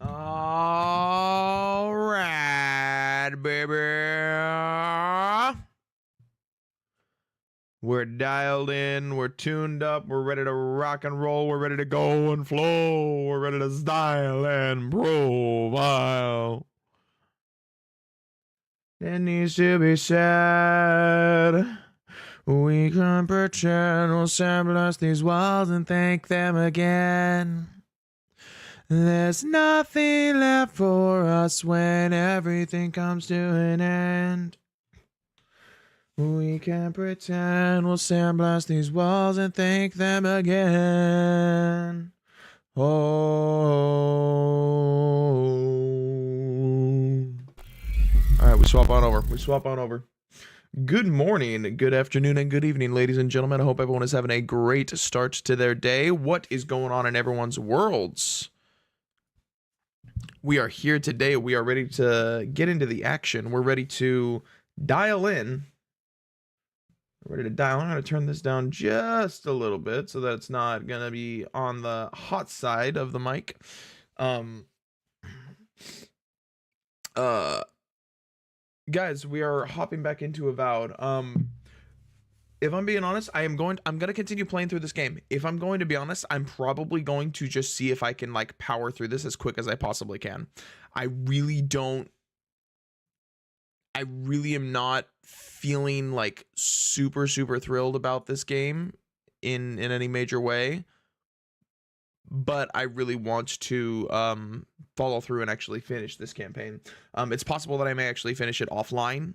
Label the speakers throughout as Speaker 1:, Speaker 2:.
Speaker 1: All right, baby. We're dialed in. We're tuned up. We're ready to rock and roll. We're ready to go and flow. We're ready to style and profile. It needs to be said. We can pretend we'll sandblast these walls and thank them again. There's nothing left for us when everything comes to an end. We can pretend we'll sandblast these walls and thank them again. Oh. Alright, we swap on over. Good morning, good afternoon, and good evening, ladies and gentlemen. I hope everyone is having a great start to their day. What is going on in everyone's worlds? We are here today. We are ready to get into the action. We're ready to dial in. I'm going to turn this down just a little bit so that it's not going to be on the hot side of the mic. Guys, we are hopping back into Avowed. If I'm being honest, I'm going to continue playing through this game. If I'm going to be honest, I'm probably going to just see if I can like power through this as quick as I possibly can. I really am not feeling like super thrilled about this game in any major way, but I really want to follow through and actually finish this campaign. It's possible that I may actually finish it offline,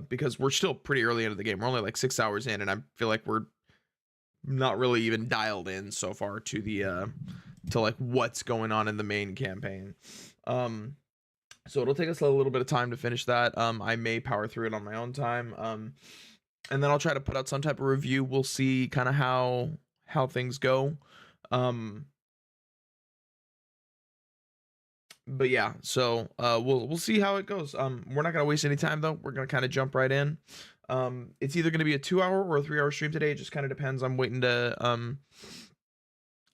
Speaker 1: because we're still pretty early into the game. We're only like 6 hours in, and I feel like we're not really even dialed in so far to the to like what's going on in the main campaign. So it'll take us a little bit of time to finish that. I may power through it on my own time. And then I'll try to put out some type of review. We'll see kind of how things go. But yeah, so we'll see how it goes. We're not gonna waste any time though. We're gonna kind of jump right in. It's either gonna be a 2-hour or a 3-hour stream today. It just kind of depends. I'm waiting to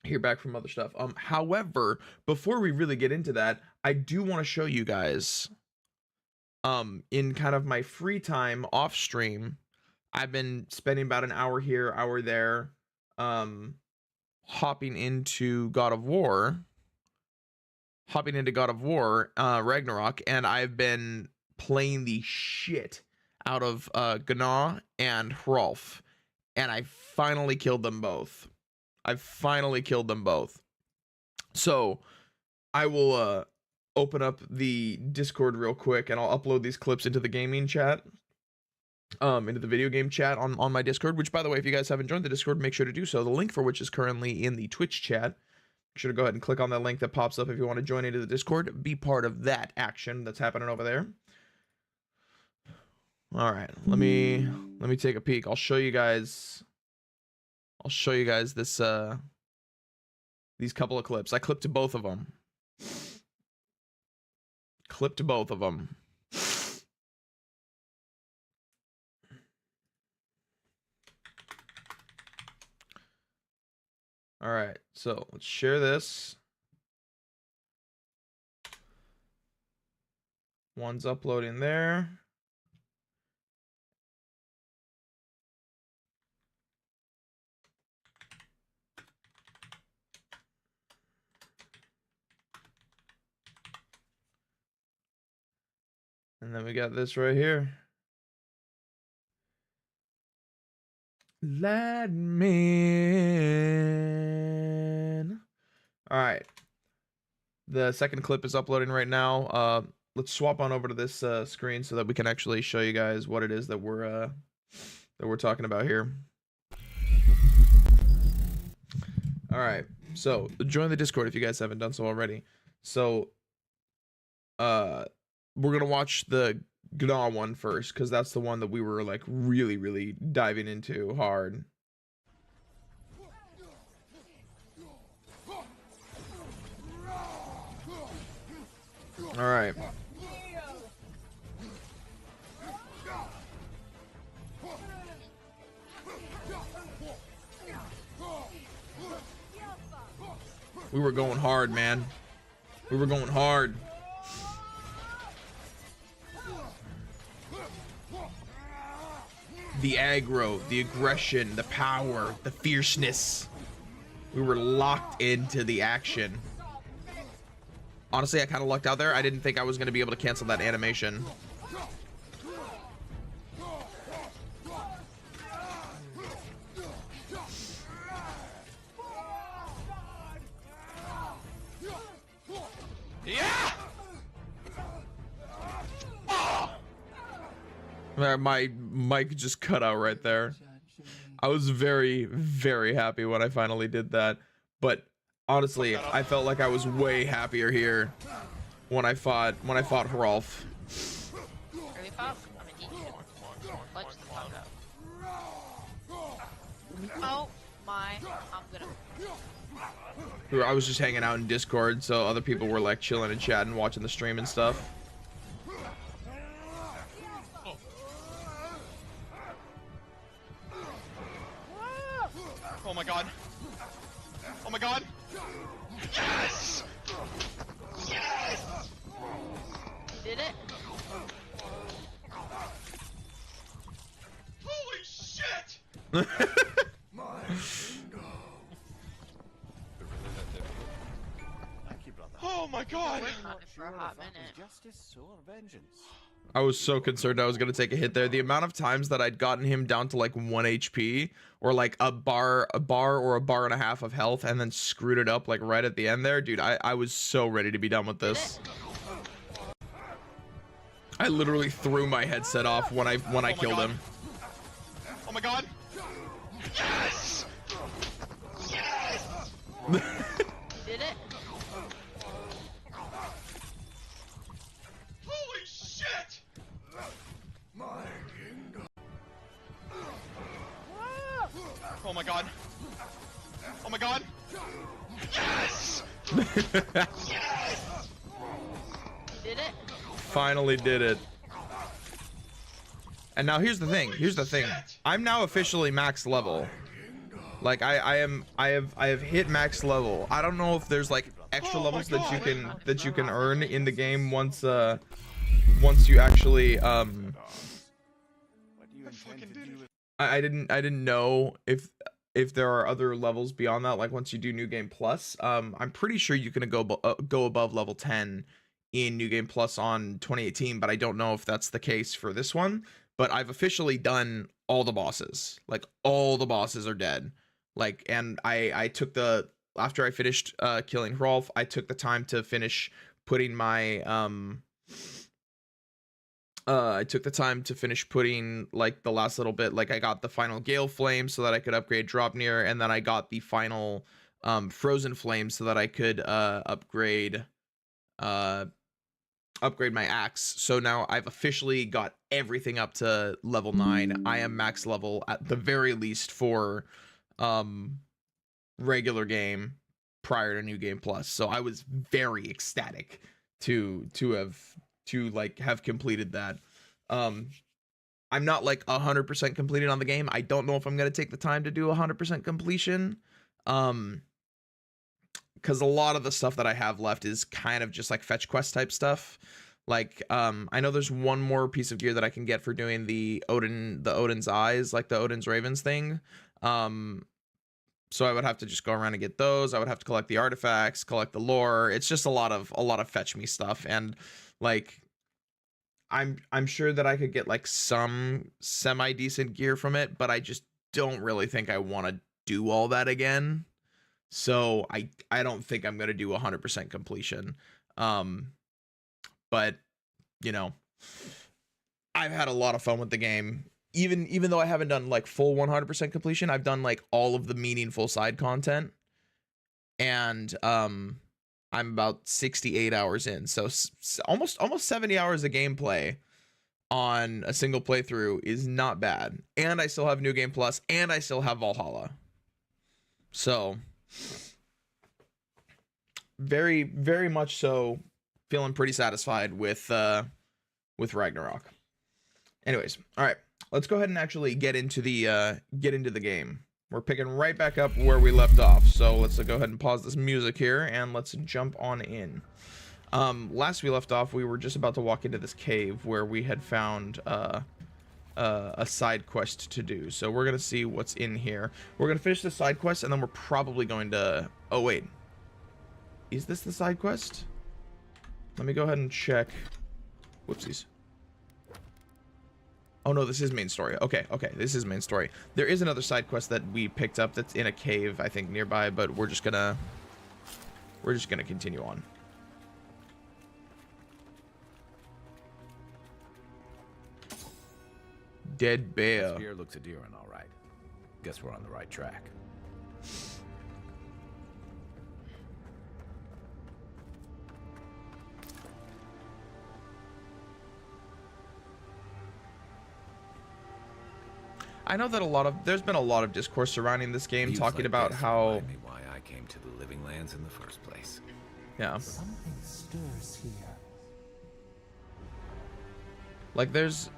Speaker 1: hear back from other stuff. However, before we really get into that, I do want to show you guys in kind of my free time off stream. I've been spending about an hour here, hour there, hopping into God of War Ragnarok, and I've been playing the shit out of Gná and Hrolf, and I finally killed them both. So I will open up the Discord real quick, and I'll upload these clips into the gaming chat, into the video game chat on my Discord, which, by the way, if you guys haven't joined the Discord, make sure to do so. The link for which is currently in the Twitch chat. Make sure to go ahead and click on that link that pops up if you want to join into the Discord, be part of that action that's happening over there. All right, let me take a peek. I'll show you guys this these couple of clips. I clipped both of them. All right, so let's share this. One's uploading there. And then we got this right here. Let me in. All right. The second clip is uploading right now. Let's swap on over to this screen so that we can actually show you guys what it is that we're talking about here. All right. So join the Discord if you guys haven't done so already. So we're gonna watch the Gná one first, because that's the one that we were like really diving into hard. All right. We were going hard, man. We were going hard. The aggro, the aggression, the power, the fierceness. We were locked into the action. Honestly, I kind of lucked out there. I didn't think I was going to be able to cancel that animation.
Speaker 2: Yeah!
Speaker 1: My mic just cut out right there. I was very, very happy when I finally did that. But honestly, I felt like I was way happier here when I fought Hrolf.
Speaker 3: Really fast? I'm gonna eat you. Punch the fuck up. Oh my, I'm gonna.
Speaker 1: I was just hanging out in Discord, so other people were like chilling and chatting, watching the stream and stuff.
Speaker 2: Oh my god. Oh my god. Yes! Yes!
Speaker 3: Did it?
Speaker 2: Holy shit! Oh my god!
Speaker 3: For a hot minute.
Speaker 4: Justice or vengeance?
Speaker 1: I was so concerned I was gonna take a hit there. The amount of times that I'd gotten him down to like 1 HP or like a bar or a bar and a half of health and then screwed it up like right at the end there, dude, I was so ready to be done with this. I literally threw my headset off when I killed him.
Speaker 2: Oh my god! Yes! Yes!
Speaker 3: Did it?
Speaker 2: Holy shit! Oh my god! Oh my god! Yes! Yes!
Speaker 3: Did it?
Speaker 1: Finally did it. And now here's the thing. I'm now officially max level. Like I have hit max level. I don't know if there's like extra levels that you can earn in the game once you actually
Speaker 4: What do you intend to do with
Speaker 1: I didn't know if there are other levels beyond that, like once you do New Game Plus. I'm pretty sure you can go above level 10 in New Game Plus on 2018, but I don't know if that's the case for this one. But I've officially done all the bosses. Like all the bosses are dead. Like, and I took the, after I finished killing Hrolf, I took the time to finish putting my I took the time to finish putting like the last little bit. Like I got the final Gale Flame so that I could upgrade Dropnir, and then I got the final Frozen Flame so that I could upgrade my axe. So now I've officially got everything up to level 9. I am max level at the very least for regular game prior to New Game Plus. So I was very ecstatic to have completed that. I'm not like 100% completed on the game. I don't know if I'm going to take the time to do 100% completion. Because a lot of the stuff that I have left is kind of just like fetch quest type stuff. Like, I know there's one more piece of gear that I can get for doing the Odin's Eyes, like the Odin's Ravens thing. So I would have to just go around and get those. I would have to collect the artifacts, collect the lore. It's just a lot of fetch me stuff. And like, I'm sure that I could get like some semi decent gear from it, but I just don't really think I want to do all that again. So I don't think I'm going to do 100% completion. But you know, I've had a lot of fun with the game. Even though I haven't done like full 100% completion, I've done like all of the meaningful side content. And I'm about 68 hours in. So almost 70 hours of gameplay on a single playthrough is not bad. And I still have New Game Plus, and I still have Valhalla. So very, very much so feeling pretty satisfied with Ragnarok. Anyways, all right, let's go ahead and actually get into the game. we're picking right back up where we left off. So let's go ahead and pause this music here and let's jump on in. Last we left off, we were just about to walk into this cave where we had found a side quest to do. So we're gonna see what's in here. We're gonna finish the side quest and then we're probably going to, oh wait, is this the side quest? Let me go ahead and check. Whoopsies. Oh no, this is main story. Okay, this is main story. There is another side quest that we picked up that's in a cave, I think, nearby, but we're just gonna continue on. Dead bear.
Speaker 5: Spear looks endearing, all right. Guess we're on the right track.
Speaker 1: I know that there's been a lot of discourse surrounding this game,
Speaker 5: Views
Speaker 1: talking
Speaker 5: like
Speaker 1: about
Speaker 5: this
Speaker 1: how,
Speaker 5: remind me why I came to the Living Lands in the first place.
Speaker 1: yeah,
Speaker 6: Something stirs here.
Speaker 1: like there's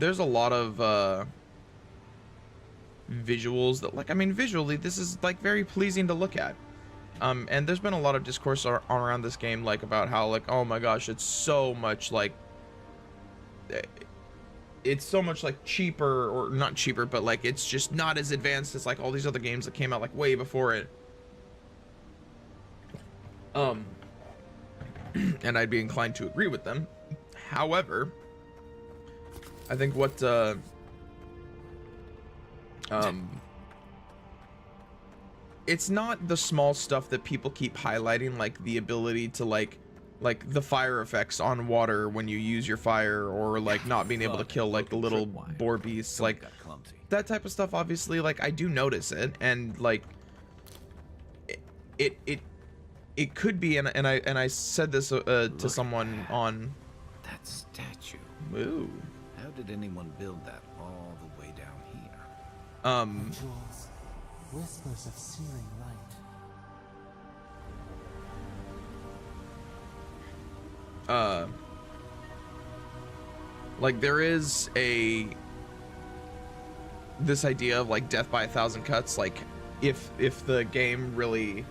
Speaker 1: a lot of visuals that, like, I mean, visually this is like very pleasing to look at. And there's been a lot of discourse around this game, like about how, like, oh my gosh, it's so much like cheaper, or not cheaper, but like it's just not as advanced as like all these other games that came out like way before it. And I'd be inclined to agree with them. However, I think what it's not the small stuff that people keep highlighting, like the ability to like the fire effects on water when you use your fire, or like not being able to kill like the little boar beasts, like that type of stuff. Obviously, like I do notice it, and like it could be, and I said this to someone on
Speaker 5: that statue.
Speaker 1: Ooh.
Speaker 5: How did anyone build that all the way down here?
Speaker 6: Jewels, whispers of searing light.
Speaker 1: Like there is this idea of like death by 1,000 cuts, like if the game really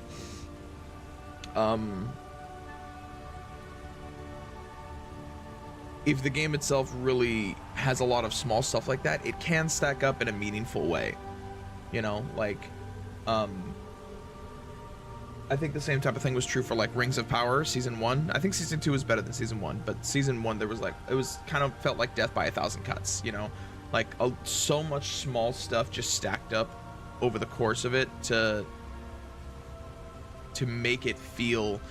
Speaker 1: if the game itself really has a lot of small stuff like that, it can stack up in a meaningful way, you know, like I think the same type of thing was true for like Rings of Power Season 1. I think Season 2 was better than Season 1, but Season 1 there was like, it was kind of felt like death by 1,000 cuts, you know, like so much small stuff just stacked up over the course of it to make it feel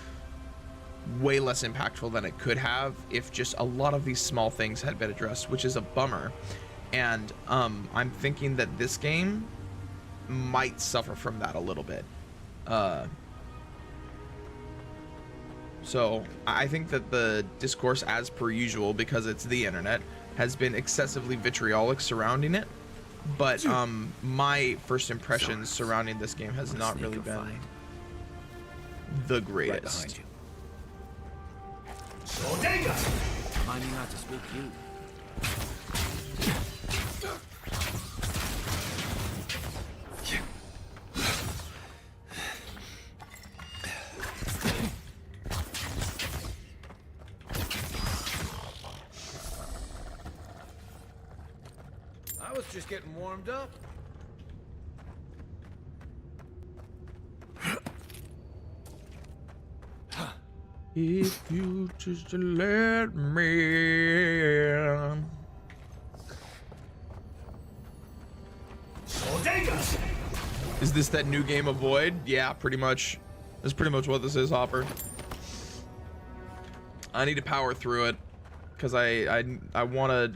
Speaker 1: way less impactful than it could have if just a lot of these small things had been addressed, which is a bummer. And I'm thinking that this game might suffer from that a little bit. So I think that the discourse, as per usual, because it's the internet, has been excessively vitriolic surrounding it. But my first impressions surrounding this game has not really been the greatest.
Speaker 5: Right behind you. Mind me not to spook you. I was just getting warmed up.
Speaker 1: If you just let me in. Is this that new game of Void? Yeah, pretty much. That's pretty much what this is, Hopper. I need to power through it because I want to.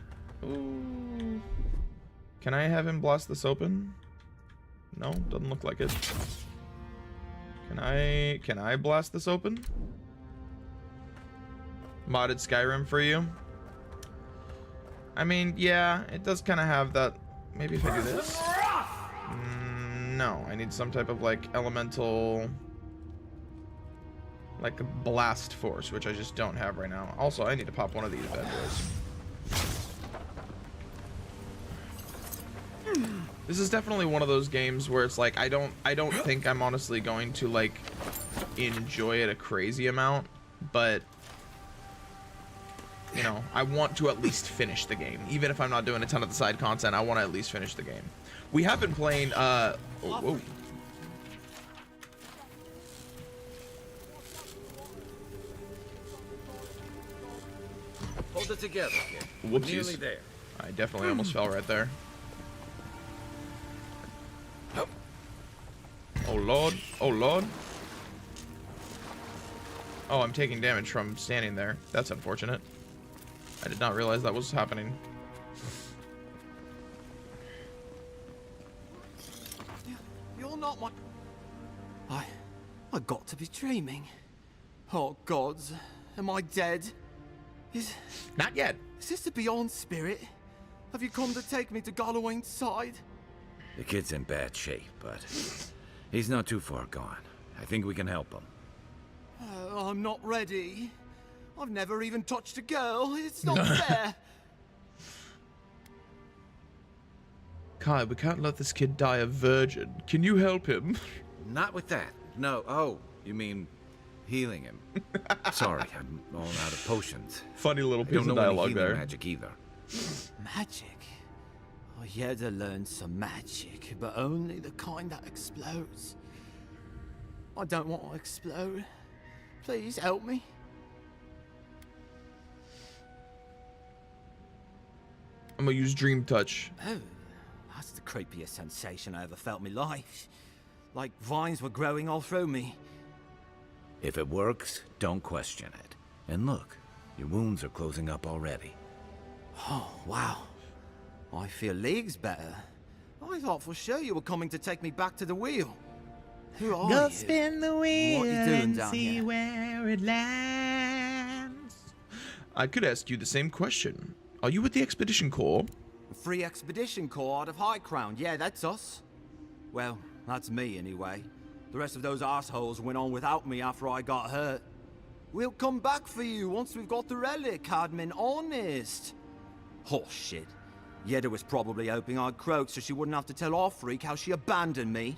Speaker 1: Can I have him blast this open? No, doesn't look like it. Can I blast this open? Modded Skyrim for you. I mean, yeah, it does kind of have that. Maybe if I do this. No, I need some type of like elemental, like a blast force, which I just don't have right now. Also, I need to pop one of these bad boys. This is definitely one of those games where it's like I don't think I'm honestly going to like enjoy it a crazy amount, but you know, I want to at least finish the game. Even if I'm not doing a ton of the side content, I want to at least finish the game. We have been playing whoa.
Speaker 5: Hold it together, kid.
Speaker 1: Whoopsies.
Speaker 5: Nearly there.
Speaker 1: I definitely almost fell right there. Oh lord, oh lord. Oh, I'm taking damage from standing there. That's unfortunate. I did not realize that was happening.
Speaker 7: You're not my... I got to be dreaming. Oh gods, am I dead? Is
Speaker 1: Not yet.
Speaker 7: this the Beyond Spirit? Have you come to take me to Galloway's side?
Speaker 5: The kid's in bad shape, but he's not too far gone. I think we can help him.
Speaker 7: I'm not ready. I've never even touched a girl. It's not fair.
Speaker 1: Kai, we can't let this kid die a virgin. Can you help him?
Speaker 5: Not with that. No. Oh, you mean healing him? Sorry, I'm all out of potions.
Speaker 1: Funny little
Speaker 5: I
Speaker 1: piece
Speaker 5: don't
Speaker 1: of
Speaker 5: know any
Speaker 1: dialogue
Speaker 5: healing
Speaker 1: there.
Speaker 5: magic either.
Speaker 7: Magic? I had to learn some magic, but only the kind that explodes. I don't want to explode. Please help me.
Speaker 1: I'm gonna use Dream Touch.
Speaker 7: Oh, that's the creepiest sensation I ever felt in my life. Like vines were growing all through me.
Speaker 5: If it works, don't question it. And look, your wounds are closing up already.
Speaker 7: Oh, wow. I feel leagues better. I thought for sure you were coming to take me back to the wheel. Who are
Speaker 1: Go
Speaker 7: you?
Speaker 1: spin the wheel
Speaker 7: What you doing
Speaker 1: and
Speaker 7: down
Speaker 1: see
Speaker 7: here?
Speaker 1: where it lands. I could ask you the same question. Are you with the Expedition Corps?
Speaker 7: Free Expedition Corps out of High Crown. Yeah, that's us. Well, that's me anyway. The rest of those assholes went on without me after I got hurt. We'll come back for you once we've got the relic, Cadman, honest. Horse shit. Yeda was probably hoping I'd croak so she wouldn't have to tell our freak how she abandoned me.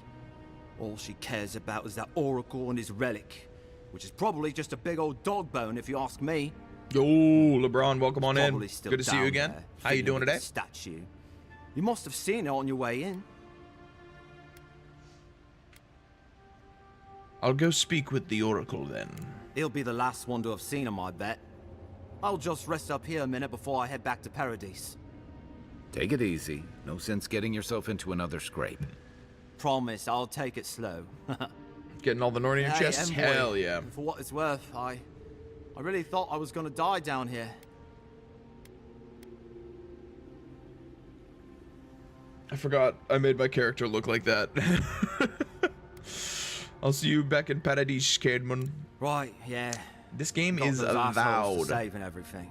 Speaker 7: All she cares about is that Oracle and his relic, which is probably just a big old dog bone if you ask me.
Speaker 1: Yo, LeBron, welcome on in.
Speaker 7: Probably still
Speaker 1: Good to see you
Speaker 7: down
Speaker 1: again.
Speaker 7: there,
Speaker 1: How you
Speaker 7: fiddling
Speaker 1: doing
Speaker 7: with
Speaker 1: today?
Speaker 7: the statue. You must have seen it on your way in.
Speaker 1: I'll go speak with the Oracle then.
Speaker 7: He'll be the last one to have seen him, I bet. I'll just rest up here a minute before I head back to Paradise.
Speaker 5: Take it easy. No sense getting yourself into another scrape.
Speaker 7: Promise, I'll take it slow.
Speaker 1: Getting all the Norn in your
Speaker 7: Hey,
Speaker 1: chest?
Speaker 7: Envoy,
Speaker 1: Hell yeah.
Speaker 7: For what it's worth, I really thought I was gonna die down here.
Speaker 1: I forgot I made my character look like that. I'll see you back in Paradise, Cadman.
Speaker 7: Right, yeah.
Speaker 1: This game
Speaker 7: Got
Speaker 1: is
Speaker 7: those assholes to
Speaker 1: avowed.
Speaker 7: save and everything.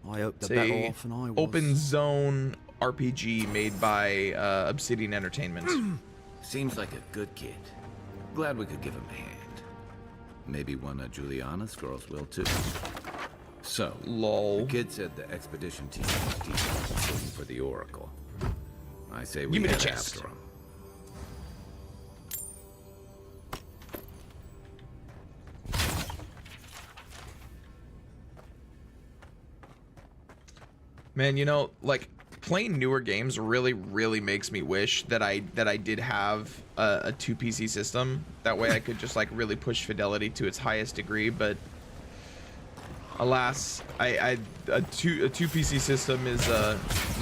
Speaker 7: I hope
Speaker 1: It's
Speaker 7: they're better
Speaker 1: a
Speaker 7: off than I was.
Speaker 1: open zone RPG made by Obsidian Entertainment.
Speaker 5: Seems like a good kid. Glad we could give him a hand. Maybe one of Juliana's girls will too. So,
Speaker 1: Lol.
Speaker 5: the kid said the expedition team was deep looking for the Oracle. I say we
Speaker 1: Give me the
Speaker 5: head
Speaker 1: chest.
Speaker 5: after him.
Speaker 1: Man, you know, like playing newer games really makes me wish that I did have a 2 PC system. That way I could just like really push fidelity to its highest degree, but alas, a 2 PC system is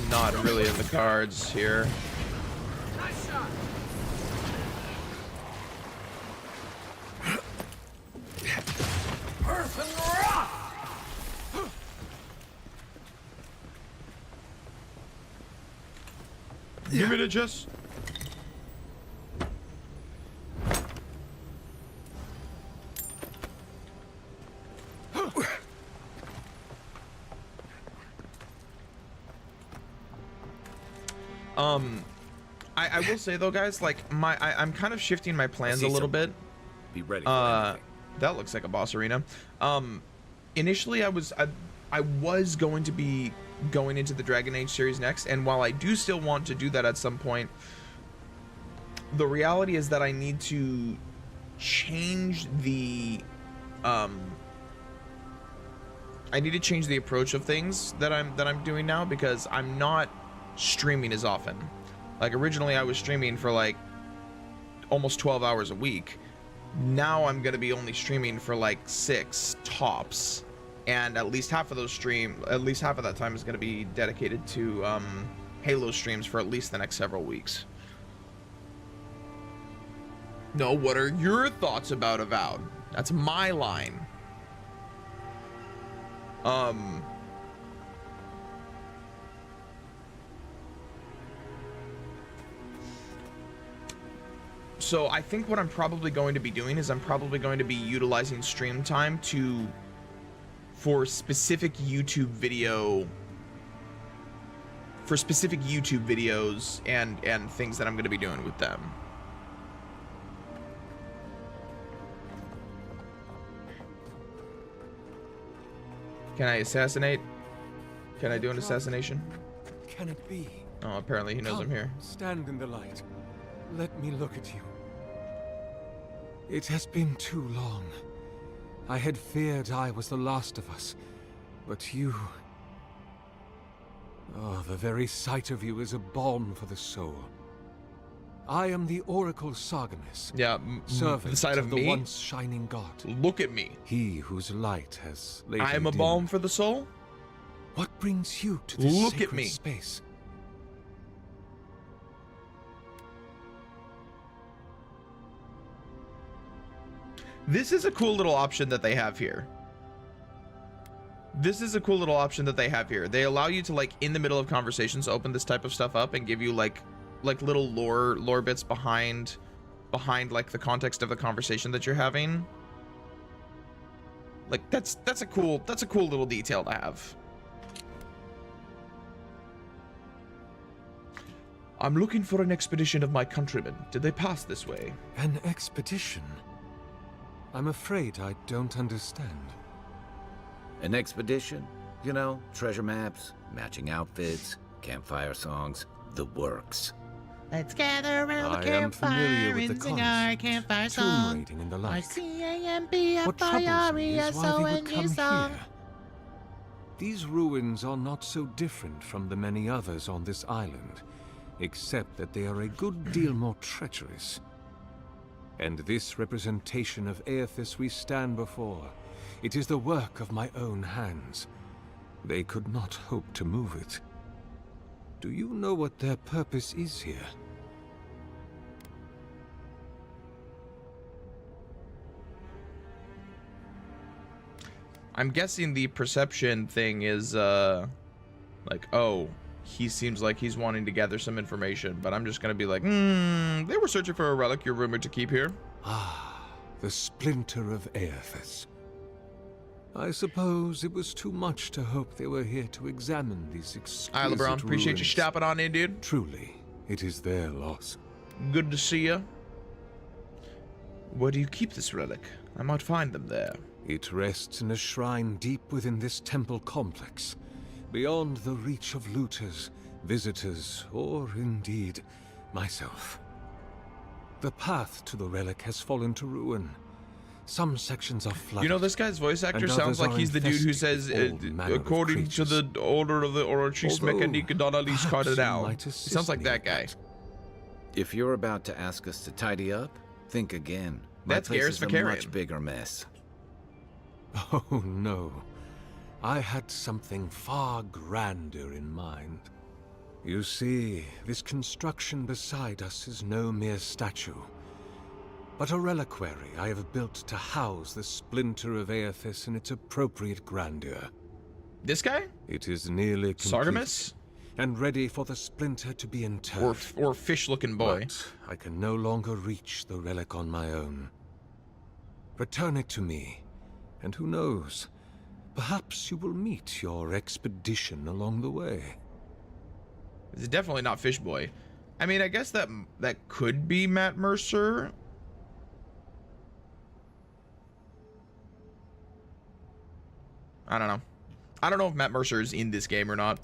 Speaker 1: not really in the cards here. Give me the chest. I will say though, guys, like I'm kind of shifting my plans a little bit.
Speaker 5: Be ready for anything.
Speaker 1: That looks like a boss arena. Initially I was going to be going into the Dragon Age series next. And while I do still want to do that at some point, the reality is that I need to change the approach of things that I'm doing now, because I'm not streaming as often. Like originally I was streaming for like almost 12 hours a week. Now I'm going to be only streaming for like 6 tops, and at least half of that time is going to be dedicated to Halo streams for at least the next several weeks. No, what are your thoughts about Avowed? That's my line. So I think what I'm probably going to be doing is I'm probably going to be utilizing stream time for specific YouTube videos and things that I'm going to be doing with them. Can I assassinate? Can I do an assassination?
Speaker 8: Can it be?
Speaker 1: Oh, apparently he knows
Speaker 8: Come,
Speaker 1: I'm here.
Speaker 8: Stand in the light. Let me look at you. It has been too long. I had feared I was the last of us, but you... Oh, the very sight of you is a balm for the soul. I am the Oracle Sargemus.
Speaker 1: Yeah,
Speaker 8: servant
Speaker 1: the sight of
Speaker 8: the
Speaker 1: me?
Speaker 8: once shining god.
Speaker 1: Look at me.
Speaker 8: He whose light has lately
Speaker 1: I am a
Speaker 8: dimmed.
Speaker 1: balm for the soul?
Speaker 8: What brings you to this
Speaker 1: Look at
Speaker 8: sacred
Speaker 1: me.
Speaker 8: space?
Speaker 1: This is a cool little option that they have here. They allow you to, like, in the middle of conversations, open this type of stuff up and give you like little lore bits behind like the context of the conversation that you're having. Like that's a cool little detail to have. I'm looking for an expedition of my countrymen. Did they pass this way?
Speaker 8: An expedition? I'm afraid I don't understand.
Speaker 5: An expedition? You know, treasure maps, matching outfits, campfire songs, the works.
Speaker 9: Let's gather around the
Speaker 8: I am familiar
Speaker 9: campfire
Speaker 8: with the
Speaker 9: and sing our
Speaker 8: concept.
Speaker 9: campfire
Speaker 8: Tomb
Speaker 9: song.
Speaker 8: raiding and the like.
Speaker 9: R-C-A-M-P-F-I-R-E-S-O-N-E-S-O.
Speaker 8: What troubles me is why they would come here. These ruins are not so different from the many others on this island, except that they are a good deal more treacherous. And this representation of Aethys we stand before, it is the work of my own hands. They could not hope to move it. Do you know what their purpose is here?
Speaker 1: I'm guessing the perception thing is like, oh, he seems like he's wanting to gather some information, but I'm just gonna be like, they were searching for a relic you're rumored to keep here.
Speaker 8: Ah, the splinter of Aethys. I suppose it was too much to hope they were here to examine these exquisite
Speaker 1: Hi, LeBron. Appreciate you
Speaker 8: ruins.
Speaker 1: stopping on in, dude.
Speaker 8: Truly, it is their loss.
Speaker 1: Good to see ya. Where do you keep this relic? I might find them there.
Speaker 8: It rests in a shrine deep within this temple complex, beyond the reach of looters, visitors, or indeed, myself. The path to the relic has fallen to ruin. Some sections are flooded.
Speaker 1: You know, this guy's voice actor
Speaker 8: and
Speaker 1: sounds
Speaker 8: others
Speaker 1: like
Speaker 8: are
Speaker 1: he's the dude who
Speaker 8: infested
Speaker 1: says,
Speaker 8: with all manner of
Speaker 1: according to the
Speaker 8: creatures.
Speaker 1: order of the Orochis
Speaker 8: Although,
Speaker 1: Mechanique Donalis
Speaker 8: perhaps you
Speaker 1: Cardinal.
Speaker 8: might
Speaker 1: He
Speaker 8: assist
Speaker 1: sounds like
Speaker 8: me
Speaker 1: that
Speaker 8: with
Speaker 1: guy.
Speaker 5: If you're about to ask us to tidy up, think again. My
Speaker 1: That's
Speaker 5: place
Speaker 1: Garrus
Speaker 5: is a
Speaker 1: Vakarian.
Speaker 5: much bigger mess.
Speaker 8: Oh no. I had something far grander in mind. You see, this construction beside us is no mere statue, but a reliquary I have built to house the splinter of Aethys in its appropriate grandeur.
Speaker 1: This guy?
Speaker 8: It is nearly complete
Speaker 1: Sargemus?
Speaker 8: and ready for the splinter to be interred.
Speaker 1: Or fish-looking boy.
Speaker 8: But I can no longer reach the relic on my own. Return it to me, and who knows, perhaps you will meet your expedition along the way.
Speaker 1: It's definitely not Fish Boy. I mean, I guess that could be Matt Mercer. I don't know. I don't know if Matt Mercer is in this game or not.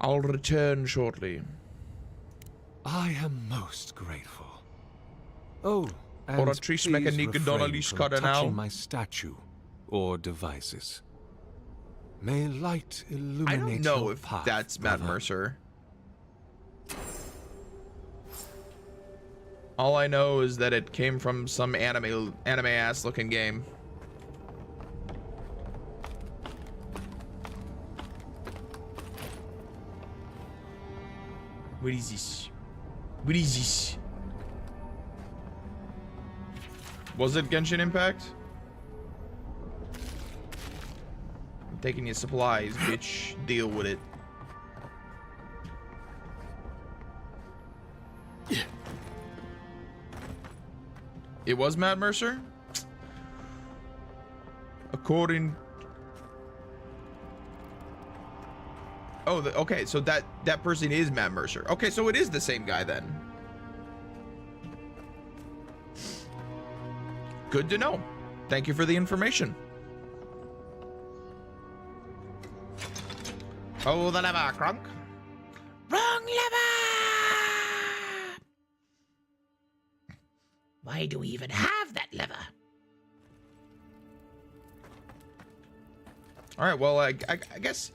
Speaker 1: I'll return shortly.
Speaker 8: I am most grateful. Oh, and
Speaker 1: Oratrice
Speaker 8: please
Speaker 1: Mechanique
Speaker 8: refrain
Speaker 1: Donalish
Speaker 8: from
Speaker 1: Cardinal.
Speaker 8: touching my statue or devices. May light
Speaker 1: I
Speaker 8: illuminate
Speaker 1: don't know
Speaker 8: your
Speaker 1: if
Speaker 8: path,
Speaker 1: that's Matt
Speaker 8: brother.
Speaker 1: Mercer. All I know is that it came from some anime ass looking game. What is this? What is this? Was it Genshin Impact? I'm taking your supplies, bitch. Deal with it. It was Matt Mercer? According... Oh, okay, so that person is Matt Mercer. Okay, so it is the same guy then. Good to know. Thank you for the information. Oh, the lever, Crunk.
Speaker 9: Wrong lever! Why do we even have that lever?
Speaker 1: All right, well, I guess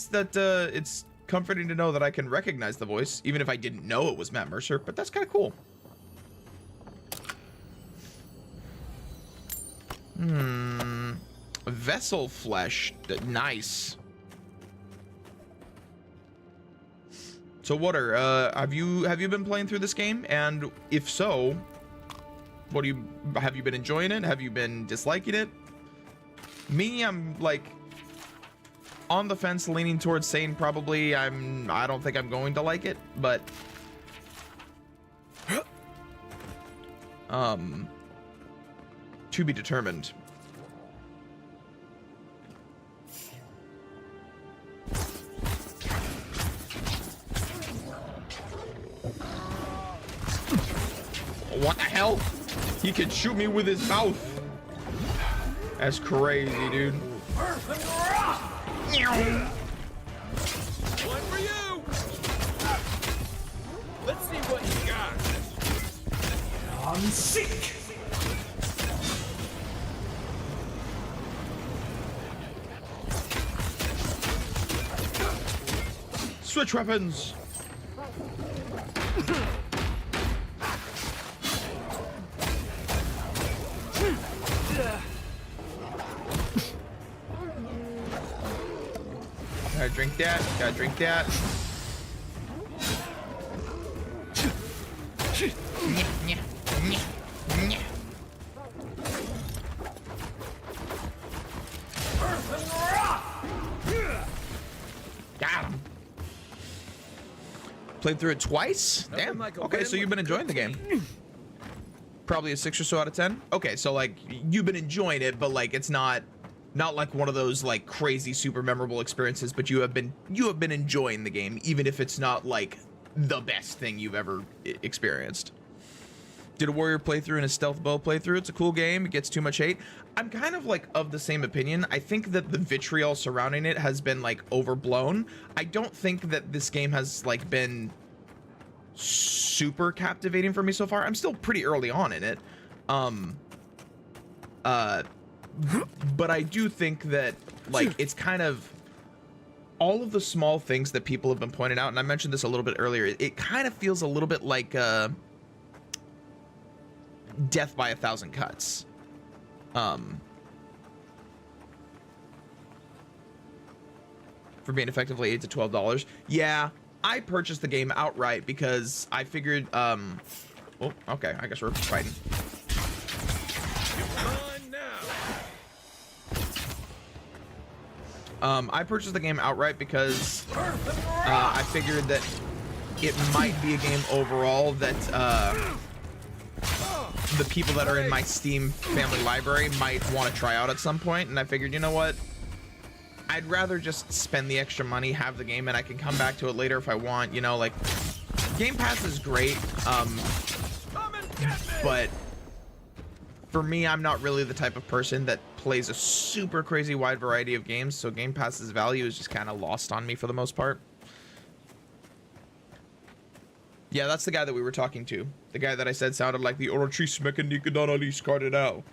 Speaker 1: that it's comforting to know that I can recognize the voice, even if I didn't know it was Matt Mercer, but that's kind of cool. Vessel flesh, nice. So Water, have you been playing through this game? And if so, have you been enjoying it? Have you been disliking it? Me, I'm like on the fence, leaning towards saying probably I don't think I'm going to like it, but to be determined. What the hell? He can shoot me with his mouth. That's crazy, dude.
Speaker 2: One for you. Let's see what you got.
Speaker 6: I'm sick!
Speaker 1: Switch weapons. Gotta drink that. Gotta drink that. Got him. Played through it twice? Damn. Okay, so you've been enjoying the game. Probably a 6 or so out of 10. Okay, so like you've been enjoying it, but like it's not like one of those like crazy super memorable experiences, but you have been enjoying the game, even if it's not like the best thing you've ever experienced. Did a warrior playthrough and a stealth bow playthrough. It's a cool game. It gets too much hate. I'm kind of like of the same opinion. I think that the vitriol surrounding it has been like overblown. I don't think that this game has like been super captivating for me so far. I'm still pretty early on in it. But I do think that like it's kind of all of the small things that people have been pointing out, and I mentioned this a little bit earlier, it kind of feels a little bit like Death by a Thousand Cuts. For being effectively $8 to $12. Yeah, I purchased the game outright because I figured oh, okay, I guess we're fighting. I purchased the game outright because I figured that it might be a game overall that the people that are in my Steam family library might want to try out at some point, and I figured, you know what? I'd rather just spend the extra money, have the game, and I can come back to it later if I want, you know, like Game Pass is great, but for me, I'm not really the type of person that plays a super crazy wide variety of games, so Game Pass's value is just kind of lost on me for the most part. Yeah, that's the guy that we were talking to. The guy that I said sounded like the Orochis Mechanicadonalis Cardinal.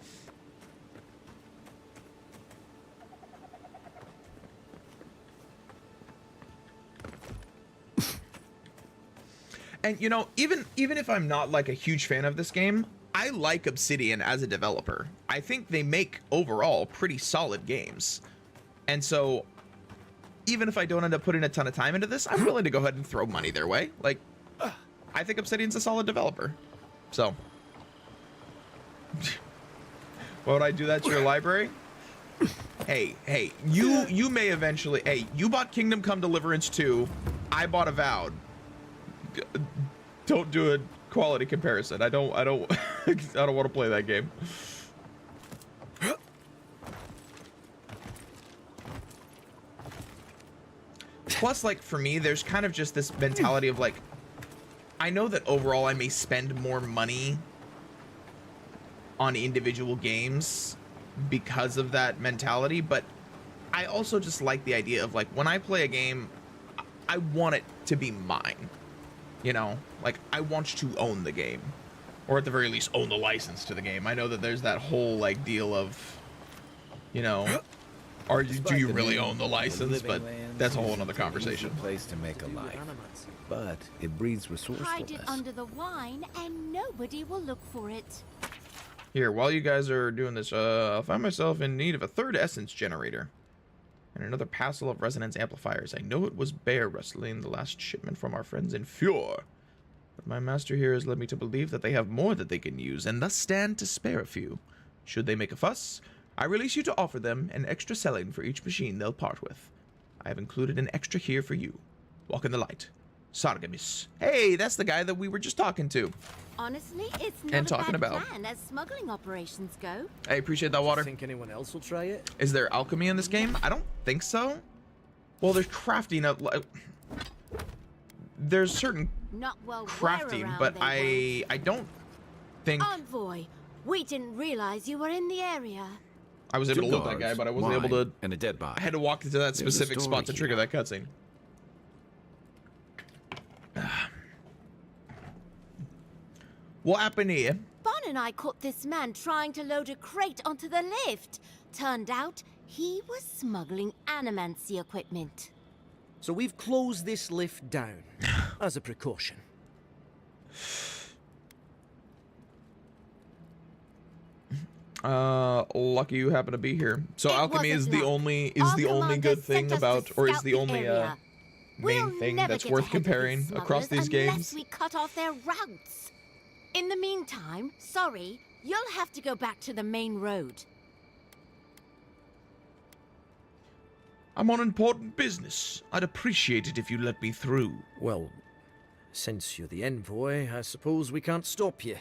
Speaker 1: And you know, even if I'm not like a huge fan of this game, I like Obsidian as a developer. I think they make overall pretty solid games. And so even if I don't end up putting a ton of time into this, I'm willing to go ahead and throw money their way. Like, I think Obsidian's a solid developer. So why would I do that to your library? Hey, you may eventually, hey, you bought Kingdom Come Deliverance 2, I bought Avowed. Don't do a quality comparison. I don't I don't want to play that game. Plus, like, for me, there's kind of just this mentality of like, I know that overall I may spend more money on individual games because of that mentality, but I also just like the idea of like, when I play a game, I want it to be mine. You know, like, I want to own the game, or at the very least own the license to the game. I know that there's that whole like deal of, you know, do you really own the license? But that's a whole another conversation.
Speaker 5: Place to make a life, but it breeds resourcefulness.
Speaker 10: Hide it under the wine, and nobody will look for it.
Speaker 1: Here, while you guys are doing this, I find myself in need of a third essence generator and another passel of resonance amplifiers. I know it was bear rustling the last shipment from our friends in Fjord, but my master here has led me to believe that they have more that they can use, and thus stand to spare a few. Should they make a fuss, I release you to offer them an extra selling for each machine they'll part with. I have included an extra here for you. Walk in the light. Sargemis. Hey, that's the guy that we were just talking to.
Speaker 10: Honestly, it's not
Speaker 1: And
Speaker 10: a
Speaker 1: talking
Speaker 10: bad
Speaker 1: about.
Speaker 10: plan as smuggling operations go.
Speaker 1: I appreciate that water.
Speaker 6: Think anyone else will try it?
Speaker 1: Is there alchemy in this game? I don't think so. Well, there's crafting of like, there's certain
Speaker 10: Not well we're
Speaker 1: crafting,
Speaker 10: around,
Speaker 1: but
Speaker 10: they
Speaker 1: I don't think
Speaker 10: won't. Envoy, we didn't realize you were in the area.
Speaker 1: I was able to loot that guy,
Speaker 5: Guards,
Speaker 1: but I wasn't able
Speaker 5: wine,
Speaker 1: to.
Speaker 5: and a dead body.
Speaker 1: I had to walk into that
Speaker 5: There's a
Speaker 1: specific
Speaker 5: story
Speaker 1: spot to trigger
Speaker 5: here.
Speaker 1: that cutscene. What happened here?
Speaker 10: Bon and I caught this man trying to load a crate onto the lift. Turned out he was smuggling animancy equipment.
Speaker 6: So we've closed this lift down as a precaution.
Speaker 1: Lucky you happen to be here. So
Speaker 10: It
Speaker 1: alchemy is
Speaker 10: wasn't
Speaker 1: the
Speaker 10: luck.
Speaker 1: only
Speaker 10: Our
Speaker 1: good
Speaker 10: commander
Speaker 1: thing
Speaker 10: sent us to
Speaker 1: about, or is
Speaker 10: scout
Speaker 1: the only
Speaker 10: area. We'll
Speaker 1: main thing
Speaker 10: never
Speaker 1: that's
Speaker 10: get
Speaker 1: worth
Speaker 10: ahead of these
Speaker 1: comparing across
Speaker 10: smugglers
Speaker 1: these
Speaker 10: unless
Speaker 1: games?
Speaker 10: we cut off their routes. In the meantime, sorry, you'll have to go back to the main road.
Speaker 1: I'm on important business. I'd appreciate it if you let me through.
Speaker 6: Well, since you're the envoy, I suppose we can't stop you.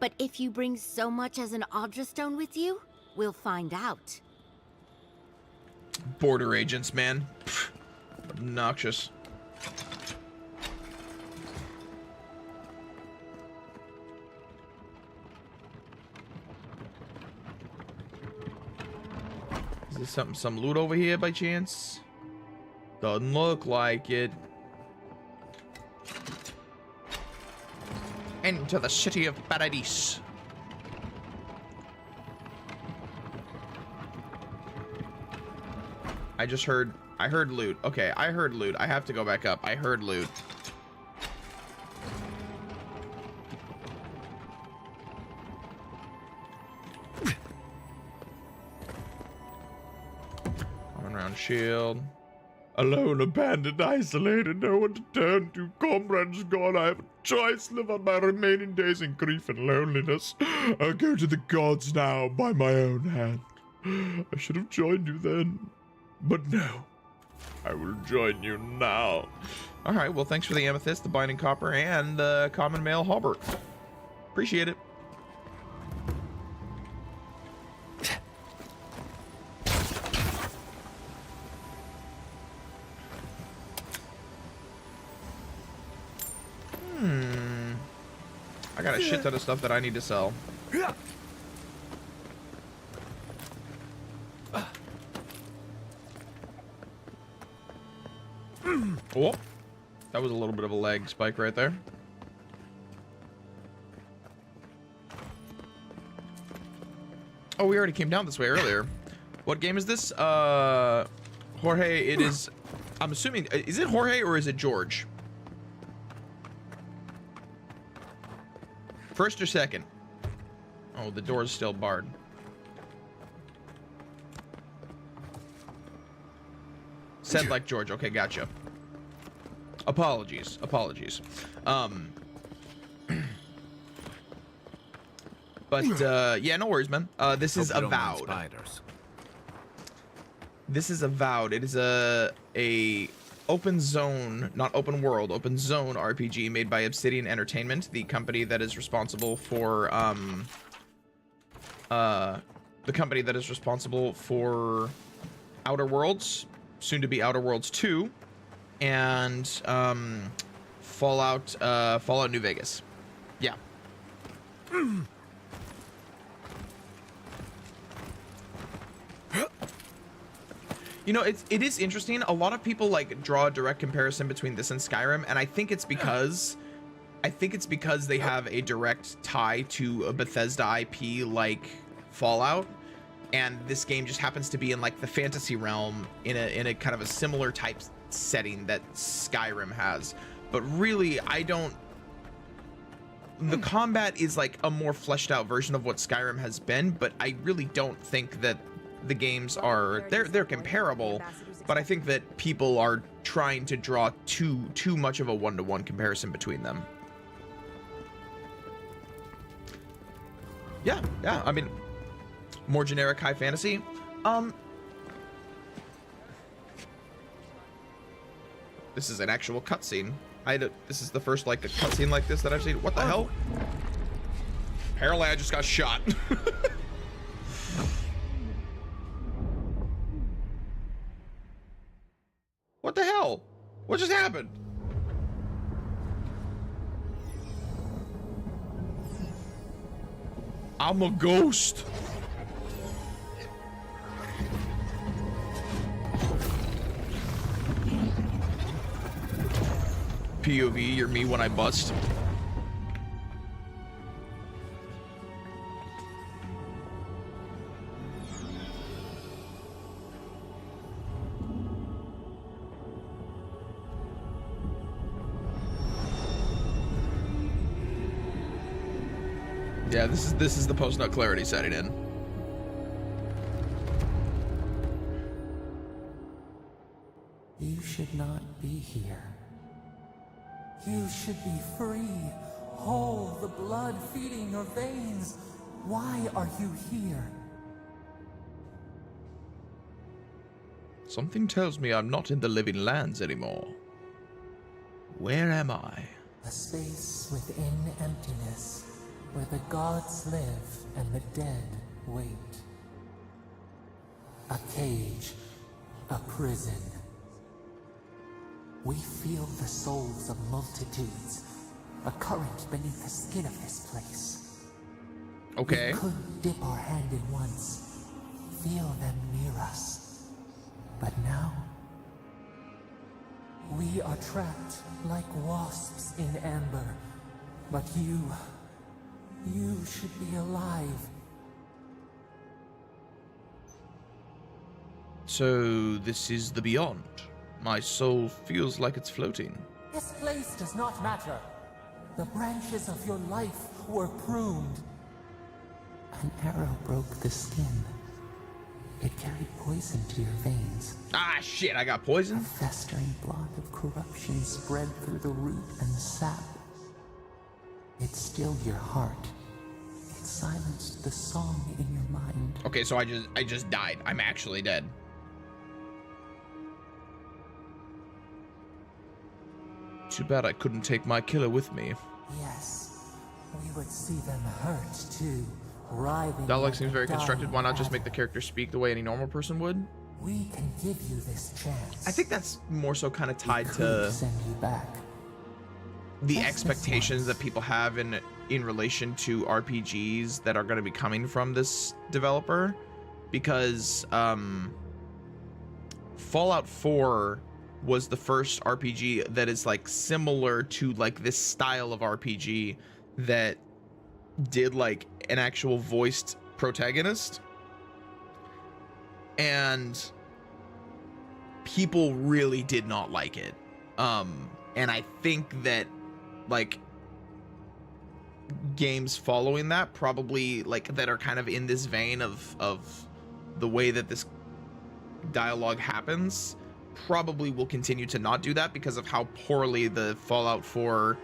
Speaker 10: But if you bring so much as an Audra stone with you, we'll find out.
Speaker 1: Border agents, man. Pfft, obnoxious. Is there some loot over here by chance? Doesn't look like it. Into the city of Paradise. I heard loot. Okay, I heard loot. I have to go back up. I heard loot. Coming around shield. Alone, abandoned, isolated, no one to turn to. Comrades gone, I have a choice. Live on my remaining days in grief and loneliness. I'll go to the gods now by my own hand. I should have joined you then, but no. I will join you now. All right, well, thanks for the amethyst, the binding copper, and the common mail hauberk. Appreciate it. I got a shit ton of stuff that I need to sell. Oh, that was a little bit of a lag spike right there. Oh, we already came down this way earlier. What game is this? Jorge, it is... I'm assuming... Is it Jorge or is it George? First or second? Oh, the door's still barred. Said like George. Okay, gotcha. Apologies. Apologies. But yeah, no worries, man. This is
Speaker 5: Hope you don't mind
Speaker 1: Avowed.
Speaker 5: spiders.
Speaker 1: This is Avowed. It is a open zone, not open world, open zone RPG made by Obsidian Entertainment, the company that is responsible for Outer Worlds, soon to be Outer Worlds 2, and Fallout New Vegas. Yeah. You know, it is interesting. A lot of people like draw a direct comparison between this and Skyrim, and I think it's because they have a direct tie to a Bethesda IP like Fallout, and this game just happens to be in like the fantasy realm in a kind of a similar type setting that Skyrim has. But really, the combat is like a more fleshed out version of what Skyrim has been, but I really don't think that the games are they're comparable, but I think that people are trying to draw too much of a one-to-one comparison between them. Yeah, I mean, more generic high fantasy. This is an actual cutscene. This is the first like a cutscene like this that I've seen. What the hell? Apparently I just got shot. What the hell? What just happened? I'm a ghost. POV, you're me when I bust. Yeah, this is the post-nut clarity setting in.
Speaker 11: You should not be here. You should be free, whole, the blood feeding your veins. Why are you here?
Speaker 1: Something tells me I'm not in the living lands anymore. Where am I?
Speaker 11: A space within emptiness, where the gods live and the dead wait. A cage, a prison. We feel the souls of multitudes, a current beneath the skin of this place.
Speaker 1: Okay.
Speaker 11: We could dip our hand in once, feel them near us. But now, we are trapped like wasps in amber. But you should be alive.
Speaker 1: So this is the beyond. My soul feels like it's floating.
Speaker 11: This place does not matter. The branches of your life were pruned. An arrow broke the skin. It carried poison to your veins.
Speaker 1: Ah, shit, I got poison?
Speaker 11: A festering blot of corruption spread through the root and the sap. It stilled your heart. It silenced the song in your mind.
Speaker 1: Okay, so I just died. I'm actually dead. Too bad I couldn't take my killer with me.
Speaker 11: Yes, we would see them hurt too, writhing.
Speaker 1: Dialogue
Speaker 11: like
Speaker 1: seems very
Speaker 11: dying
Speaker 1: constructed. Why not just make the
Speaker 11: adder.
Speaker 1: character speak the way any normal person would?
Speaker 11: We can give you this chance.
Speaker 1: I think that's more so kind of tied
Speaker 11: We
Speaker 1: to
Speaker 11: could send you back.
Speaker 1: the
Speaker 11: Just this
Speaker 1: expectations
Speaker 11: once.
Speaker 1: that people have in relation to RPGs that are going to be coming from this developer, because Fallout 4 was the first RPG that is like similar to like this style of RPG that did like an actual voiced protagonist. and people really did not like it. And I think that like games following that probably like that are kind of in this vein of the way that this dialogue happens probably will continue to not do that because of how poorly the Fallout 4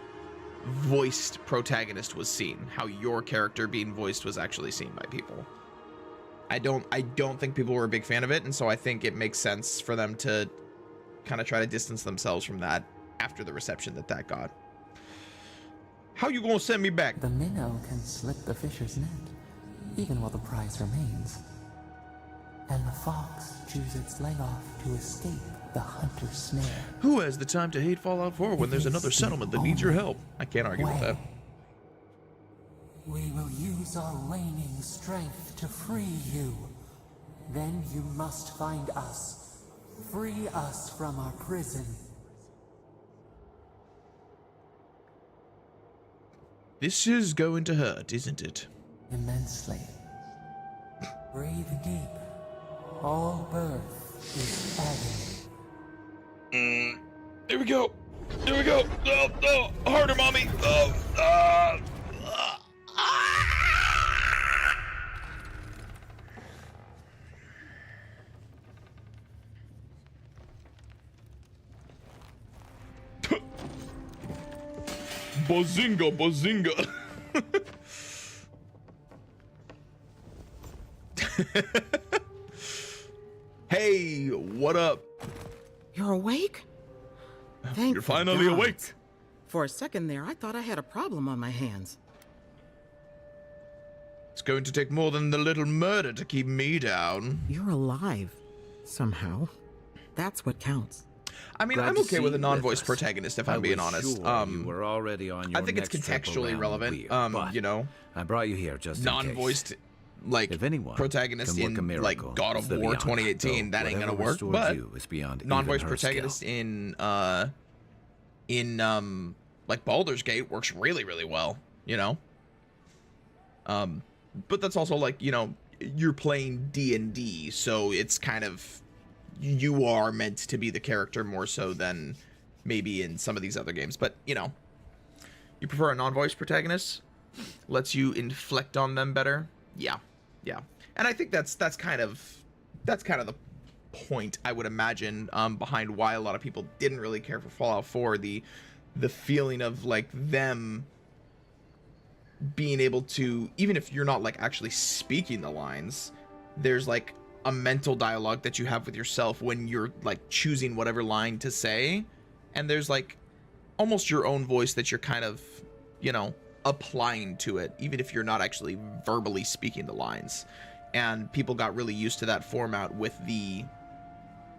Speaker 1: voiced protagonist was seen, how your character being voiced was actually seen by people. I don't think people were a big fan of it, and so I think it makes sense for them to kind of try to distance themselves from that after the reception that got. How you gonna send me back?
Speaker 11: The minnow can slip the fisher's net, even while the prize remains. And the fox chews its leg off to escape the hunter's snare.
Speaker 1: Who has the time to hate Fallout 4 when there's another settlement that needs your help? I can't argue with that.
Speaker 11: We will use our waning strength to free you. Then you must find us. Free us from our prison.
Speaker 1: This is going to hurt, isn't it?
Speaker 11: Immensely. Breathe deep. All birth is agony.
Speaker 1: There we go. There we go. Oh, harder, mommy. Bazinga, bazinga. Hey, what up?
Speaker 12: You're awake? Thank
Speaker 1: You're finally
Speaker 12: God.
Speaker 1: awake.
Speaker 12: For a second there, I thought I had a problem on my hands.
Speaker 1: It's going to take more than the little murder to keep me down.
Speaker 12: You're alive. Somehow. That's what counts.
Speaker 1: I mean,
Speaker 5: Glad
Speaker 1: I'm
Speaker 5: to
Speaker 1: okay
Speaker 5: see
Speaker 1: with a
Speaker 5: you
Speaker 1: non-voice
Speaker 5: us.
Speaker 1: protagonist, if
Speaker 5: I
Speaker 1: I'm being
Speaker 5: was
Speaker 1: honest.
Speaker 5: sure you were already on your
Speaker 1: I think it's
Speaker 5: next trip
Speaker 1: contextually
Speaker 5: around the
Speaker 1: relevant.
Speaker 5: wheel, but
Speaker 1: You know,
Speaker 5: I brought you here just in case.
Speaker 1: non-voiced, like,
Speaker 5: If anyone
Speaker 1: protagonist
Speaker 5: can work a
Speaker 1: in,
Speaker 5: miracle,
Speaker 1: like, God
Speaker 5: it's
Speaker 1: of
Speaker 5: the
Speaker 1: War
Speaker 5: Beyond,
Speaker 1: 2018,
Speaker 5: though
Speaker 1: that ain't gonna
Speaker 5: whatever
Speaker 1: work,
Speaker 5: restored
Speaker 1: but
Speaker 5: you is beyond
Speaker 1: non-voice
Speaker 5: even her
Speaker 1: protagonist
Speaker 5: skill.
Speaker 1: in like Baldur's Gate works really, really well, you know? But that's also like, you know, you're playing D&D, so it's kind of, you are meant to be the character more so than maybe in some of these other games. But, you know, you prefer a non-voice protagonist? Lets you inflect on them better? Yeah. And I think that's kind of the point, I would imagine, behind why a lot of people didn't really care for Fallout 4. The feeling of like them being able to, even if you're not like actually speaking the lines, there's like a mental dialogue that you have with yourself when you're like choosing whatever line to say, and there's like almost your own voice that you're kind of, you know, applying to it, even if you're not actually verbally speaking the lines. And people got really used to that format with the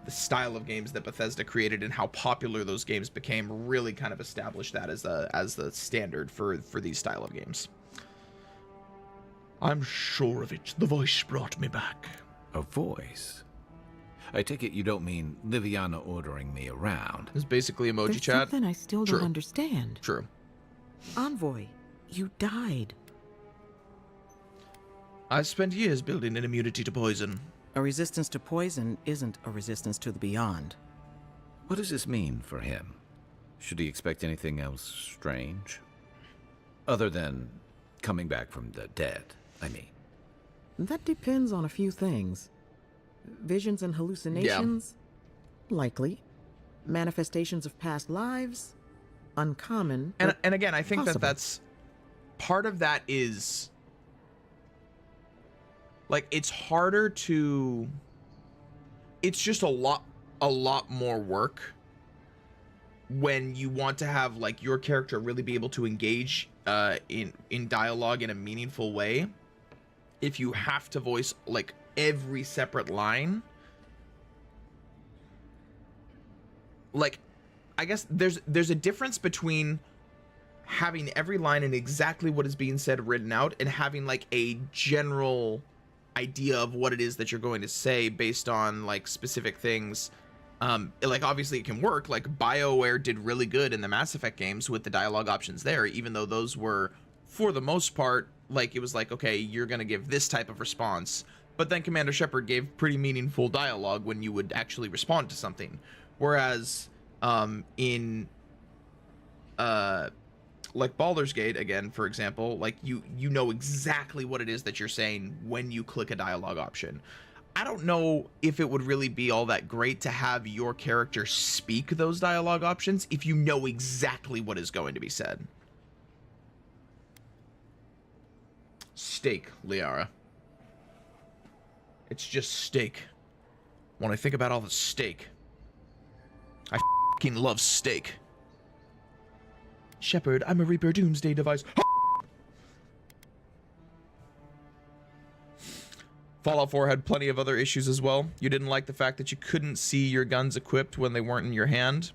Speaker 1: style of games that Bethesda created, and how popular those games became really kind of established that as the standard for these style of games. I'm sure of it. The voice brought me back.
Speaker 5: A voice? I take it you don't mean Liviana ordering me around.
Speaker 1: It's basically emoji
Speaker 12: There's
Speaker 1: chat.
Speaker 12: something I still
Speaker 1: True.
Speaker 12: don't understand.
Speaker 1: True.
Speaker 12: Envoy, you died.
Speaker 1: I spent years building an immunity to poison.
Speaker 12: A resistance to poison isn't a resistance to the beyond.
Speaker 5: What does this mean for him? Should he expect anything else strange? Other than coming back from the dead, I mean.
Speaker 12: That depends on a few things. Visions and hallucinations? Likely. Manifestations of past lives? Uncommon.
Speaker 1: And again, I think
Speaker 12: possible.
Speaker 1: that's part of that is like, it's harder to, it's just a lot more work when you want to have like your character really be able to engage in dialogue in a meaningful way. If you have to voice like every separate line, like, I guess there's a difference between having every line and exactly what is being said written out, and having like a general idea of what it is that you're going to say based on like specific things. Like, obviously it can work. Like, BioWare did really good in the Mass Effect games with the dialogue options there, even though those were, for the most part, like, it was like, okay, you're gonna give this type of response But then Commander Shepard gave pretty meaningful dialogue when you would actually respond to something. Whereas in like Baldur's Gate, again, for example, like you know exactly what it is that you're saying when you click a dialogue option. I don't know if it would really be all that great to have your character speak those dialogue options if you know exactly what is going to be said. Steak, Liara. It's just steak. When I think about all the steak, I f***ing love steak. Shepard, I'm a Reaper Doomsday device. Fallout 4 had plenty of other issues as well. You didn't like the fact that you couldn't see your guns equipped when they weren't in your hand.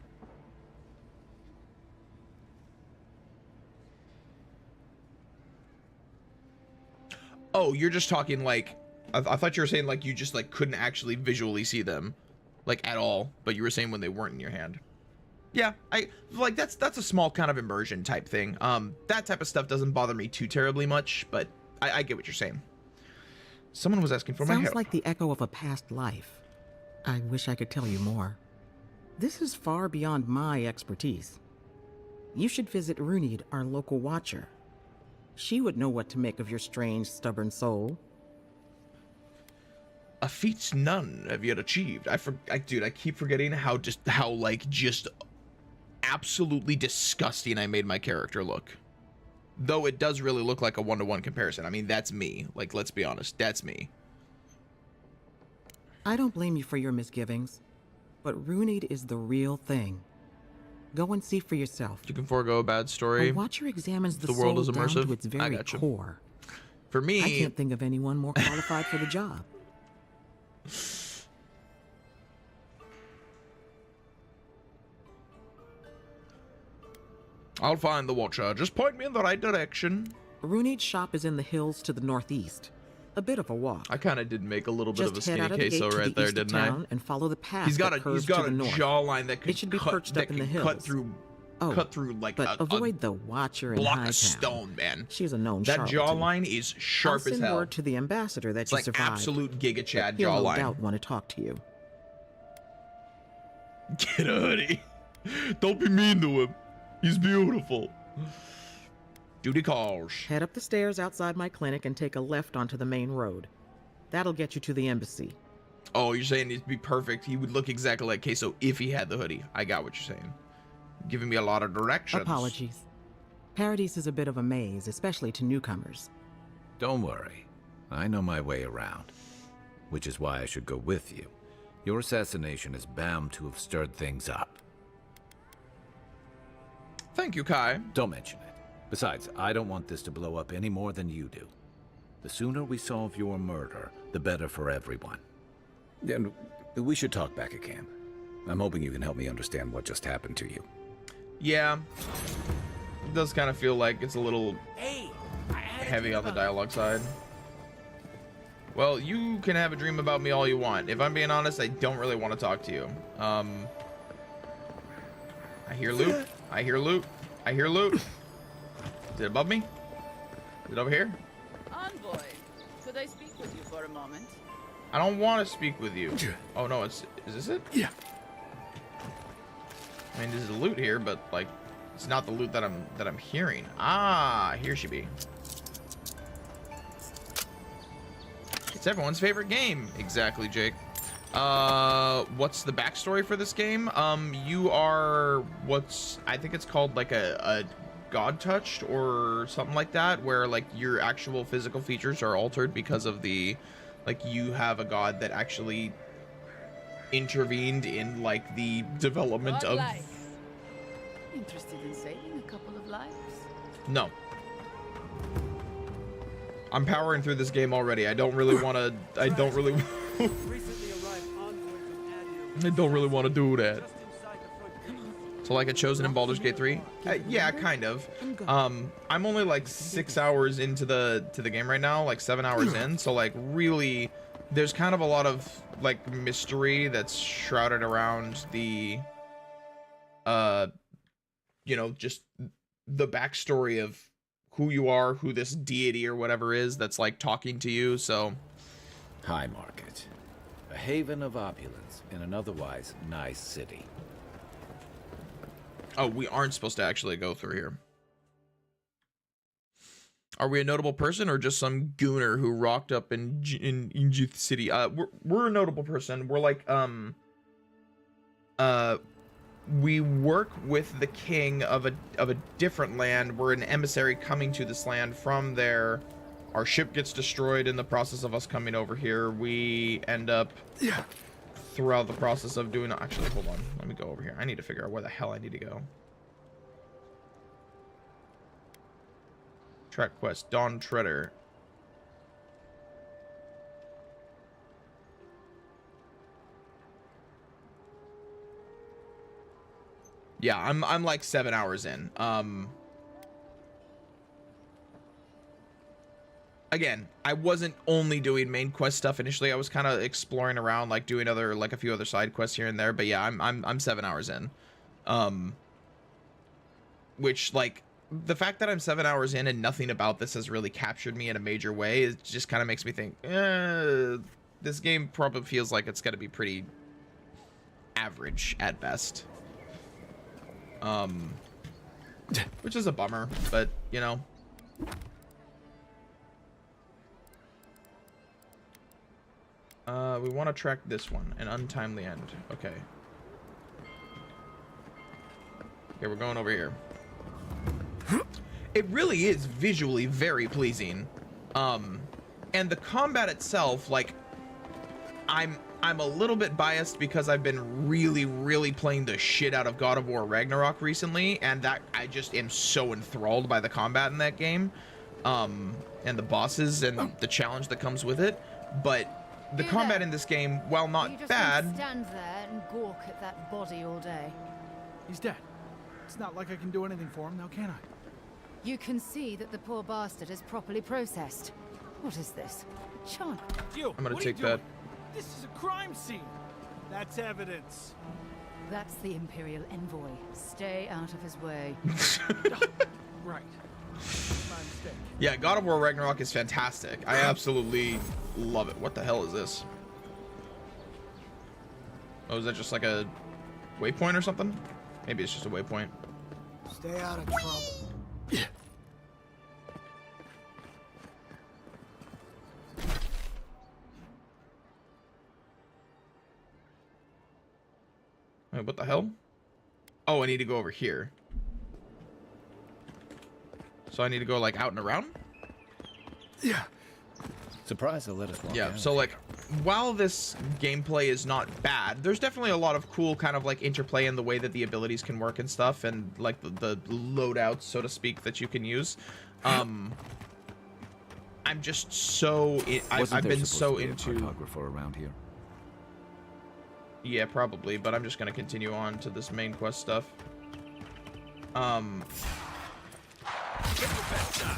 Speaker 1: Oh, you're just talking like... I thought you were saying like you just like couldn't actually visually see them. Like at all. But you were saying when they weren't in your hand. Yeah, I like that's a small kind of immersion type thing. That type of stuff doesn't bother me too terribly much, but I get what you're saying. Someone was asking for my help.
Speaker 12: Sounds like the echo of a past life. I wish I could tell you more. This is far beyond my expertise. You should visit Runid, our local watcher. She would know what to make of your strange, stubborn soul.
Speaker 1: A feat none have yet achieved. Dude, I keep forgetting how absolutely disgusting I made my character look. Though it does really look like a one-to-one comparison. I mean, that's me. Like, let's be honest, that's me.
Speaker 12: I don't blame you for your misgivings, but Runid is the real thing. Go and see for yourself.
Speaker 1: You can forego a bad story.
Speaker 12: A watcher examines the
Speaker 1: world
Speaker 12: soul
Speaker 1: is
Speaker 12: down
Speaker 1: immersive.
Speaker 12: to its
Speaker 1: I
Speaker 12: very
Speaker 1: gotcha.
Speaker 12: core.
Speaker 1: For me,
Speaker 12: I can't think of anyone more qualified for the job.
Speaker 1: I'll find the watcher. Just point me in the right direction.
Speaker 12: Runid's shop is in the hills to the northeast. A bit of a walk.
Speaker 1: I kind of did make a little bit
Speaker 12: Just
Speaker 1: of a
Speaker 12: head
Speaker 1: skinny
Speaker 12: out of the gate
Speaker 1: queso
Speaker 12: to
Speaker 1: right
Speaker 12: the
Speaker 1: there,
Speaker 12: east of
Speaker 1: didn't I?
Speaker 12: town and follow the path
Speaker 1: He's got
Speaker 12: that
Speaker 1: a
Speaker 12: curves
Speaker 1: he's got
Speaker 12: to
Speaker 1: a
Speaker 12: the north.
Speaker 1: jawline that could
Speaker 12: It should be
Speaker 1: cut,
Speaker 12: perched
Speaker 1: that
Speaker 12: up in the
Speaker 1: could
Speaker 12: hills.
Speaker 1: cut through like
Speaker 12: but avoid the watcher in
Speaker 1: block
Speaker 12: Hightown.
Speaker 1: of stone, man.
Speaker 12: She's a known
Speaker 1: That
Speaker 12: charlatan.
Speaker 1: jawline is sharp
Speaker 12: I'll
Speaker 1: as
Speaker 12: send
Speaker 1: hell.
Speaker 12: word to the ambassador that
Speaker 1: It's
Speaker 12: you
Speaker 1: like
Speaker 12: survived.
Speaker 1: absolute Giga Chad
Speaker 12: He'll no
Speaker 1: jawline.
Speaker 12: doubt want to talk to you.
Speaker 1: Get a hoodie. Don't be mean to him. He's beautiful. Duty calls.
Speaker 12: Head up the stairs outside my clinic and take a left onto the main road. That'll get you to the embassy.
Speaker 1: Oh, you're saying it'd be perfect. He would look exactly like Queso if he had the hoodie. I got what you're saying. Giving me a lot of directions.
Speaker 12: Apologies. Paradise is a bit of a maze, especially to newcomers.
Speaker 5: Don't worry. I know my way around. Which is why I should go with you. Your assassination is bound to have stirred things up.
Speaker 1: Thank you, Kai.
Speaker 5: Don't mention it. Besides, I don't want this to blow up any more than you do. The sooner we solve your murder, the better for everyone. And we should talk back at camp. I'm hoping you can help me understand what just happened to you.
Speaker 1: Yeah. It does kind of feel like it's a little heavy on the dialogue side. Well, you can have a dream about me all you want. If I'm being honest, I don't really want to talk to you. I hear loot. I hear loot. I hear loot. Is it above me? Is it over here?
Speaker 13: Envoy, could I speak with you for a moment?
Speaker 1: I don't want to speak with you. Oh no, is this it?
Speaker 2: Yeah.
Speaker 1: I mean, there's a loot here, but like, it's not the loot that I'm hearing. Ah, here she be. It's everyone's favorite game. Exactly, Jake. What's the backstory for this game? You are I think it's called like a god touched or something like that, where like your actual physical features are altered because of like you have a god that actually intervened in like the development of
Speaker 13: Interested in saving a couple of lives?
Speaker 1: No. I'm powering through this game already. I don't really want to I don't really want to do that. So like a chosen in Baldur's Gate 3? Yeah, kind of. I'm only like 6 hours into the game right now, like 7 hours in. So like really, there's kind of a lot of like mystery that's shrouded around the, you know, just the backstory of who you are, who this deity or whatever is that's like talking to you. So
Speaker 5: High Market. A haven of opulence in an otherwise nice city.
Speaker 1: Oh, we aren't supposed to actually go through here. Are we a notable person or just some gooner who rocked up in Jith City? We're a notable person. We're like we work with the king of a different land. We're an emissary coming to this land from there. Our ship gets destroyed in the process of us coming over here. We end up throughout the process of doing. Actually, hold on. Let me go over here. I need to figure out where the hell I need to go. Track quest, Dawn Treader. Yeah, I'm like 7 hours in. Again, I wasn't only doing main quest stuff initially. I was kind of exploring around, like doing other, like a few other side quests here and there. But yeah, I'm 7 hours in. Which, like, the fact that I'm 7 hours in and nothing about this has really captured me in a major way, it just kind of makes me think, this game probably feels like it's going to be pretty average at best. Which is a bummer, but, you know. We want to track this one, an untimely end. Okay. Okay, we're going over here. It really is visually very pleasing. And the combat itself, like, I'm a little bit biased because I've been really playing the shit out of God of War Ragnarok recently, and that I just am so enthralled by the combat in that game, and the bosses and the challenge that comes with it. But the combat in this game, while not bad,
Speaker 13: Stand there and gawk at that body all day.
Speaker 4: He's dead. It's not like I can do anything for him now, can I?
Speaker 13: You can see that the poor bastard is properly processed. What is this? Chunk.
Speaker 4: You,
Speaker 1: I'm gonna
Speaker 4: what are you
Speaker 1: take that.
Speaker 4: doing? This is a crime scene. That's evidence.
Speaker 13: That's the Imperial envoy. Stay out of his way.
Speaker 4: Right. My mistake.
Speaker 1: yeah, God of War Ragnarok is fantastic. I absolutely love it. What the hell is this? Oh, is that just like a waypoint or something? Maybe it's just a waypoint.
Speaker 4: Stay out of trouble.
Speaker 1: Wait, what the hell? Oh, I need to go over here. So I need to go like out and around?
Speaker 5: Yeah. Surprised they'll let us walk
Speaker 1: Yeah,
Speaker 5: out.
Speaker 1: so like while this gameplay is not bad, there's definitely a lot of cool kind of like interplay in the way that the abilities can work and stuff, and like the loadouts, so to speak, that you can use. I'm just so I've been so into
Speaker 5: cartographer around here.
Speaker 1: Yeah, probably, but I'm just gonna continue on to this main quest stuff.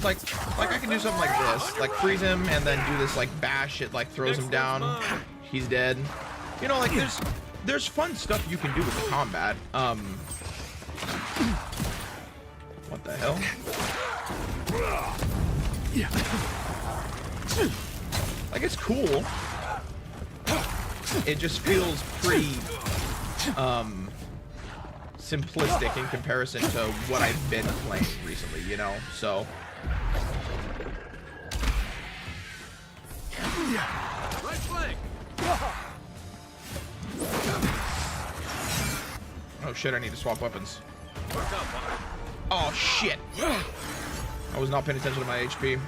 Speaker 1: Like I can do something like this, like freeze him and then do this like bash. It like throws him down. He's dead. You know, like there's fun stuff you can do with the combat. What the hell? Like it's cool. It just feels pretty simplistic in comparison to what I've been playing recently, you know? So
Speaker 2: Right flank.
Speaker 1: oh shit, I need to swap weapons.
Speaker 2: Work out, Pop.
Speaker 1: Oh shit. I was not paying attention to my HP.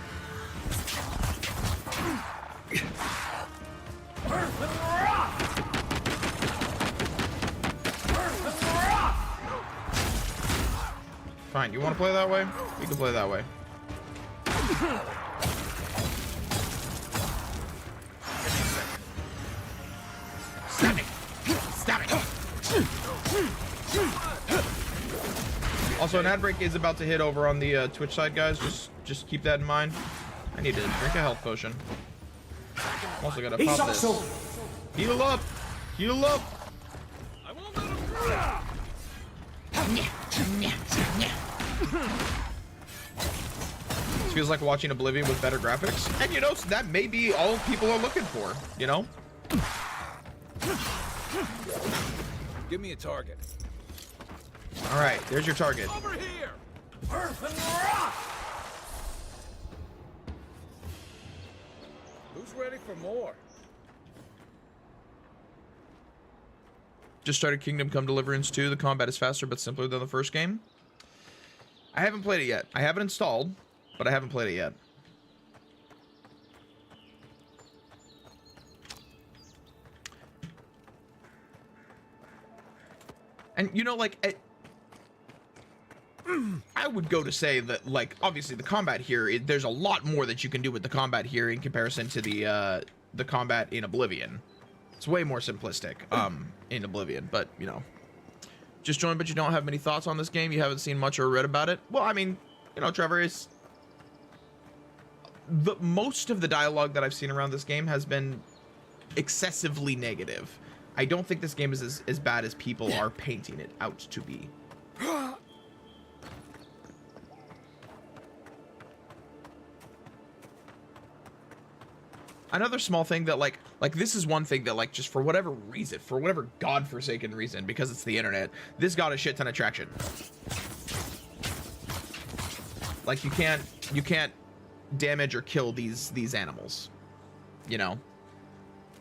Speaker 1: Fine, you want to play that way? We can play that way. Stop it! Stop it! Also, an ad break is about to hit over on the Twitch side, guys. Just keep that in mind. I need to drink a health potion. I'm also gotta pop this. Heal up! Heal up!
Speaker 2: I won't let him through.
Speaker 1: This feels like watching Oblivion with better graphics. And, you know, that may be all people are looking for, you know?
Speaker 5: Give me a target.
Speaker 1: All right, there's your target.
Speaker 2: Over here!
Speaker 11: Earth and rock!
Speaker 5: Who's ready for more?
Speaker 1: Just started Kingdom Come Deliverance 2. The combat is faster but simpler than the first game. I haven't played it yet. I have it installed, but I haven't played it yet. And, you know, like, I would go to say that, like, obviously the combat here, there's a lot more that you can do with the combat here in comparison to the combat in Oblivion. It's way more simplistic in Oblivion, but, you know. Just joined, but you don't have many thoughts on this game? You haven't seen much or read about it? Well, I mean, you know, Trevor, is most of the dialogue that I've seen around this game has been excessively negative. I don't think this game is as bad as people are painting it out to be. Another small thing that like this is one thing that, like, just for whatever reason, for whatever godforsaken reason, because it's the internet, this got a shit ton of traction. Like, you can't damage or kill these animals, you know?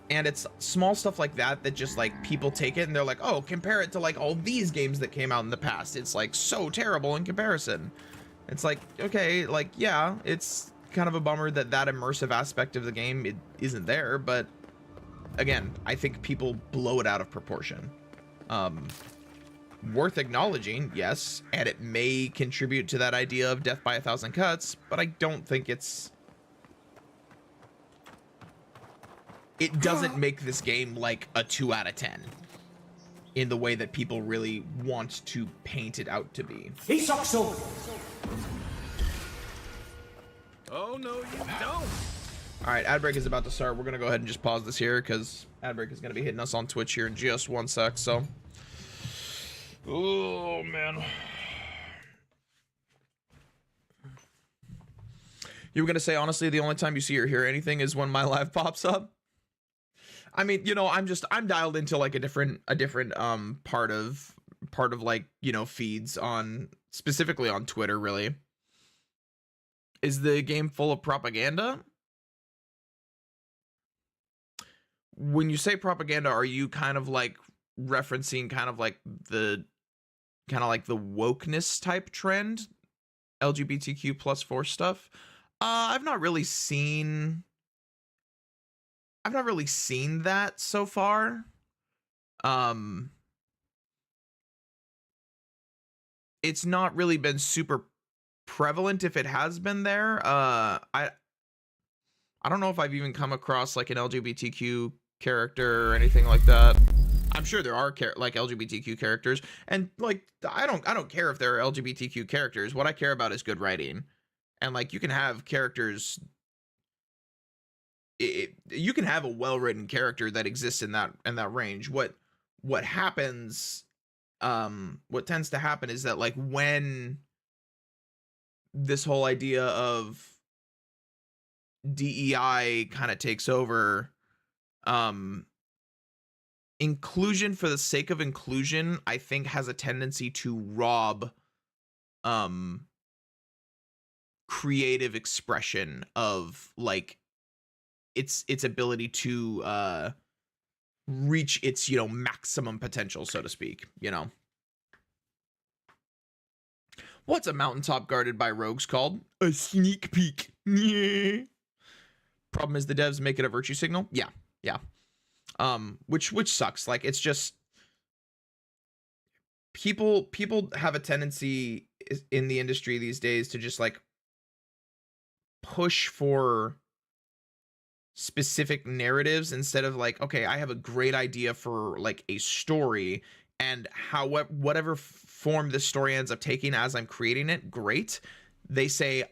Speaker 1: And it's small stuff like that that just, like, people take it and they're like, oh, compare it to, like, all these games that came out in the past. It's, like, so terrible in comparison. It's like, okay, like, yeah, it's kind of a bummer that immersive aspect of the game isn't there, but again, I think people blow it out of proportion. Worth acknowledging, yes, and it may contribute to that idea of death by 1,000 cuts, but I don't think it doesn't make this game like a 2 out of 10 in the way that people really want to paint it out to be.
Speaker 2: Oh, no, you don't.
Speaker 1: All right, ad break is about to start. We're going to go ahead and just pause this here because ad break is going to be hitting us on Twitch here in just 1 sec. So, oh, man. You were going to say, honestly, the only time you see or hear anything is when my live pops up. I mean, you know, I'm dialed into like a different part of like, you know, feeds on, specifically on Twitter, really. Is the game full of propaganda? When you say propaganda, are you kind of like referencing kind of like the wokeness type trend, LGBTQ plus 4 stuff? I've not really seen that so far. It's not really been super prevalent. If it has been there, I don't know if I've even come across like an LGBTQ character or anything like that. I'm sure there are like LGBTQ characters, and like I don't care if there are LGBTQ characters. What I care about is good writing, and like you can have characters. You can have a well-written character that exists in that range. What happens? What tends to happen is that like when this whole idea of DEI kind of takes over, inclusion for the sake of inclusion, I think, has a tendency to rob creative expression of like its ability to reach its, you know, maximum potential, so to speak, you know. What's a mountaintop guarded by rogues called? A sneak peek. Yeah. Problem is the devs make it a virtue signal. Yeah. Which sucks. Like, it's just people have a tendency in the industry these days to just like push for specific narratives instead of like, okay, I have a great idea for like a story, and whatever form this story ends up taking as I'm creating it, great. They say,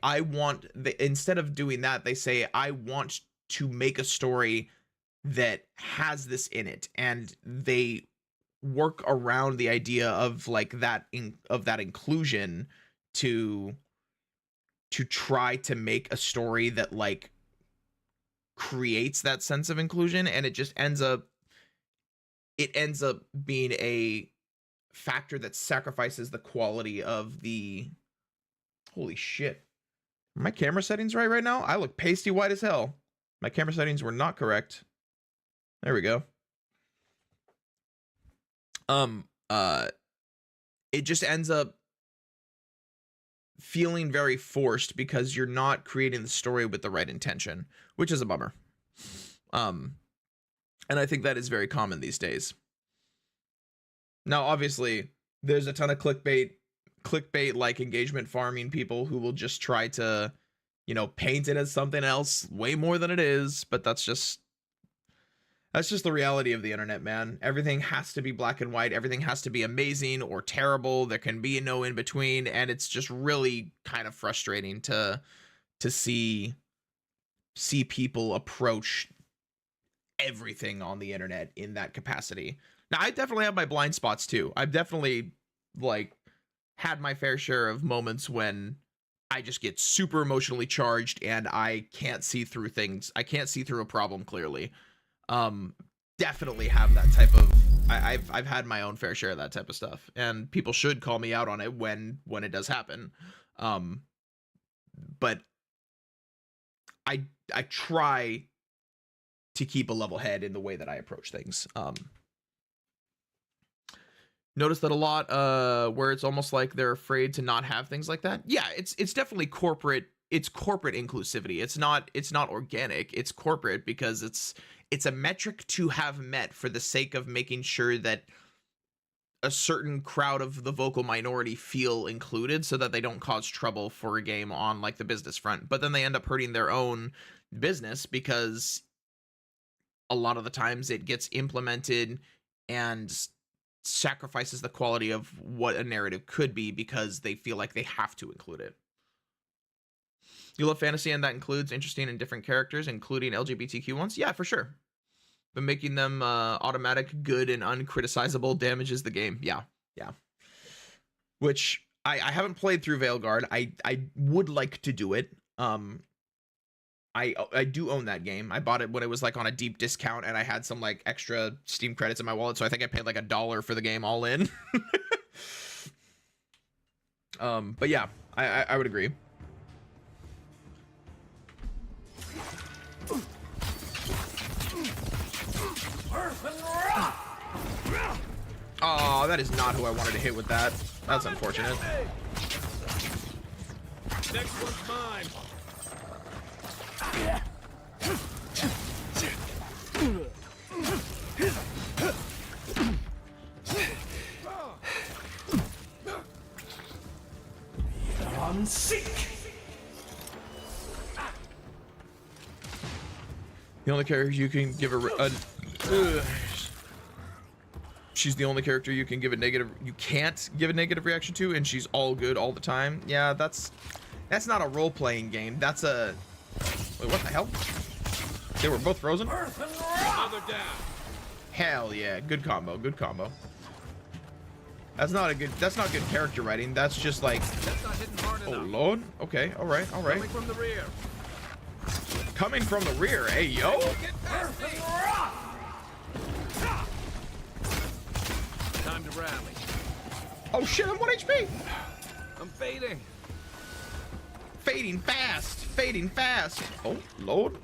Speaker 1: instead of doing that, they say, I want to make a story that has this in it, and they work around the idea of like that inclusion to to try to make a story that like creates that sense of inclusion, and it just ends up being a factor that sacrifices the quality of the holy shit. Are my camera settings right now? I look pasty white as hell. My camera settings were not correct. There we go. It just ends up feeling very forced because you're not creating the story with the right intention, which is a bummer. And I think that is very common these days. Now, obviously, there's a ton of clickbait like engagement farming people who will just try to, you know, paint it as something else way more than it is, but that's just the reality of the internet, man. Everything has to be black and white. Everything has to be amazing or terrible. There can be no in between, and it's just really kind of frustrating to see people approach everything on the internet in that capacity. Now, I definitely have my blind spots too. I've definitely like had my fair share of moments when I just get super emotionally charged and I can't see through things. I can't see through a problem clearly. Definitely have that type of I've had my own fair share of that type of stuff, and people should call me out on it when it does happen. But I try to keep a level head in the way that I approach things. Notice that a lot where it's almost like they're afraid to not have things like that. Yeah, it's definitely corporate. It's corporate inclusivity. It's not organic. It's corporate because it's a metric to have met for the sake of making sure that a certain crowd of the vocal minority feel included so that they don't cause trouble for a game on like the business front. But then they end up hurting their own business because a lot of the times it gets implemented and sacrifices the quality of what a narrative could be because they feel like they have to include it. You love fantasy, and that includes interesting and different characters, including LGBTQ ones? Yeah, for sure. But making them automatic, good, and uncriticizable damages the game. Yeah. Which I haven't played through Veilguard. I would like to do it. I do own that game. I bought it when it was like on a deep discount, and I had some like extra Steam credits in my wallet, so I think I paid like $1 for the game all in. But yeah, I would agree. Oh, that is not who I wanted to hit with that. That's unfortunate.
Speaker 2: Next one's mine.
Speaker 11: On seek.
Speaker 1: The only character you can give she's the only character you can give a negative. You can't give a negative reaction to, and she's all good all the time. Yeah, that's not a role-playing game. That's a. Wait, what the hell? They were both frozen.
Speaker 2: Another down.
Speaker 1: Hell yeah, good combo. Good combo. That's not good character writing. That's just like.
Speaker 2: That's not hitting hard enough.
Speaker 1: Oh lord. Okay. All right.
Speaker 2: Coming from the rear.
Speaker 1: Coming from the rear. Hey yo.
Speaker 2: Get past me. Time to rally.
Speaker 1: Oh shit! I'm 1 HP.
Speaker 2: I'm fading.
Speaker 1: Fading fast. Fading fast. Oh lord.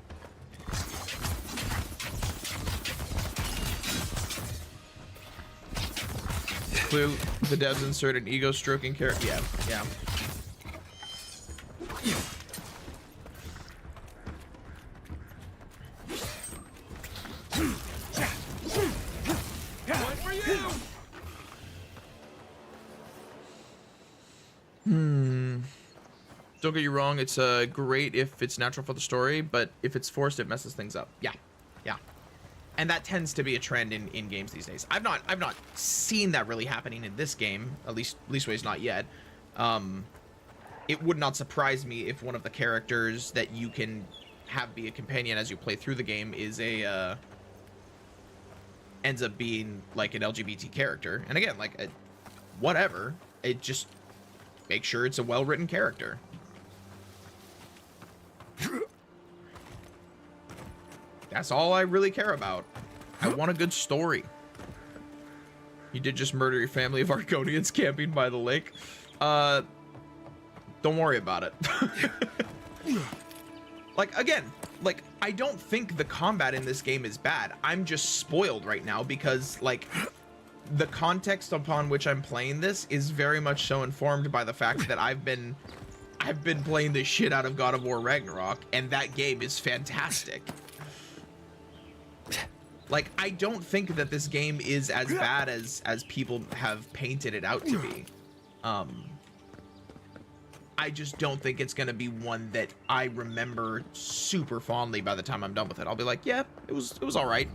Speaker 1: Clearly, the devs insert an ego stroking character. Yeah.
Speaker 2: One for you.
Speaker 1: Don't get you wrong, it's great if it's natural for the story, but if it's forced, it messes things up. Yeah. And that tends to be a trend in games these days. I've not seen that really happening in this game, at leastways not yet. It would not surprise me if one of the characters that you can have be a companion as you play through the game is ends up being like an LGBT character. And again, like whatever, it just make sure it's a well-written character. That's all I really care about. I want a good story. You did just murder your family of Argonians camping by the lake. Don't worry about it. Like, again, like, I don't think the combat in this game is bad. I'm just spoiled right now because, like, the context upon which I'm playing this is very much so informed by the fact that I've been playing the shit out of God of War Ragnarok, and that game is fantastic. Like, I don't think that this game is as bad as people have painted it out to be. I just don't think it's gonna be one that I remember super fondly by the time I'm done with it. I'll be like, yeah, it was all right.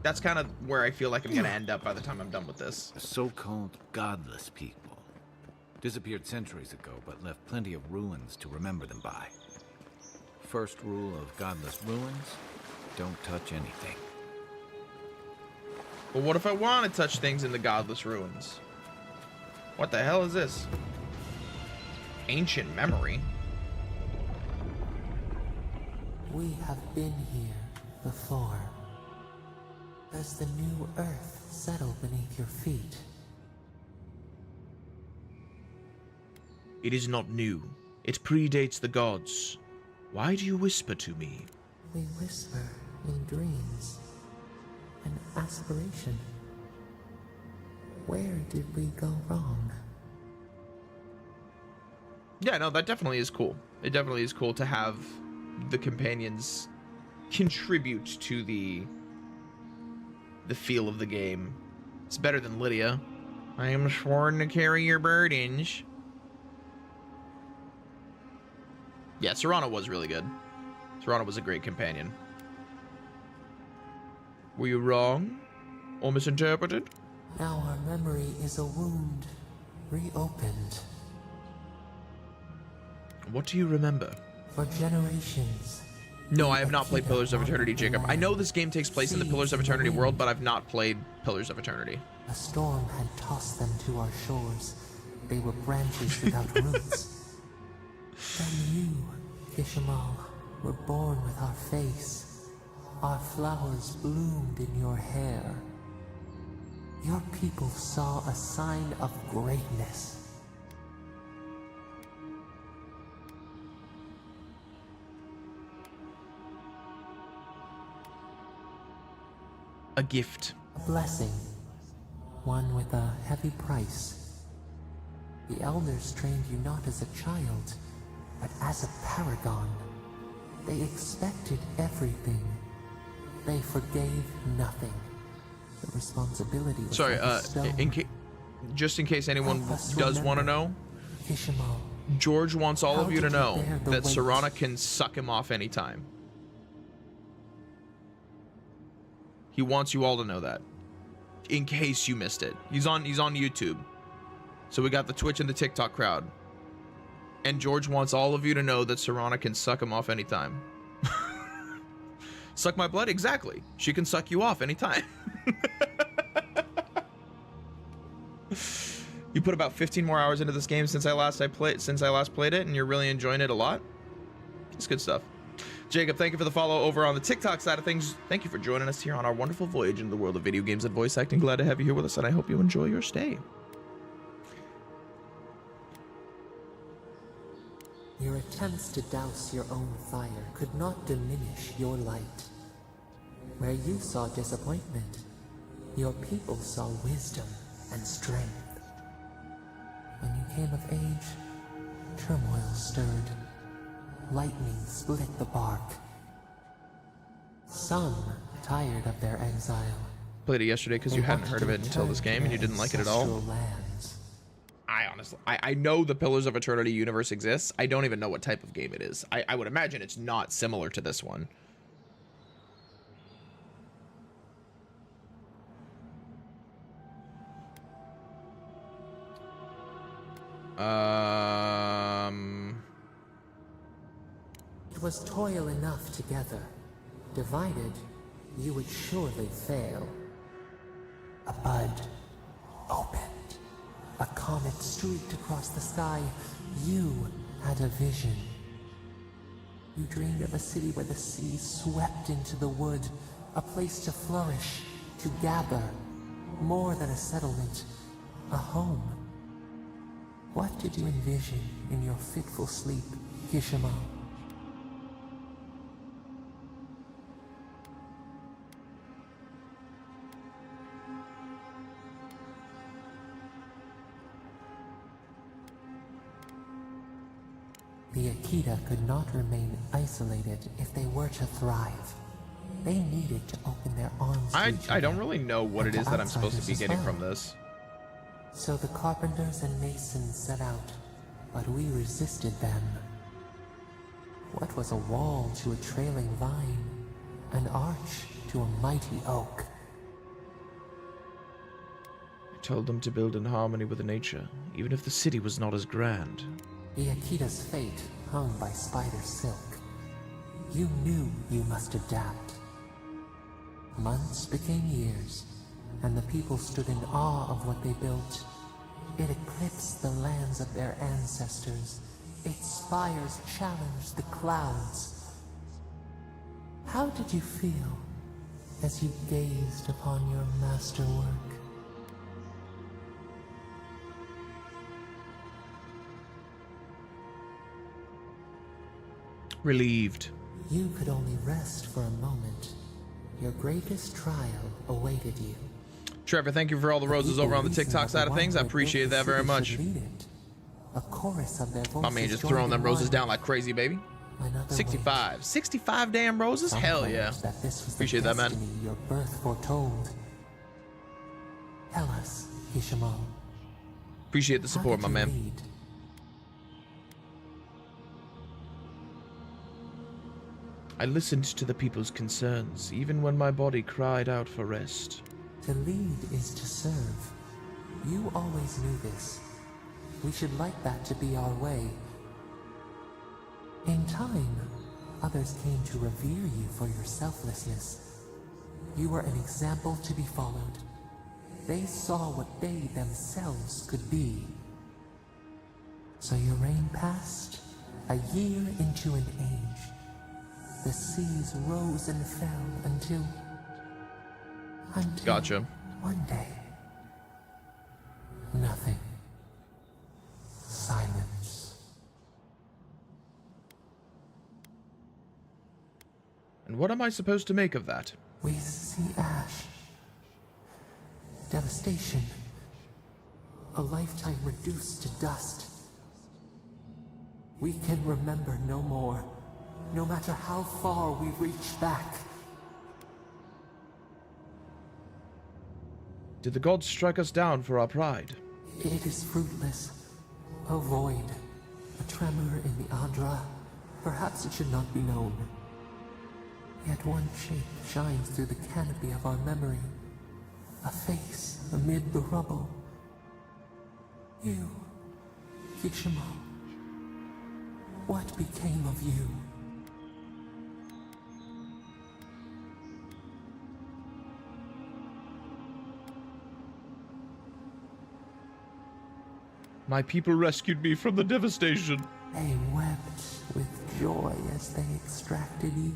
Speaker 1: That's kind of where I feel like I'm gonna end up by the time I'm done with this.
Speaker 5: The so-called godless people disappeared centuries ago, but left plenty of ruins to remember them by. First rule of godless ruins: don't touch anything.
Speaker 1: But what if I want to touch things in the godless ruins? What the hell is this? Ancient memory.
Speaker 11: We have been here before. Does the new earth settle beneath your feet?
Speaker 1: It is not new. It predates the gods. Why do you whisper to me?
Speaker 11: We whisper in dreams. An aspiration. Where did we go wrong?
Speaker 1: Yeah, no, that definitely is cool. It definitely is cool to have the companions contribute to the feel of the game. It's better than Lydia. I am sworn to carry your burdens. Yeah, Serana was really good. Serana was a great companion. Were you wrong? Or misinterpreted?
Speaker 11: Now our memory is a wound, reopened.
Speaker 1: What do you remember?
Speaker 11: For generations.
Speaker 1: No, I have not played Pillars of Eternity, Jacob. I know this game takes place in the Pillars of Eternity world, but I've not played Pillars of Eternity.
Speaker 11: A storm had tossed them to our shores. They were branches without roots. Then you, Kishimal, were born with our face. Our flowers bloomed in your hair. Your people saw a sign of greatness.
Speaker 1: A gift.
Speaker 11: A blessing. One with a heavy price. The elders trained you not as a child, but as a paragon. They expected everything. They forgave nothing. The responsibility was
Speaker 1: Sorry,
Speaker 11: like a stone.
Speaker 1: just in case anyone does want to know,
Speaker 11: Kishimal,
Speaker 1: George wants all of you to
Speaker 11: did you
Speaker 1: know
Speaker 11: bear the
Speaker 1: that
Speaker 11: weight?
Speaker 1: Serana can suck him off anytime. He wants you all to know that, in case you missed it. He's on YouTube, so we got the Twitch and the TikTok crowd, and George wants all of you to know that Serana can suck him off anytime. Suck my blood? Exactly. She can suck you off anytime. You put about 15 more hours into this game since I last played it, and you're really enjoying it a lot. It's good stuff. Jacob, thank you for the follow over on the TikTok side of things. Thank you for joining us here on our wonderful voyage into the world of video games and voice acting. Glad to have you here with us, and I hope you enjoy your stay.
Speaker 11: Your attempts to douse your own fire could not diminish your light. Where you saw disappointment, your people saw wisdom and strength. When you came of age, turmoil stirred. Lightning split the bark. Some tired of their exile.
Speaker 1: Played it yesterday because you hadn't heard of it until this game and you didn't like it at all.
Speaker 11: Lands.
Speaker 1: I honestly, I know the Pillars of Eternity universe exists. I don't even know what type of game it is. I would imagine it's not similar to this one.
Speaker 11: It was toil enough together. Divided, you would surely fail. A bud opened. A comet streaked across the sky. You had a vision. You dreamed of a city where the sea swept into the wood, a place to flourish, to gather, more than a settlement, a home. What did you envision in your fitful sleep, Kishima? The Akita could not remain isolated if they were to thrive. They needed to open their arms to each
Speaker 1: I don't
Speaker 11: other,
Speaker 1: really know what
Speaker 11: and
Speaker 1: it
Speaker 11: to
Speaker 1: is that I'm supposed to
Speaker 11: outsiders
Speaker 1: be
Speaker 11: as
Speaker 1: getting
Speaker 11: well.
Speaker 1: from this.
Speaker 11: So the carpenters and masons set out, but we resisted them. What was a wall to a trailing vine? An arch to a mighty oak?
Speaker 1: I told them to build in harmony with nature, even if the city was not as grand.
Speaker 11: The Akita's fate hung by spider silk. You knew you must adapt. Months became years, and the people stood in awe of what they built. It eclipsed the lands of their ancestors. Its spires challenged the clouds. How did you feel as you gazed upon your masterwork?
Speaker 1: Relieved.
Speaker 11: You could only rest for a moment. Your greatest trial awaited you.
Speaker 1: Trevor, thank you for all the roses over on the TikTok side of things. I appreciate that very much.
Speaker 11: A chorus of their voices
Speaker 1: My man just throwing them
Speaker 11: joined in
Speaker 1: roses
Speaker 11: one.
Speaker 1: down like crazy, baby.
Speaker 11: Another
Speaker 1: 65. 65 damn roses?
Speaker 11: Some
Speaker 1: Hell
Speaker 11: hoped
Speaker 1: yeah.
Speaker 11: That this was
Speaker 1: Appreciate
Speaker 11: the
Speaker 1: that, man.
Speaker 11: destiny your birth foretold. Tell us, Kishimo.
Speaker 1: Appreciate the
Speaker 11: how
Speaker 1: support,
Speaker 11: did
Speaker 1: my
Speaker 11: you
Speaker 1: man.
Speaker 11: lead?
Speaker 1: I listened to the people's concerns, even when my body cried out for rest.
Speaker 11: To lead is to serve. You always knew this. We should like that to be our way. In time, others came to revere you for your selflessness. You were an example to be followed. They saw what they themselves could be. So your reign passed, a year into an age. The seas rose and fell until
Speaker 1: Gotcha.
Speaker 11: one day, nothing. Silence.
Speaker 1: And what am I supposed to make of that?
Speaker 11: We see ash. Devastation. A lifetime reduced to dust. We can remember no more, no matter how far we reach back.
Speaker 1: Did the gods strike us down for our pride?
Speaker 11: It is fruitless. A void. A tremor in the Adra. Perhaps it should not be known. Yet one shape shines through the canopy of our memory. A face amid the rubble. You, Kishimo. What became of you?
Speaker 1: My people rescued me from the devastation.
Speaker 11: They wept with joy as they extracted you.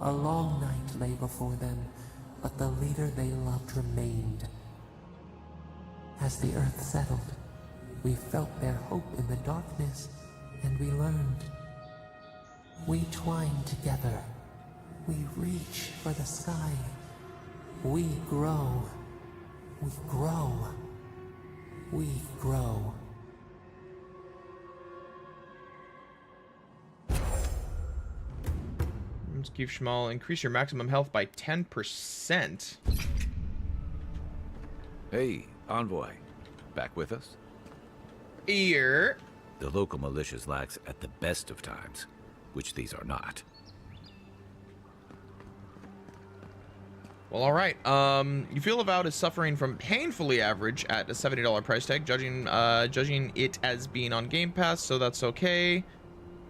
Speaker 11: A long night lay before them, but the leader they loved remained. As the earth settled, we felt their hope in the darkness, and we learned. We twine together. We reach for the sky. We grow. We grow. We grow.
Speaker 1: Keep Schmal, increase your maximum health by 10%.
Speaker 5: Hey, Envoy. Back with us?
Speaker 1: Here.
Speaker 5: The local militia's lax at the best of times, which these are not.
Speaker 1: Well, all right. You feel Avowed is suffering from painfully average at a $70 price tag, judging it as being on Game Pass, so that's okay.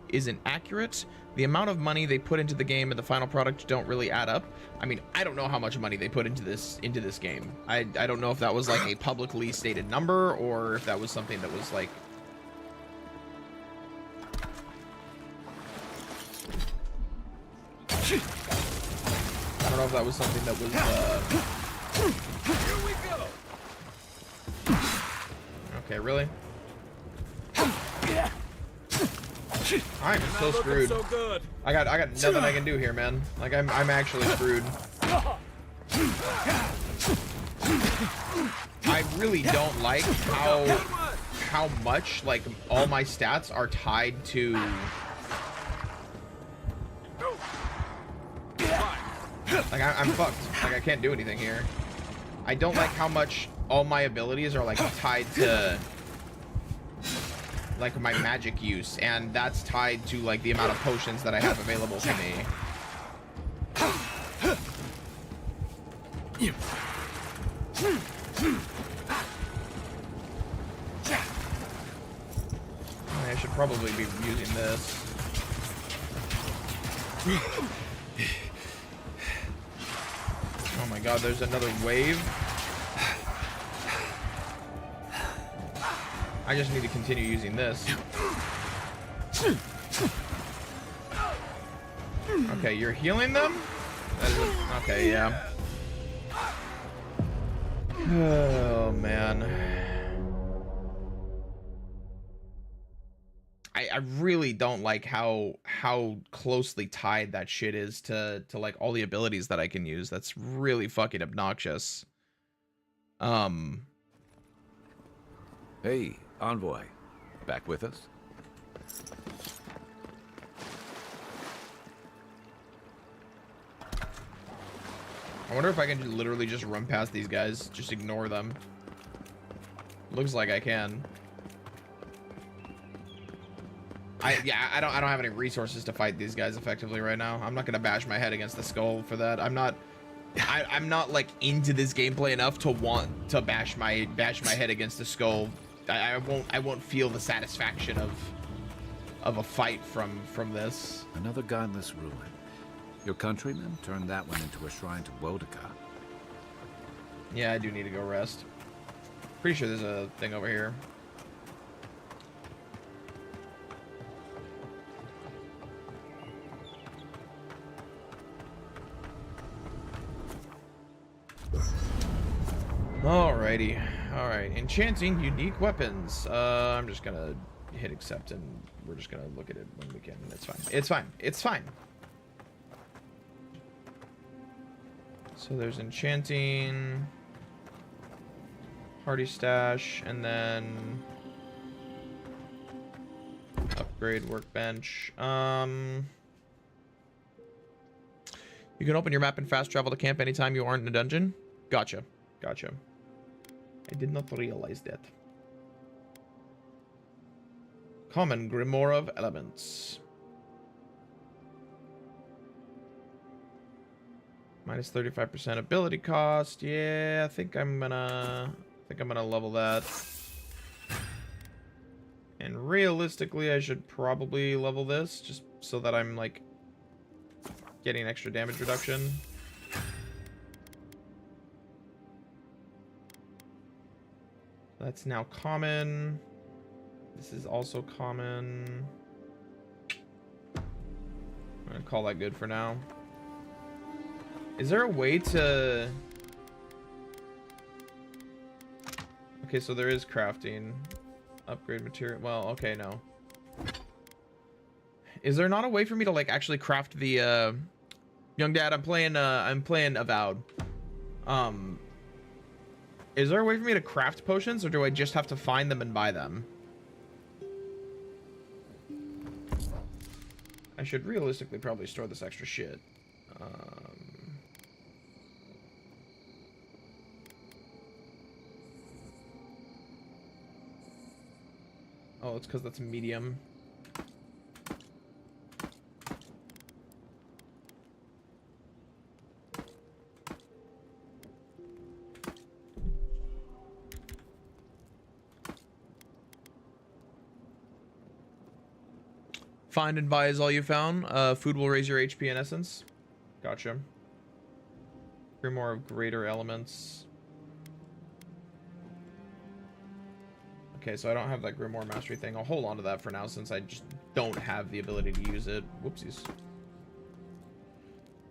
Speaker 1: Isn't accurate. The amount of money they put into the game and the final product don't really add up. I mean, I don't know how much money they put into this game. I don't know if that was like a publicly stated number or if that was something that was like I don't know if that was something that was,
Speaker 2: Here we go.
Speaker 1: Okay, really? I'm so screwed.
Speaker 2: So good.
Speaker 1: I got nothing I can do here, man. Like I'm actually screwed. I really don't like how much like all my stats are tied to like I'm fucked. Like I can't do anything here. I don't like how much all my abilities are like tied to like my magic use, and that's tied to like the amount of potions that I have available to me. I should probably be using this. Oh my god, there's another wave. I just need to continue using this. Okay, you're healing them? Okay, yeah. Oh, man. I really don't like how closely tied that shit is to like all the abilities that I can use. That's really fucking obnoxious.
Speaker 5: Hey, Envoy. Back with us?
Speaker 1: I wonder if I can literally just run past these guys, just ignore them. Looks like I can. I don't have any resources to fight these guys effectively right now. I'm not gonna bash my head against the skull for that. I'm not like into this gameplay enough to want to bash my head against the skull. I won't feel the satisfaction of a fight from this.
Speaker 5: Another godless ruin. Your countrymen turned that one into a shrine to Boudica.
Speaker 1: Yeah, I do need to go rest. Pretty sure there's a thing over here. Alrighty. Alright. Enchanting unique weapons. I'm just gonna hit accept and we're just gonna look at it when we can. It's fine. It's fine. It's fine. So there's enchanting, party stash, and then upgrade workbench. You can open your map and fast travel to camp anytime you aren't in a dungeon. Gotcha. Gotcha. I did not realize that. Common Grimoire of Elements. Minus 35% ability cost. Yeah, I think I'm gonna level that. And realistically, I should probably level this just so that I'm like getting extra damage reduction. That's now common. This is also common. I'm gonna call that good for now. Is there a way to... Okay, so there is crafting. Upgrade material. Well, okay, no. Is there not a way for me to like actually craft the Young Dad, I'm playing Avowed. Is there a way for me to craft potions, or do I just have to find them and buy them? I should realistically probably store this extra shit. Oh, it's because that's medium. Find and buy is all you found. Food will raise your HP and essence. Gotcha. Grimoire of Greater Elements. Okay, so I don't have that Grimoire Mastery thing. I'll hold on to that for now since I just don't have the ability to use it. Whoopsies.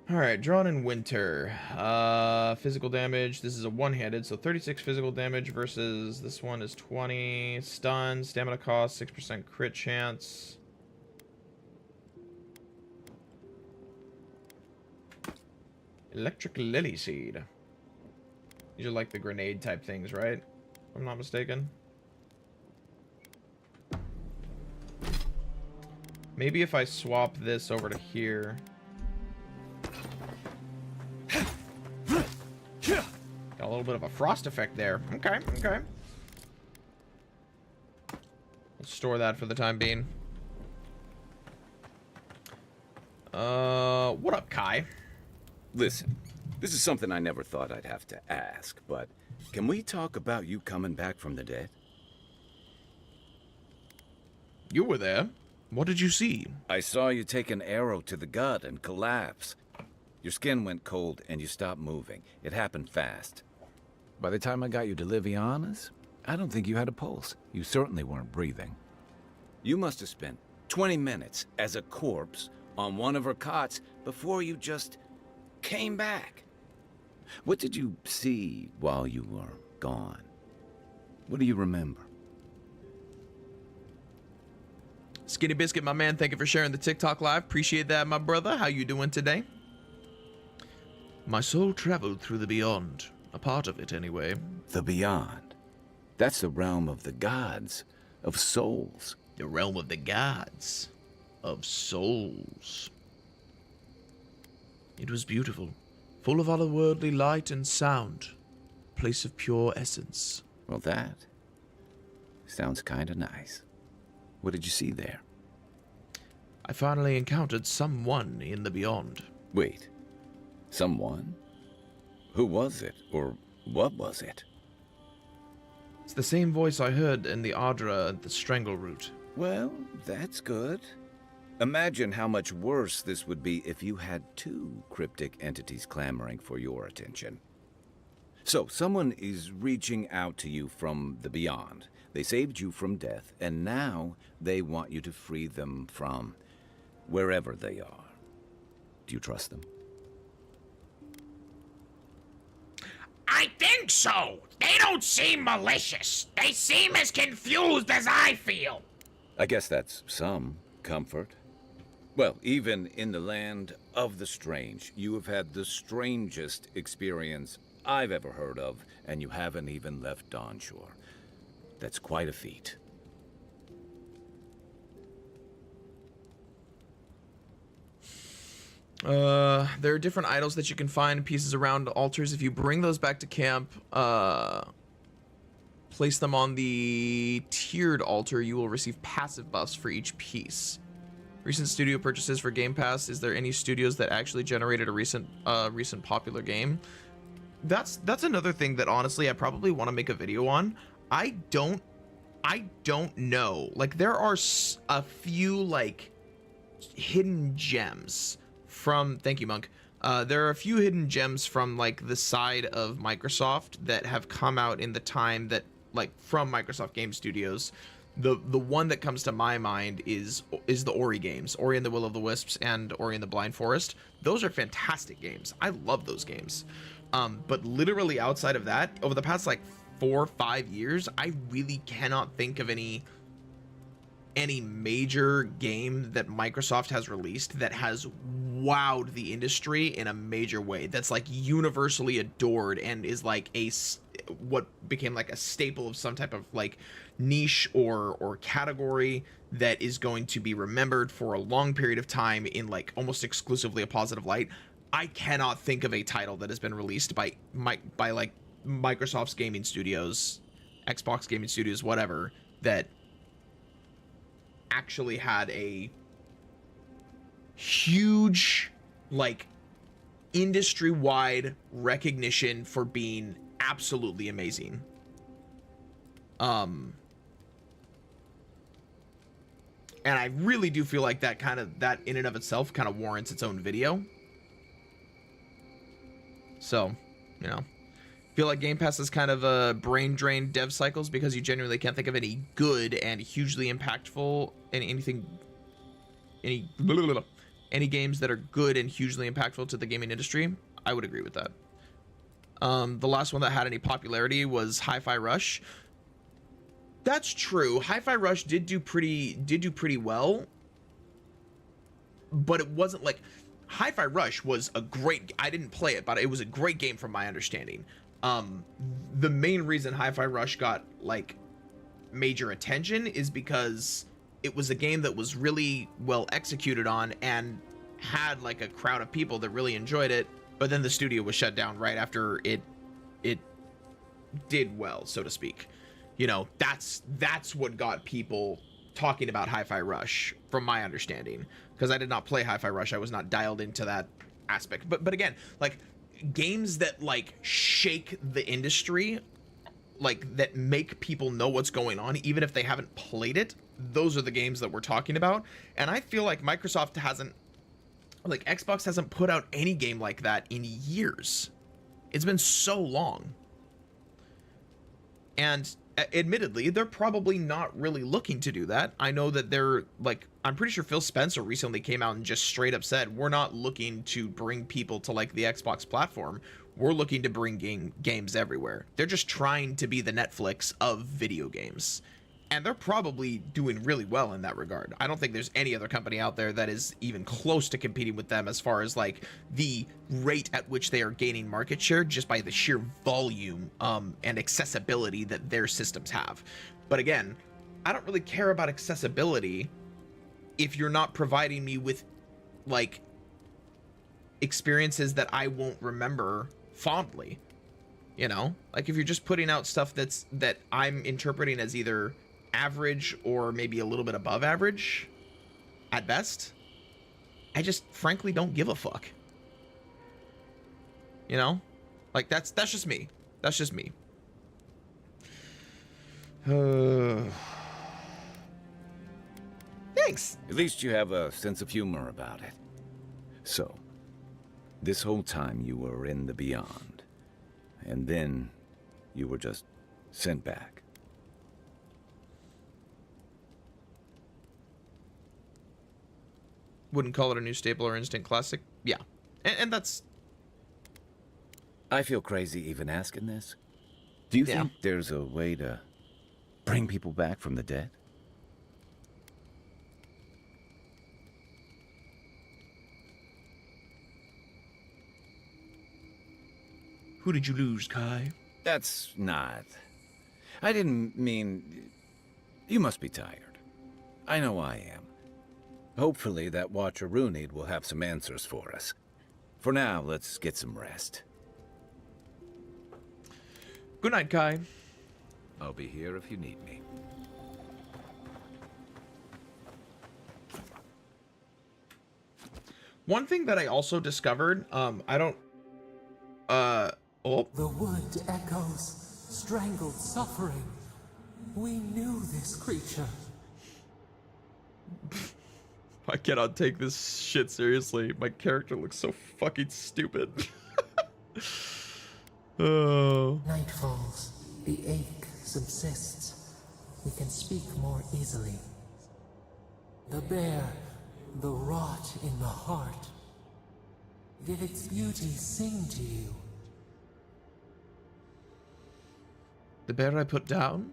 Speaker 1: All right, Drawn in Winter. Physical damage. This is a one-handed, so 36 physical damage versus this one is 20. Stun, stamina cost, 6% crit chance. Electric Lily Seed. These are like the grenade type things, right? If I'm not mistaken. Maybe if I swap this over to here. Got a little bit of a frost effect there. Okay, okay. Let's store that for the time being. What up, Kai?
Speaker 5: Listen, this is something I never thought I'd have to ask, but can we talk about you coming back from the dead?
Speaker 1: You were there. What did you see?
Speaker 5: I saw you take an arrow to the gut and collapse. Your skin went cold and you stopped moving. It happened fast. By the time I got you to Liviana's, I don't think you had a pulse. You certainly weren't breathing. You must have spent 20 minutes as a corpse on one of her cots before you just came back. What did you see while you were gone? What do you remember?
Speaker 1: Skinny Biscuit, my man, thank you for sharing the TikTok live. Appreciate that, my brother. How you doing today? My soul traveled through the beyond. A part of it, anyway.
Speaker 5: The beyond. That's the realm of the gods, of souls.
Speaker 1: The realm of the gods, of souls. It was beautiful, full of otherworldly light and sound. A place of pure essence.
Speaker 5: Well, that sounds kind of nice. What did you see there?
Speaker 1: I finally encountered someone in the beyond.
Speaker 5: Wait. Someone? Who was it? Or what was it?
Speaker 1: It's the same voice I heard in the Ardra at the Strangle Root.
Speaker 5: Well, that's good. Imagine how much worse this would be if you had two cryptic entities clamoring for your attention. So, someone is reaching out to you from the beyond. They saved you from death, and now they want you to free them from wherever they are. Do you trust them?
Speaker 9: I think so. They don't seem malicious. They seem as confused as I feel.
Speaker 5: I guess that's some comfort. Well, even in the land of the strange, you have had the strangest experience I've ever heard of, and you haven't even left Dawnshore. That's quite a feat.
Speaker 1: There are different idols that you can find, pieces around altars. If you bring those back to camp, place them on the tiered altar, you will receive passive buffs for each piece. Recent studio purchases for Game Pass. Is there any studios that actually generated a recent popular game? That's another thing that honestly I probably want to make a video on. I don't know. Like, there are a few like hidden gems from, thank you, Monk. There are a few hidden gems from like the side of Microsoft that have come out in the time that, like, from Microsoft Game Studios. The one that comes to my mind is the Ori games, Ori and the Will of the Wisps and Ori and the Blind Forest. Those are fantastic games. I love those games. But literally outside of that, over the past like 4 or 5 years, I really cannot think of any major game that Microsoft has released that has wowed the industry in a major way, that's like universally adored and is like what became like a staple of some type of like niche or category that is going to be remembered for a long period of time in like almost exclusively a positive light. I cannot think of a title that has been released by like Microsoft's gaming studios, Xbox gaming studios, whatever, that actually had a huge like industry-wide recognition for being absolutely amazing. And I really do feel like that in and of itself kind of warrants its own video. So, you know, feel like Game Pass is kind of a brain drain dev cycles because you genuinely can't think of any good and hugely impactful any any games that are good and hugely impactful to the gaming industry, I would agree with that. The last one that had any popularity was Hi-Fi Rush. That's true. Hi-Fi Rush did do pretty well, but it wasn't like Hi-Fi Rush was a great. I didn't play it, but it was a great game from my understanding. The main reason Hi-Fi Rush got like major attention is because it was a game that was really well executed on and had like a crowd of people that really enjoyed it, but then the studio was shut down right after it did well, so to speak. You know, that's what got people talking about Hi-Fi Rush, from my understanding, because I did not play Hi-Fi Rush. I was not dialed into that aspect. But again, like games that like shake the industry, like that make people know what's going on, even if they haven't played it, those are the games that we're talking about. And I feel like Microsoft hasn't, like Xbox hasn't put out any game like that in years. It's been so long. And admittedly, they're probably not really looking to do that. I know that they're like, I'm pretty sure Phil Spencer recently came out and just straight up said, we're not looking to bring people to like the Xbox platform. We're looking to bring games everywhere. They're just trying to be the Netflix of video games. And they're probably doing really well in that regard. I don't think there's any other company out there that is even close to competing with them as far as like the rate at which they are gaining market share just by the sheer volume and accessibility that their systems have. But again, I don't really care about accessibility if you're not providing me with like experiences that I won't remember fondly. You know, like if you're just putting out stuff that I'm interpreting as either average or maybe a little bit above average at best, I just frankly don't give a fuck. You know, like that's just me. That's just me. Thanks.
Speaker 5: At least you have a sense of humor about it. So, this whole time you were in the Beyond, and then you were just sent back.
Speaker 1: Wouldn't call it a new staple or instant classic. Yeah, and that's...
Speaker 5: I feel crazy even asking this. Do you think there's a way to bring people back from the dead?
Speaker 1: Who did you lose, Kai?
Speaker 5: That's not... I didn't mean... You must be tired. I know I am. Hopefully that Watcher Runid will have some answers for us. For now, let's get some rest.
Speaker 1: Good night, Kai.
Speaker 5: I'll be here if you need me.
Speaker 1: One thing that I also discovered, I don't... Oh.
Speaker 11: The wood echoes, strangled suffering. We knew this creature.
Speaker 1: I cannot take this shit seriously. My character looks so fucking stupid. Oh.
Speaker 11: Night falls. The ache subsists. We can speak more easily. The bear, the rot in the heart. Did its beauty sing to you?
Speaker 1: The bear I put down?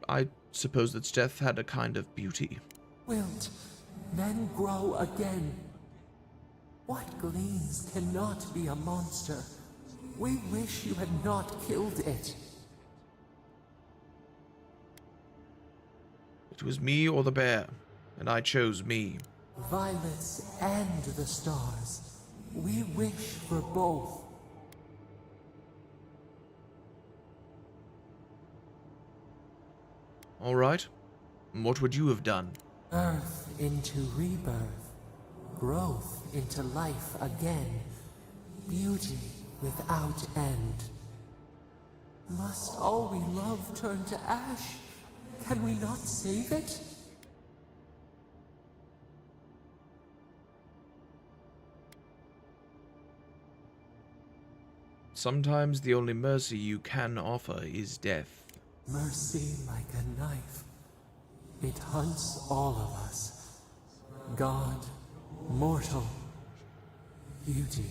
Speaker 1: I suppose its death had a kind of beauty.
Speaker 11: Wilt, men grow again. What gleams cannot be a monster? We wish you had not killed it.
Speaker 1: It was me or the bear, and I chose me.
Speaker 11: Violets and the stars. We wish for both.
Speaker 1: All right. What would you have done?
Speaker 11: Earth into rebirth. Growth into life again. Beauty without end. Must all we love turn to ash? Can we not save it?
Speaker 1: Sometimes the only mercy you can offer is death.
Speaker 11: Mercy like a knife. It hunts all of us. God, Mortal beauty.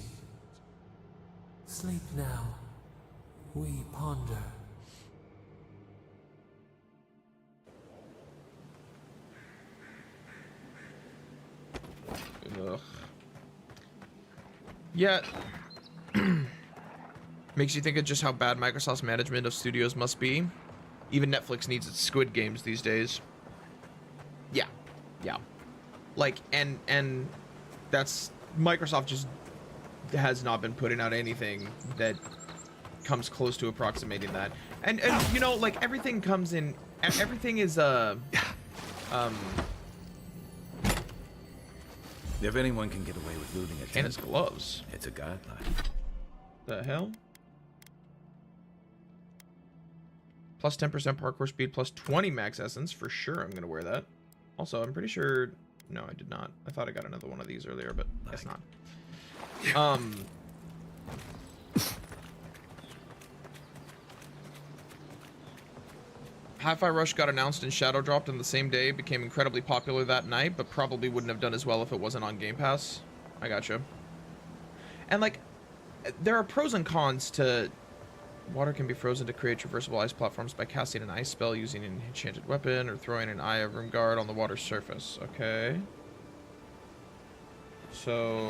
Speaker 11: Sleep now. We ponder.
Speaker 1: Ugh. Yeah. Makes you think of just how bad Microsoft's management of studios must be. Even Netflix needs its Squid Games these days. Yeah. Yeah. Like, and that's... Microsoft just has not been putting out anything that comes close to approximating that. And you know, like, everything comes in... Everything is,
Speaker 5: If anyone can get away with looting a
Speaker 1: and his gloves.
Speaker 5: it's a guideline.
Speaker 1: The hell? Plus 10% parkour speed, plus 20 max essence. For sure, I'm gonna wear that. Also, I'm pretty sure... No, I did not. I thought I got another one of these earlier, but guess not. Hi-Fi Rush got announced and shadow dropped on the same day, became incredibly popular that night, but probably wouldn't have done as well if it wasn't on Game Pass. I gotcha. And like, there are pros and cons to... Water can be frozen to create traversable ice platforms by casting an ice spell using an enchanted weapon or throwing an Eye of Rimgard on the water's surface. Okay. So...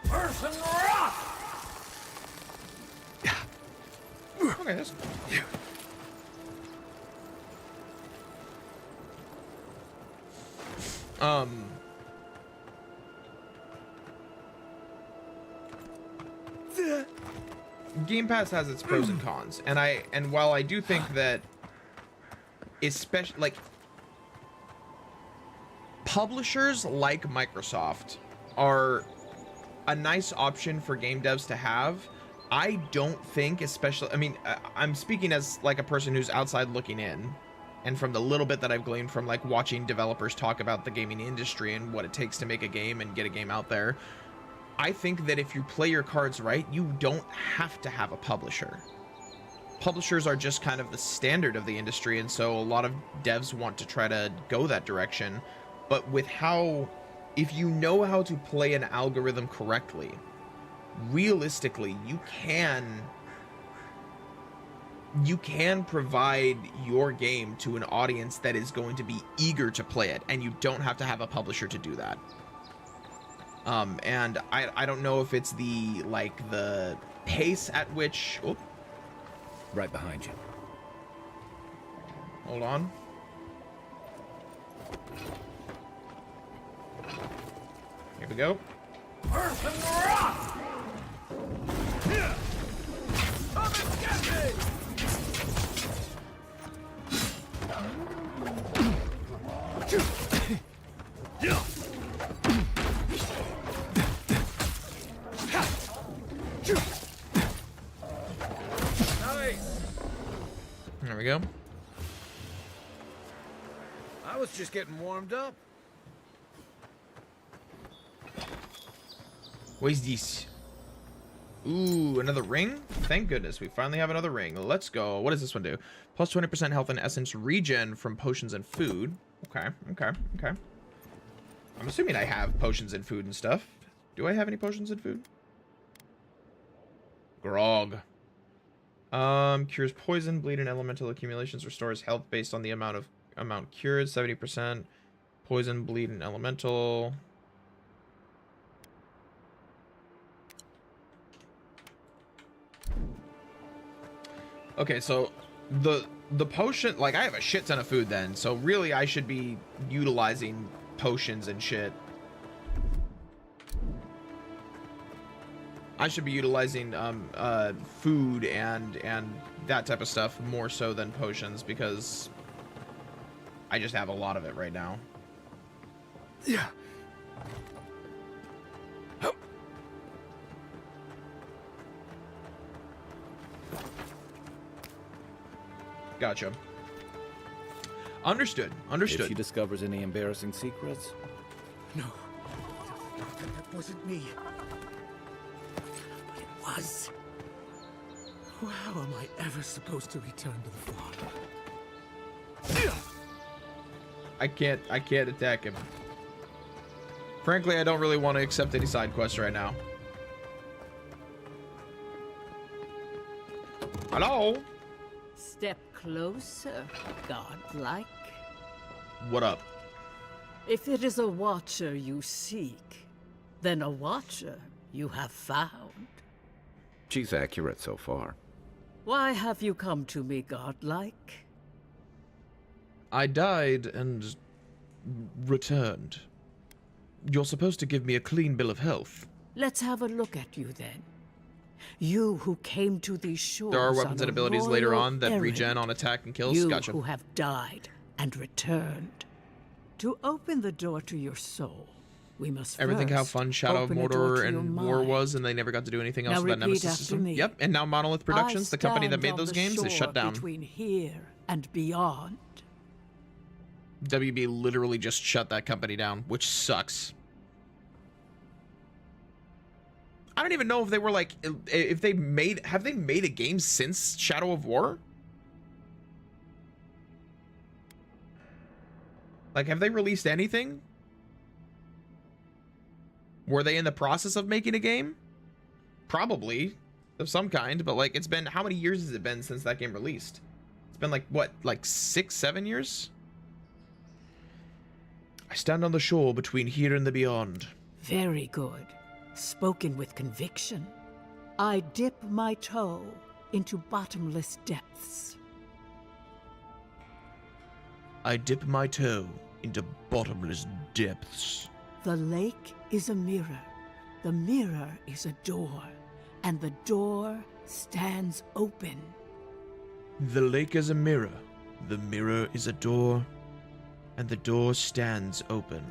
Speaker 2: Person rock!
Speaker 1: Okay, that's... Game Pass has its pros and cons, and while I do think that, especially like publishers like Microsoft are a nice option for game devs to have, I don't think, especially, I mean, I'm speaking as like a person who's outside looking in, and from the little bit that I've gleaned from like watching developers talk about the gaming industry and what it takes to make a game and get a game out there, I think that if you play your cards right, you don't have to have a publisher. Publishers are just kind of the standard of the industry, and so a lot of devs want to try to go that direction. But with how, if you know how to play an algorithm correctly, realistically, you can provide your game to an audience that is going to be eager to play it, and you don't have to have a publisher to do that. And I don't know if it's the, like, the pace at which... Oh.
Speaker 5: Right behind you.
Speaker 1: Hold on. Here we go.
Speaker 2: Person rock! Come and get me!
Speaker 1: There we go.
Speaker 6: I was just getting warmed up.
Speaker 1: What is this? Ooh, another ring? Thank goodness, we finally have another ring. Let's go. What does this one do? Plus 20% health and essence regen from potions and food. Okay, okay, okay. I'm assuming I have potions and food and stuff. Do I have any potions and food? Grog. Cures poison, bleed, and elemental accumulations. Restores health based on the amount cured. 70%. Poison, bleed, and elemental. Okay, so the potion, like, I have a shit ton of food then, so really I should be utilizing potions and shit. I should be utilizing food and that type of stuff more so than potions, because I just have a lot of it right now.
Speaker 2: Yeah.
Speaker 1: Gotcha. Understood. Understood.
Speaker 5: If she discovers any embarrassing secrets?
Speaker 11: No. That wasn't me. But it was. How am I ever supposed to return to the farm?
Speaker 1: I can't attack him. Frankly, I don't really want to accept any side quests right now. Hello?
Speaker 14: Step closer, godlike.
Speaker 1: What up?
Speaker 14: If it is a watcher you seek, then a watcher you have found.
Speaker 5: She's accurate so far.
Speaker 14: Why have you come to me, godlike?
Speaker 1: I died and returned. You're supposed to give me a clean bill of health.
Speaker 14: Let's have a look at you then. You who came to these shores.
Speaker 1: There are weapons and abilities later on that
Speaker 14: errand.
Speaker 1: regen on attack and kills.
Speaker 14: You
Speaker 1: Gotcha.
Speaker 14: who have died and returned. To open the door to your soul, we must
Speaker 1: Everything how
Speaker 14: first
Speaker 1: fun Shadow of
Speaker 14: open a door
Speaker 1: Mordor
Speaker 14: to your
Speaker 1: and War
Speaker 14: mind.
Speaker 1: was, and they never got to do anything else
Speaker 14: Now
Speaker 1: with that
Speaker 14: repeat
Speaker 1: Nemesis
Speaker 14: after
Speaker 1: system.
Speaker 14: me.
Speaker 1: Yep, and now Monolith Productions, the company that
Speaker 14: I
Speaker 1: made
Speaker 14: stand
Speaker 1: those
Speaker 14: on the
Speaker 1: games, is
Speaker 14: shore
Speaker 1: shut down.
Speaker 14: Between here and beyond.
Speaker 1: WB literally just shut that company down, which sucks. I don't even know if they were like, if they made, have they made a game since Shadow of War? Like, have they released anything? Were they in the process of making a game? Probably, of some kind, but like, it's been, how many years has it been since that game released? It's been like, what, like 6, 7 years? I stand on the shore between here and the beyond.
Speaker 14: Very good. Spoken with conviction. I dip my toe into bottomless depths.
Speaker 1: I dip my toe into bottomless depths.
Speaker 14: The lake is a mirror. The mirror is a door. And the door stands open.
Speaker 1: The lake is a mirror. The mirror is a door. And the door stands open.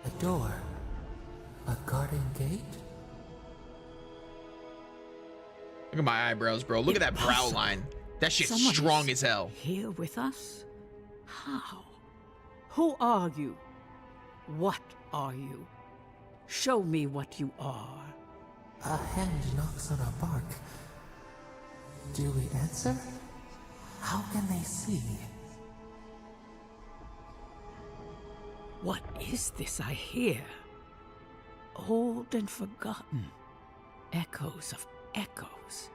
Speaker 11: A door? A garden gate?
Speaker 1: Look at my eyebrows, bro. Look at that brow
Speaker 14: Impossible.
Speaker 1: line. That shit's
Speaker 14: Someone
Speaker 1: strong
Speaker 14: is
Speaker 1: as hell.
Speaker 14: Here with us? How? Who are you? What are you? Show me what you are.
Speaker 11: A hand knocks on a bark. Do we answer? How can they see?
Speaker 14: What is this I hear? Old and forgotten. Echoes of echoes.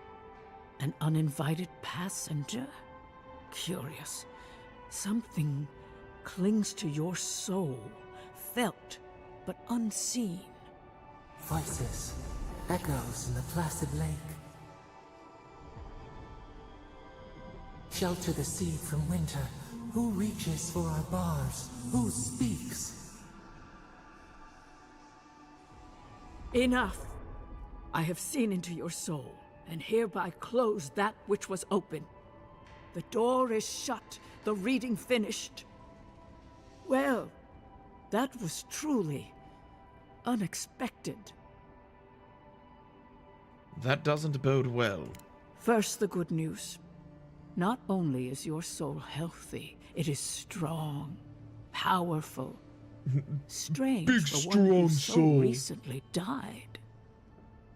Speaker 14: An uninvited passenger? Curious. Something clings to your soul, felt but unseen.
Speaker 11: Voices, echoes in the placid lake. Shelter the seed from winter. Who reaches for our bars? Who speaks?
Speaker 14: Enough! I have seen into your soul, and hereby close that which was open. The door is shut, the reading finished. Well, that was truly unexpected.
Speaker 1: That doesn't bode well.
Speaker 14: First, the good news. Not only is your soul healthy, it is strong, powerful. Strange
Speaker 1: Big,
Speaker 14: for one who
Speaker 1: strong
Speaker 14: so
Speaker 1: soul.
Speaker 14: recently died.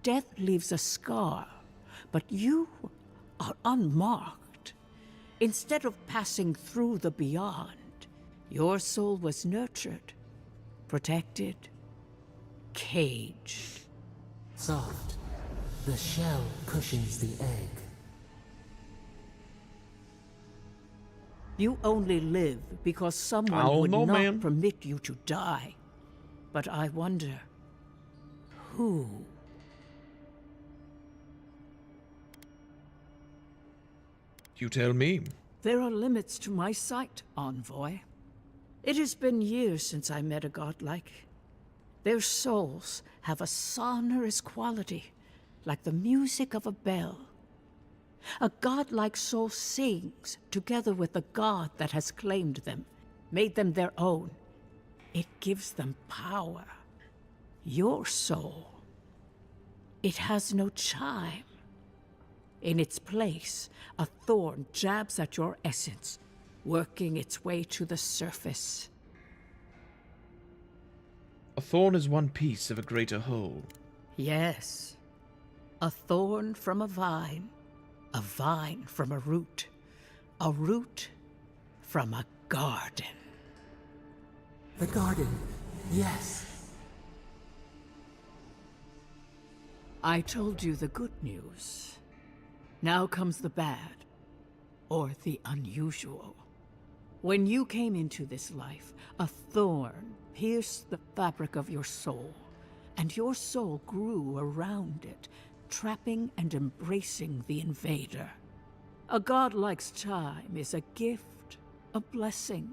Speaker 14: Death leaves a scar, but you are unmarked. Instead of passing through the beyond, your soul was nurtured, protected, caged.
Speaker 11: Soft. The shell cushions the egg.
Speaker 14: You only live because
Speaker 1: I
Speaker 14: someone
Speaker 1: don't
Speaker 14: would
Speaker 1: know,
Speaker 14: not
Speaker 1: man.
Speaker 14: permit you to die. But I wonder, who?
Speaker 1: You tell me.
Speaker 14: There are limits to my sight, Envoy. It has been years since I met a godlike. Their souls have a sonorous quality, like the music of a bell. A godlike soul sings together with the god that has claimed them, made them their own. It gives them power. Your soul, it has no chime. In its place, a thorn jabs at your essence, working its way to the surface.
Speaker 1: A thorn is one piece of a greater whole.
Speaker 14: Yes. A thorn from a vine from a root from a garden.
Speaker 11: The garden, yes.
Speaker 14: I told you the good news. Now comes the bad, or the unusual. When you came into this life, a thorn pierced the fabric of your soul, and your soul grew around it, trapping and embracing the invader. A godlike's time is a gift, a blessing.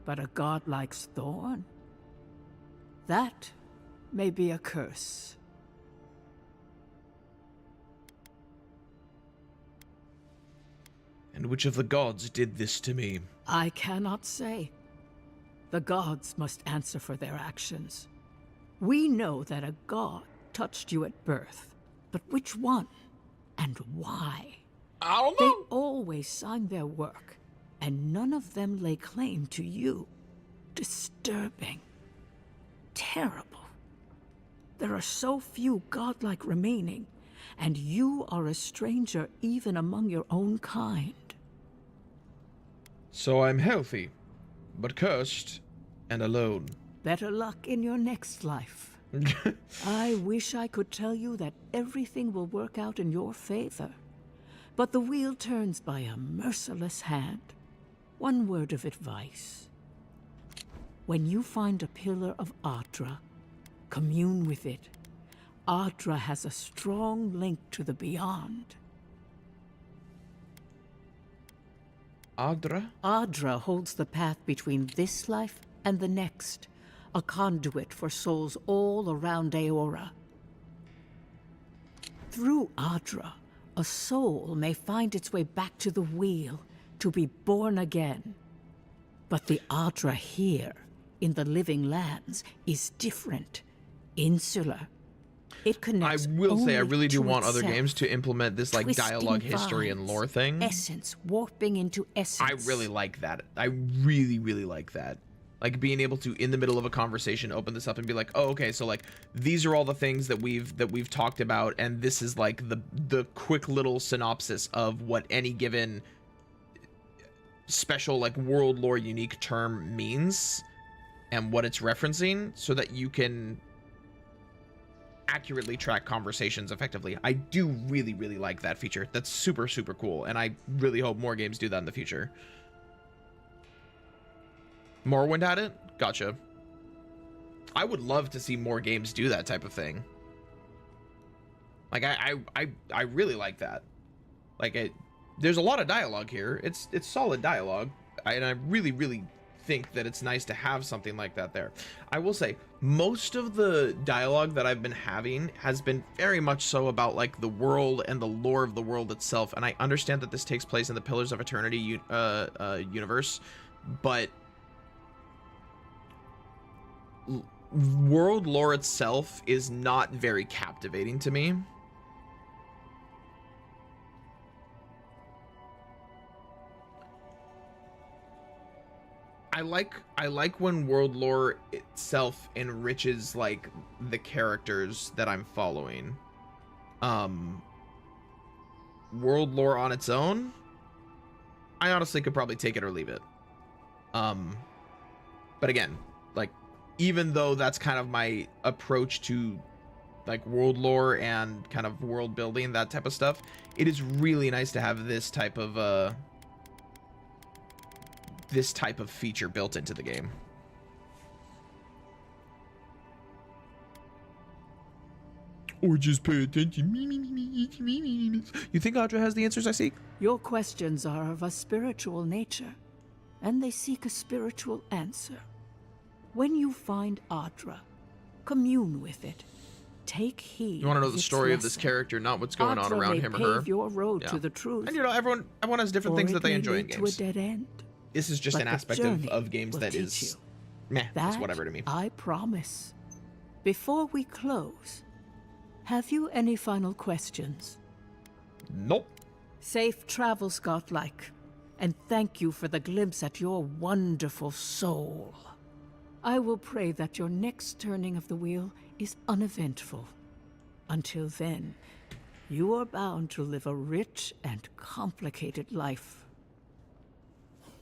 Speaker 14: But a godlike's thorn? That may be a curse.
Speaker 1: And which of the gods did this to me?
Speaker 14: I cannot say. The gods must answer for their actions. We know that a god touched you at birth, but which one and why?
Speaker 9: I don't
Speaker 14: know.
Speaker 9: know.
Speaker 14: They always signed their work, and none of them lay claim to you. Disturbing. Terrible. There are so few godlike remaining, and you are a stranger even among your own kind.
Speaker 1: So I'm healthy, but cursed and alone.
Speaker 14: Better luck in your next life. I wish I could tell you that everything will work out in your favor, but the wheel turns by a merciless hand. One word of advice. When you find a pillar of Ardra, commune with it. Ardra has a strong link to the beyond.
Speaker 1: Ardra?
Speaker 14: Ardra holds the path between this life and the next, a conduit for souls all around Eora. Through Ardra, a soul may find its way back to the wheel to be born again. But the Ardra here, in the Living Lands, is different, insular. It connects.
Speaker 1: I will say I really do
Speaker 14: only to
Speaker 1: want other
Speaker 14: itself.
Speaker 1: games to implement this like
Speaker 14: Twisting
Speaker 1: dialogue history and
Speaker 14: vines,
Speaker 1: lore thing.
Speaker 14: Essence warping into essence.
Speaker 1: I really like that. I really, really like that. Like being able to, in the middle of a conversation, open this up and be like, oh, okay, so like these are all the things that we've talked about, and this is like the quick little synopsis of what any given special like world lore unique term means and what it's referencing, so that you can accurately track conversations effectively. I do really, really like that feature. That's super, super cool, and I really hope more games do that in the future. Morrowind had it? Gotcha. I would love to see more games do that type of thing. Like I really like that. Like there's a lot of dialogue here. It's solid dialogue, and I really, really think that it's nice to have something like that there. I will say most of the dialogue that I've been having has been very much so about like the world and the lore of the world itself, and I understand that this takes place in the Pillars of Eternity universe, but world lore itself is not very captivating to me. I like when world lore itself enriches like the characters that I'm following. World lore on its own, I honestly could probably take it or leave it. But again, like even though that's kind of my approach to like world lore and kind of world building, that type of stuff, it is really nice to have this type of feature built into the game. Or just pay attention. You think Ardra has the answers I seek?
Speaker 14: Your questions are of a spiritual nature, and they seek a spiritual answer. When you find Ardra, commune with it. Take heed.
Speaker 1: You want to know
Speaker 14: of
Speaker 1: the
Speaker 14: its
Speaker 1: story of this
Speaker 14: lesson.
Speaker 1: character, not what's going on
Speaker 14: Ardra
Speaker 1: around
Speaker 14: may
Speaker 1: him or
Speaker 14: pave
Speaker 1: her.
Speaker 14: your road
Speaker 1: Yeah.
Speaker 14: to the truth.
Speaker 1: And you know, everyone has different
Speaker 14: or
Speaker 1: things
Speaker 14: it
Speaker 1: that they
Speaker 14: may
Speaker 1: enjoy in
Speaker 14: lead
Speaker 1: games.
Speaker 14: to a dead end.
Speaker 1: This is just
Speaker 14: But
Speaker 1: an
Speaker 14: the
Speaker 1: aspect
Speaker 14: journey
Speaker 1: of games
Speaker 14: will
Speaker 1: that
Speaker 14: teach
Speaker 1: is
Speaker 14: you.
Speaker 1: meh, it's
Speaker 14: That
Speaker 1: whatever to me.
Speaker 14: I promise. Before we close, have you any final questions?
Speaker 1: Nope.
Speaker 14: Safe travels, Godlike, and thank you for the glimpse at your wonderful soul. I will pray that your next turning of the wheel is uneventful. Until then, you are bound to live a rich and complicated life.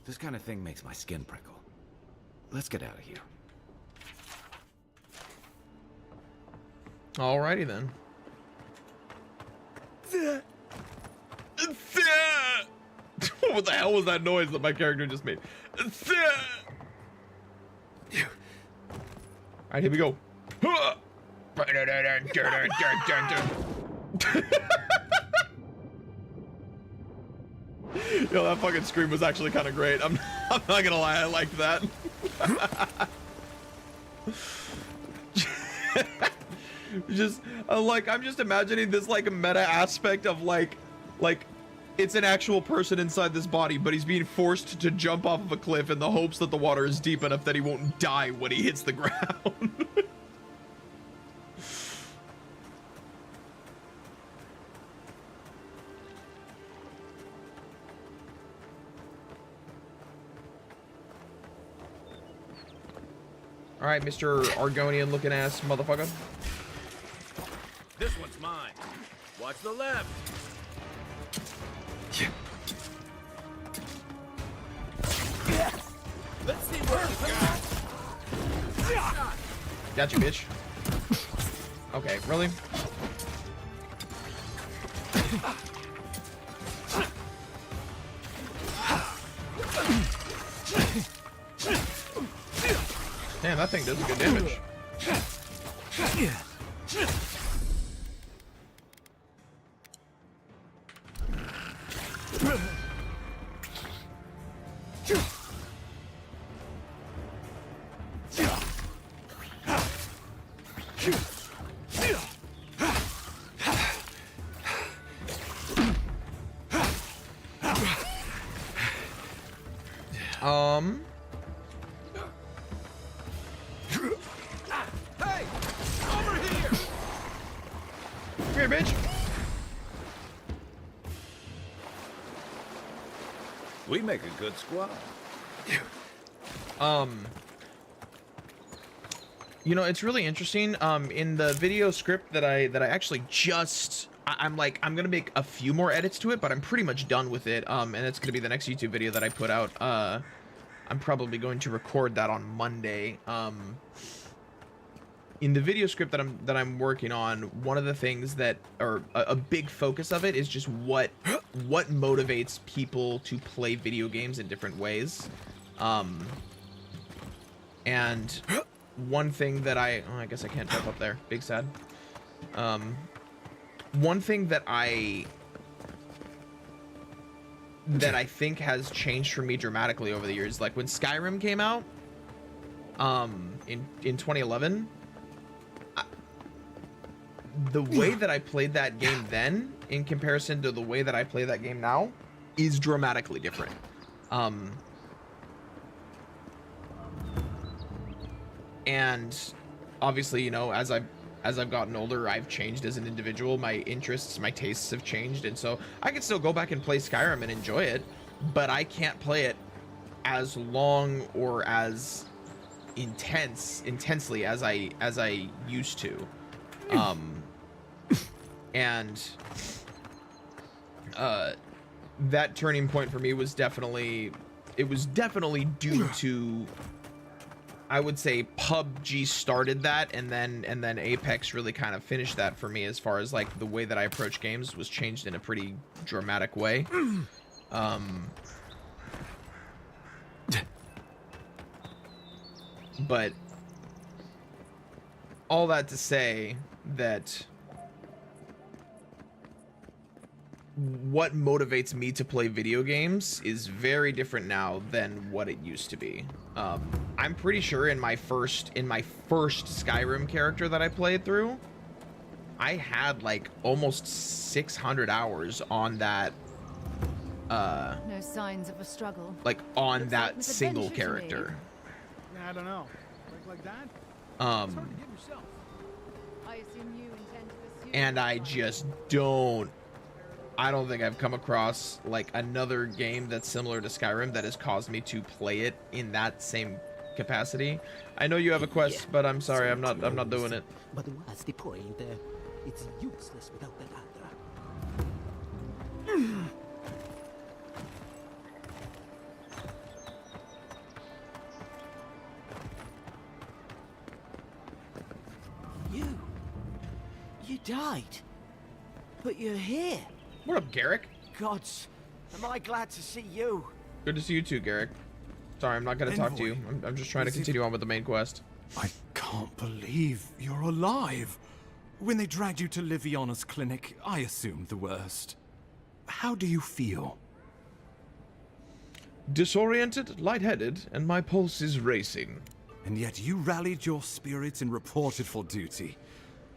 Speaker 5: This kind of thing makes my skin prickle. Let's get out of here.
Speaker 1: Alrighty then. What the hell was that noise that my character just made? Alright, here we go. Yo, that fucking scream was actually kind of great. I'm not gonna lie, I liked that. Just I'm just imagining this like meta aspect of like it's an actual person inside this body, but he's being forced to jump off of a cliff in the hopes that the water is deep enough that he won't die when he hits the ground. All right, Mr. Argonian looking ass motherfucker.
Speaker 5: This one's mine. Watch the left.
Speaker 2: Let's see what you got.
Speaker 1: Got you, bitch. Okay, really? Damn, that thing does good damage.
Speaker 2: Hey! Over here!
Speaker 1: Come here, bitch.
Speaker 5: We make a good squad.
Speaker 1: You know, it's really interesting. In the video script that I actually just I'm gonna make a few more edits to it, but I'm pretty much done with it. And it's gonna be the next YouTube video that I put out. I'm probably going to record that on Monday. In the video script that I'm working on, one of the things that, or a big focus of it, is just what motivates people to play video games in different ways. And one thing that I guess I can't jump up there. Big sad. One thing that I think has changed for me dramatically over the years, like when Skyrim came out, in 2011, the way that I played that game then in comparison to the way that I play that game now is dramatically different. And obviously, you know, as I've gotten older, I've changed as an individual. My interests, my tastes have changed, and so I can still go back and play Skyrim and enjoy it, but I can't play it as long or as intensely as I used to. And that turning point for me was definitely due to, I would say, PUBG started that, and then Apex really kind of finished that for me, as far as like the way that I approach games was changed in a pretty dramatic way. But all that to say that what motivates me to play video games is very different now than what it used to be. I'm pretty sure in my first Skyrim character that I played through, I had like almost 600 hours on that.
Speaker 13: No signs of a struggle.
Speaker 1: Like on
Speaker 13: Looks
Speaker 1: that
Speaker 13: like an
Speaker 1: single
Speaker 13: adventure to me.
Speaker 1: character.
Speaker 4: I don't know. Like that?
Speaker 13: I assume you intend to pursue
Speaker 1: And I just don't think I've come across like another game that's similar to Skyrim that has caused me to play it in that same capacity. I know you have a quest, but I'm sorry, I'm not doing it.
Speaker 11: But what's the point? It's useless without the ladder.
Speaker 7: You died. But you're here.
Speaker 1: What up, Garrick?
Speaker 7: Gods, am I glad to see you.
Speaker 1: Good to see you too, Garrick. Sorry, I'm not going to talk to you. I'm just trying to continue on with the main quest.
Speaker 7: I can't believe you're alive. When they dragged you to Liviana's clinic, I assumed the worst. How do you feel?
Speaker 1: Disoriented, lightheaded, and my pulse is racing.
Speaker 7: And yet you rallied your spirits and reported for duty.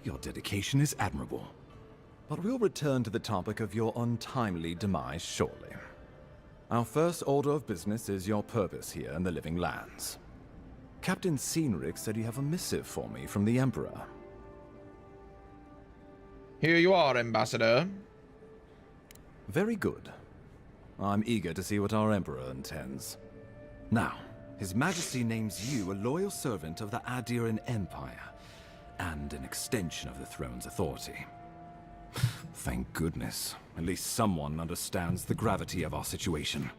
Speaker 7: Your dedication is admirable. But we'll return to the topic of your untimely demise shortly. Our first order of business is your purpose here in the Living Lands. Captain Cynric said you have a missive for me from the Emperor.
Speaker 1: Here you are, Ambassador.
Speaker 7: Very good. I'm eager to see what our Emperor intends. Now, His Majesty names you a loyal servant of the Adiran Empire, and an extension of the throne's authority. Thank goodness. At least someone understands the gravity of our situation.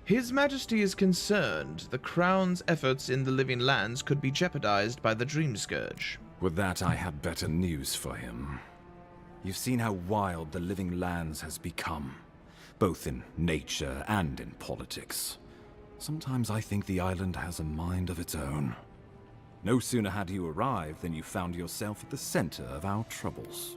Speaker 1: His Majesty is concerned the Crown's efforts in the Living Lands could be jeopardized by the Dream Scourge.
Speaker 7: With that, I have better news for him. You've seen how wild the Living Lands has become, both in nature and in politics. Sometimes I think the island has a mind of its own. No sooner had you arrived than you found yourself at the center of our troubles.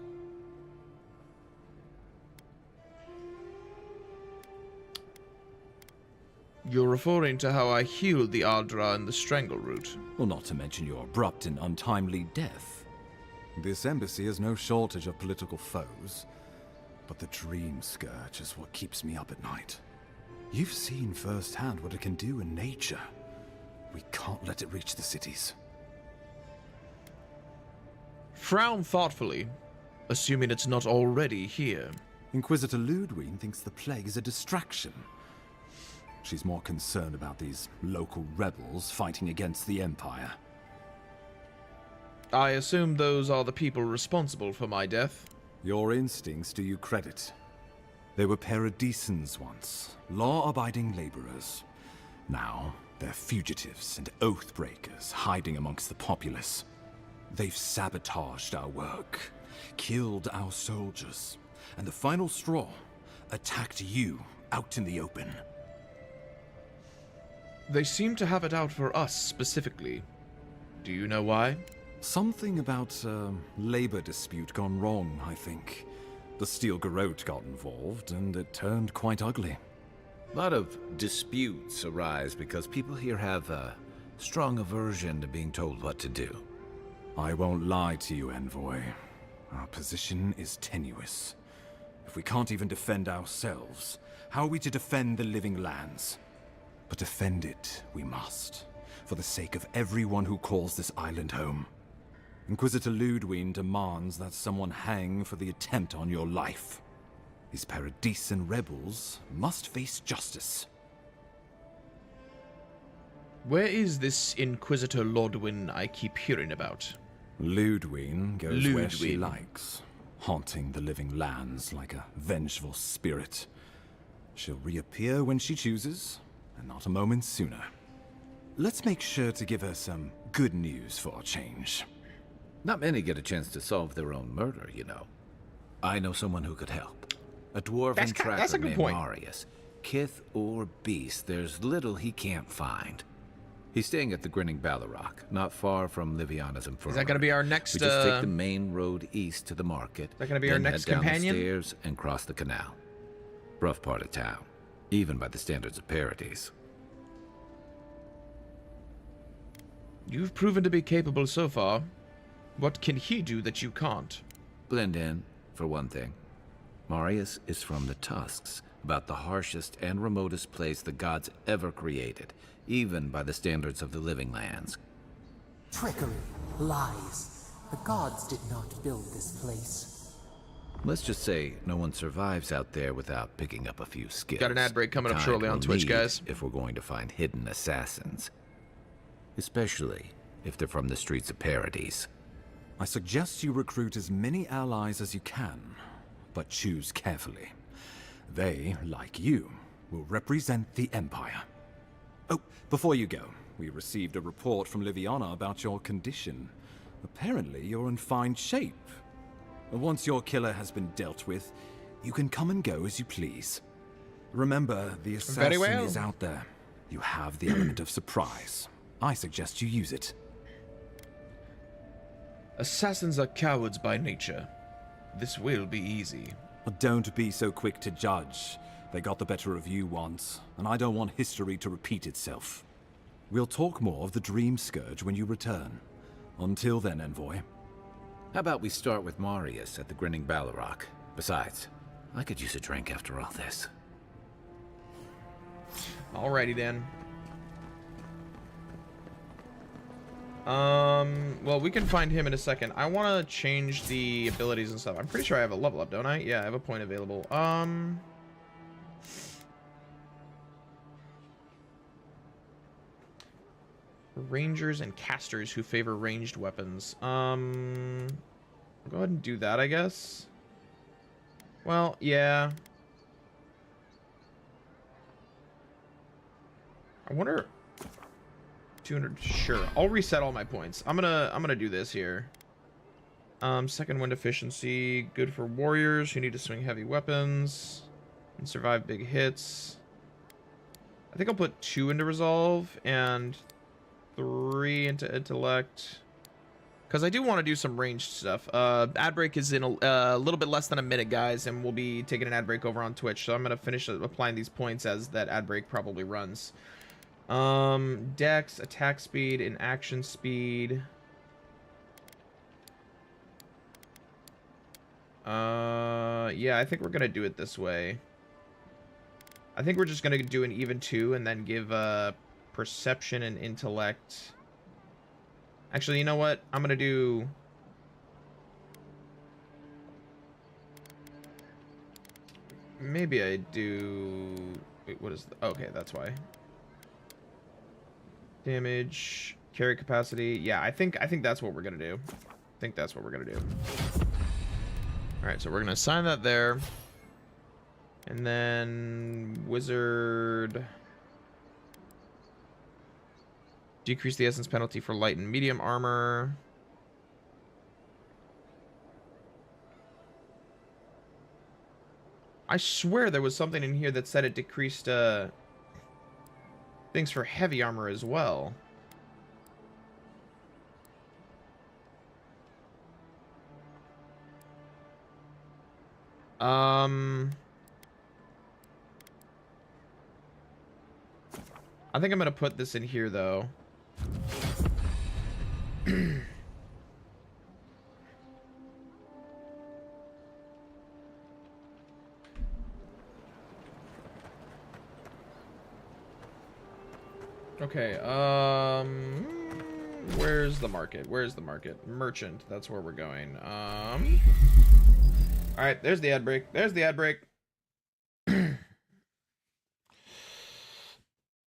Speaker 1: You're referring to how I healed the Ardra in the Strangleroot.
Speaker 7: Well, not to mention your abrupt and untimely death. This embassy has no shortage of political foes, but the Dream Scourge is what keeps me up at night. You've seen firsthand what it can do in nature. We can't let it reach the cities.
Speaker 1: Frown thoughtfully, assuming it's not already here.
Speaker 7: Inquisitor Ludwig thinks the plague is a distraction. She's more concerned about these local rebels fighting against the Empire.
Speaker 1: I assume those are the people responsible for my death.
Speaker 7: Your instincts do you credit. They were paradisans once, law-abiding laborers. Now, they're fugitives and oath-breakers hiding amongst the populace. They've sabotaged our work, killed our soldiers, and the final straw, attacked you out in the open.
Speaker 1: They seem to have it out for us specifically. Do you know why?
Speaker 7: Something about a labor dispute gone wrong, I think. The Steel Garrote got involved, and it turned quite ugly.
Speaker 5: A lot of disputes arise because people here have a strong aversion to being told what to do.
Speaker 7: I won't lie to you, Envoy. Our position is tenuous. If we can't even defend ourselves, how are we to defend the Living Lands? But defend it we must, for the sake of everyone who calls this island home. Inquisitor Ludwig demands that someone hang for the attempt on your life. These Paradisan rebels must face justice.
Speaker 1: Where is this Inquisitor Lordwyn I keep hearing about?
Speaker 7: Ludwig goes where she likes, haunting the Living Lands like a vengeful spirit. She'll reappear when she chooses, and not a moment sooner. Let's make sure to give her some good news for a change.
Speaker 5: Not many get a chance to solve their own murder, you know. I know someone who could help. A dwarven tracker
Speaker 1: that's a good
Speaker 5: named
Speaker 1: point.
Speaker 5: Marius. Kith or beast, there's little he can't find. He's staying at the Grinning Ballarok, not far from Liviana's Infirmary.
Speaker 1: Is that going to be our next?
Speaker 5: We just take the main road east to the market.
Speaker 1: Is that going to be our
Speaker 5: then
Speaker 1: next
Speaker 5: head down
Speaker 1: companion?
Speaker 5: the stairs and cross the canal. Rough part of town, even by the standards of Paradis.
Speaker 1: You've proven to be capable so far. What can he do that you can't?
Speaker 5: Blend in, for one thing. Marius is from the Tusks, about the harshest and remotest place the gods ever created, even by the standards of the Living Lands.
Speaker 11: Trickery, lies. The gods did not build this place.
Speaker 5: Let's just say no one survives out there without picking up a few skills.
Speaker 1: Got an ad break coming up
Speaker 5: Kind
Speaker 1: shortly on
Speaker 5: we'll
Speaker 1: Twitch,
Speaker 5: need
Speaker 1: guys.
Speaker 5: If we're going to find hidden assassins. Especially if they're from the streets of Paradis.
Speaker 7: I suggest you recruit as many allies as you can, but choose carefully. They, like you, will represent the Empire. Oh, before you go, we received a report from Liviana about your condition. Apparently, you're in fine shape. Once your killer has been dealt with, you can come and go as you please. Remember, the
Speaker 1: Very
Speaker 7: assassin
Speaker 1: well.
Speaker 7: is out there. You have the element of surprise. I suggest you use it.
Speaker 1: Assassins are cowards by nature. This will be easy.
Speaker 7: Don't be so quick to judge. They got the better of you once, and I don't want history to repeat itself. We'll talk more of the Dream Scourge when you return. Until then, Envoy.
Speaker 5: How about we start with Marius at the Grinning Balrog? Besides, I could use a drink after all this.
Speaker 1: Alrighty then. Well, we can find him in a second. I want to change the abilities and stuff. I'm pretty sure I have a level up, don't I? Yeah, I have a point available. Rangers and casters who favor ranged weapons. Go ahead and do that, I guess. Well, yeah. I wonder. 200. Sure, I'll reset all my points. I'm gonna do this here. Second wind efficiency, good for warriors who need to swing heavy weapons and survive big hits. I think I'll put 2 into resolve and 3 into intellect, because I do want to do some ranged stuff. Ad break is in a little bit less than a minute, guys, and we'll be taking an ad break over on Twitch, so I'm gonna finish applying these points as that ad break probably runs. Dex, attack speed, and action speed. Yeah, I think we're gonna do it this way. I think we're just gonna do an even 2 and then give perception and intellect. Actually, you know what? I'm gonna do. Maybe I do. Wait, what is? Okay, that's why. Damage, carry capacity. Yeah, I think that's what we're gonna do. I think that's what we're gonna do. All right, so we're gonna assign that there, and then wizard. Decrease the essence penalty for light and medium armor. I swear there was something in here that said it decreased things for heavy armor as well. I think I'm gonna put this in here though. Okay, where's the market? Where's the market? Merchant, that's where we're going. Alright, there's the ad break. There's the ad break.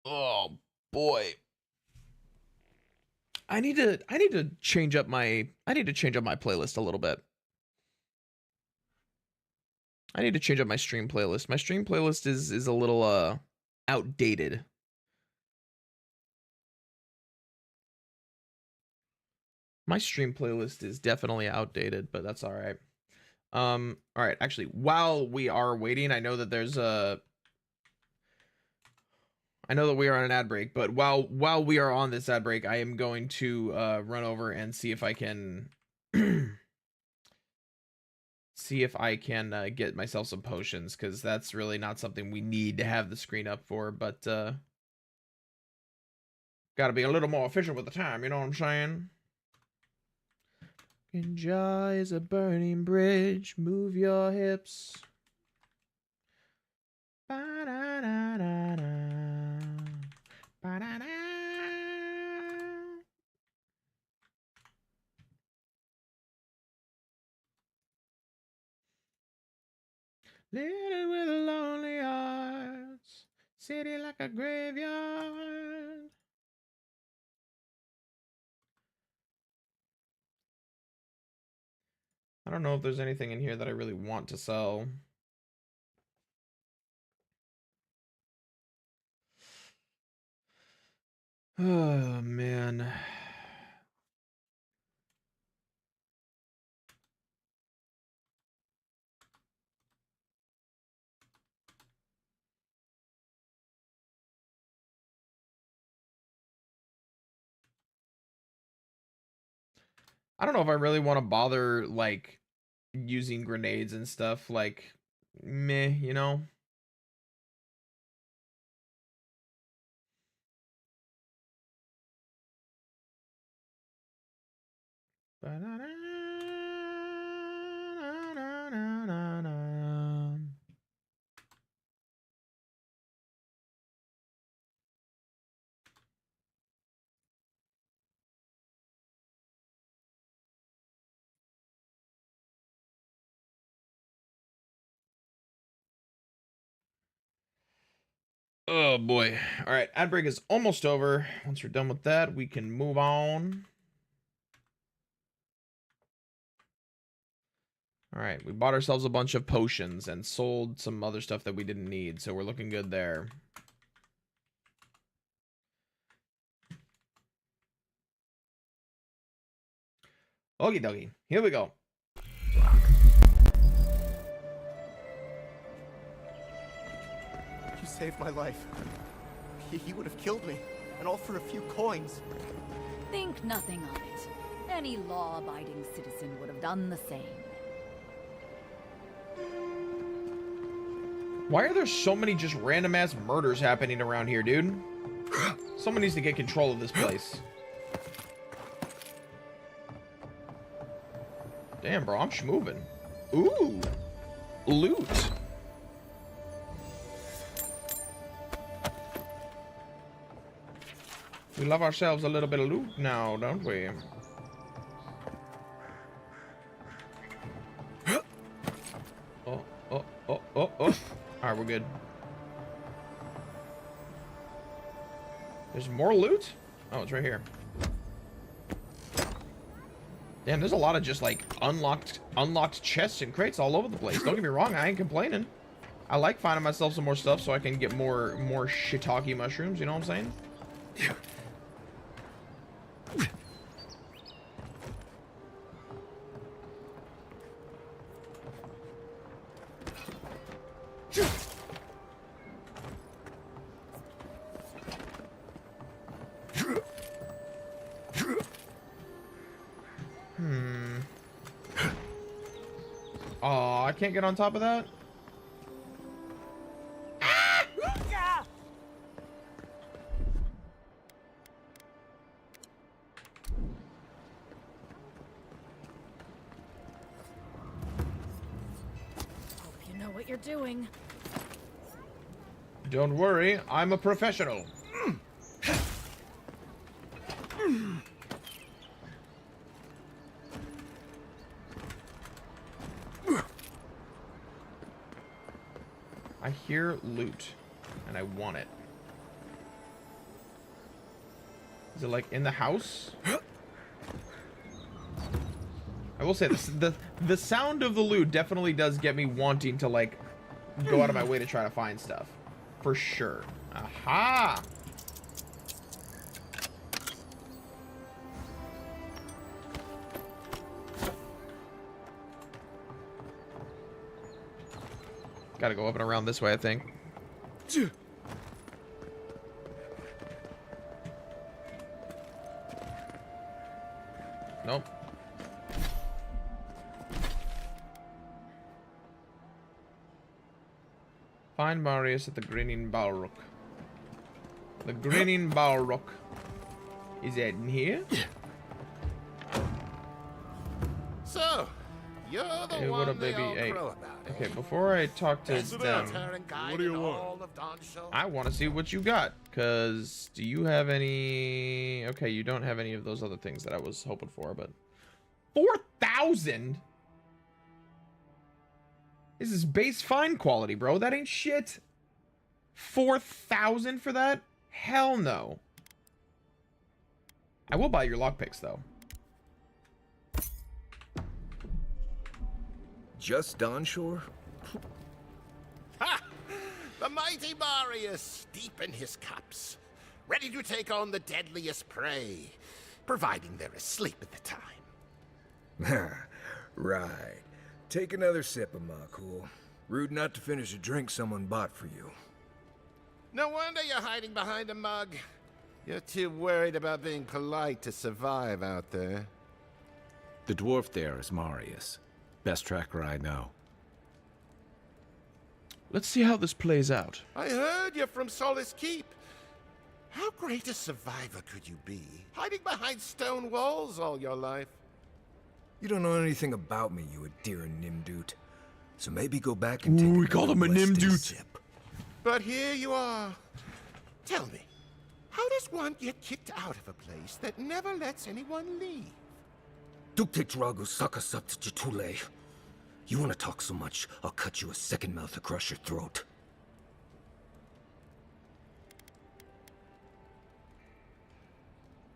Speaker 1: Oh boy. I need to change up my playlist a little bit. I need to change up my stream playlist. My stream playlist is a little outdated. My stream playlist is definitely outdated, but that's all right. All right, actually, while we are waiting, I know that we are on an ad break, but while we are on this ad break, I am going to run over and see if I can get myself some potions, because that's really not something we need to have the screen up for, but gotta be a little more efficient with the time, you know what I'm saying? Jaw is a burning bridge. Move your hips. Ba-da-da-da-da. Ba-da-da. Little with lonely hearts, city like a graveyard. I don't know if there's anything in here that I really want to sell. Oh, man. I don't know if I really want to bother like using grenades and stuff. Like, meh, you know. Oh boy. All right, ad break is almost over. Once we're done with that, we can move on. All right, we bought ourselves a bunch of potions and sold some other stuff that we didn't need, so we're looking good there. Okie dokie, here we go.
Speaker 15: You saved my life. He would have killed me, and all for a few coins.
Speaker 16: Think nothing of it. Any law-abiding citizen would have done the same.
Speaker 1: Why are there so many just random ass murders happening around here, dude? Someone needs to get control of this place. Damn, bro, I'm schmoving. Ooh, loot. We love ourselves a little bit of loot now, don't we? Oh. Alright, we're good. There's more loot? Oh, it's right here. Damn, there's a lot of just like unlocked chests and crates all over the place. Don't get me wrong, I ain't complaining. I like finding myself some more stuff so I can get more shiitake mushrooms, you know what I'm saying? Oh, I can't get on top of that?
Speaker 16: Hope you know what you're doing.
Speaker 1: Don't worry, I'm a professional. I hear loot, and I want it. Is it like in the house? I will say the sound of the loot definitely does get me wanting to like go out of my way to try to find stuff, for sure. Aha! Gotta go up and around this way, I think. Nope. Find Marius at the Grinning Balrog. The Grinning Balrog. Is that in here?
Speaker 9: So, you're the
Speaker 1: Hey,
Speaker 9: one
Speaker 1: what up,
Speaker 9: they
Speaker 1: baby?
Speaker 9: all
Speaker 1: Hey.
Speaker 9: crow about, eh?
Speaker 1: Okay, before I talk to them,
Speaker 9: What do you want?
Speaker 1: I want to see what you got. Cause do you have any? Okay, you don't have any of those other things that I was hoping for, but 4,000. This is base fine quality, bro. That ain't shit. 4,000 for that? Hell no. I will buy your lockpicks though.
Speaker 5: Just Dawnshore?
Speaker 9: Ha! The mighty Marius, deep in his cups, ready to take on the deadliest prey, providing they're asleep at the time.
Speaker 17: Right. Take another sip of my cool. Rude not to finish a drink someone bought for you.
Speaker 9: No wonder you're hiding behind a mug. You're too worried about being polite to survive out there.
Speaker 5: The dwarf there is Marius. Best tracker I know.
Speaker 1: Let's see how this plays out.
Speaker 9: I heard you're from Solace Keep. How great a survivor could you be, hiding behind stone walls all your life?
Speaker 17: You don't know anything about me, you Adira Nimdut. So maybe go back and take
Speaker 1: we call him a Nimdut.
Speaker 17: Sip.
Speaker 9: But here you are. Tell me, how does one get kicked out of a place that never lets anyone leave?
Speaker 17: Dukte Drago Sakasat Jitule. You want to talk so much, I'll cut you a second mouth across your throat.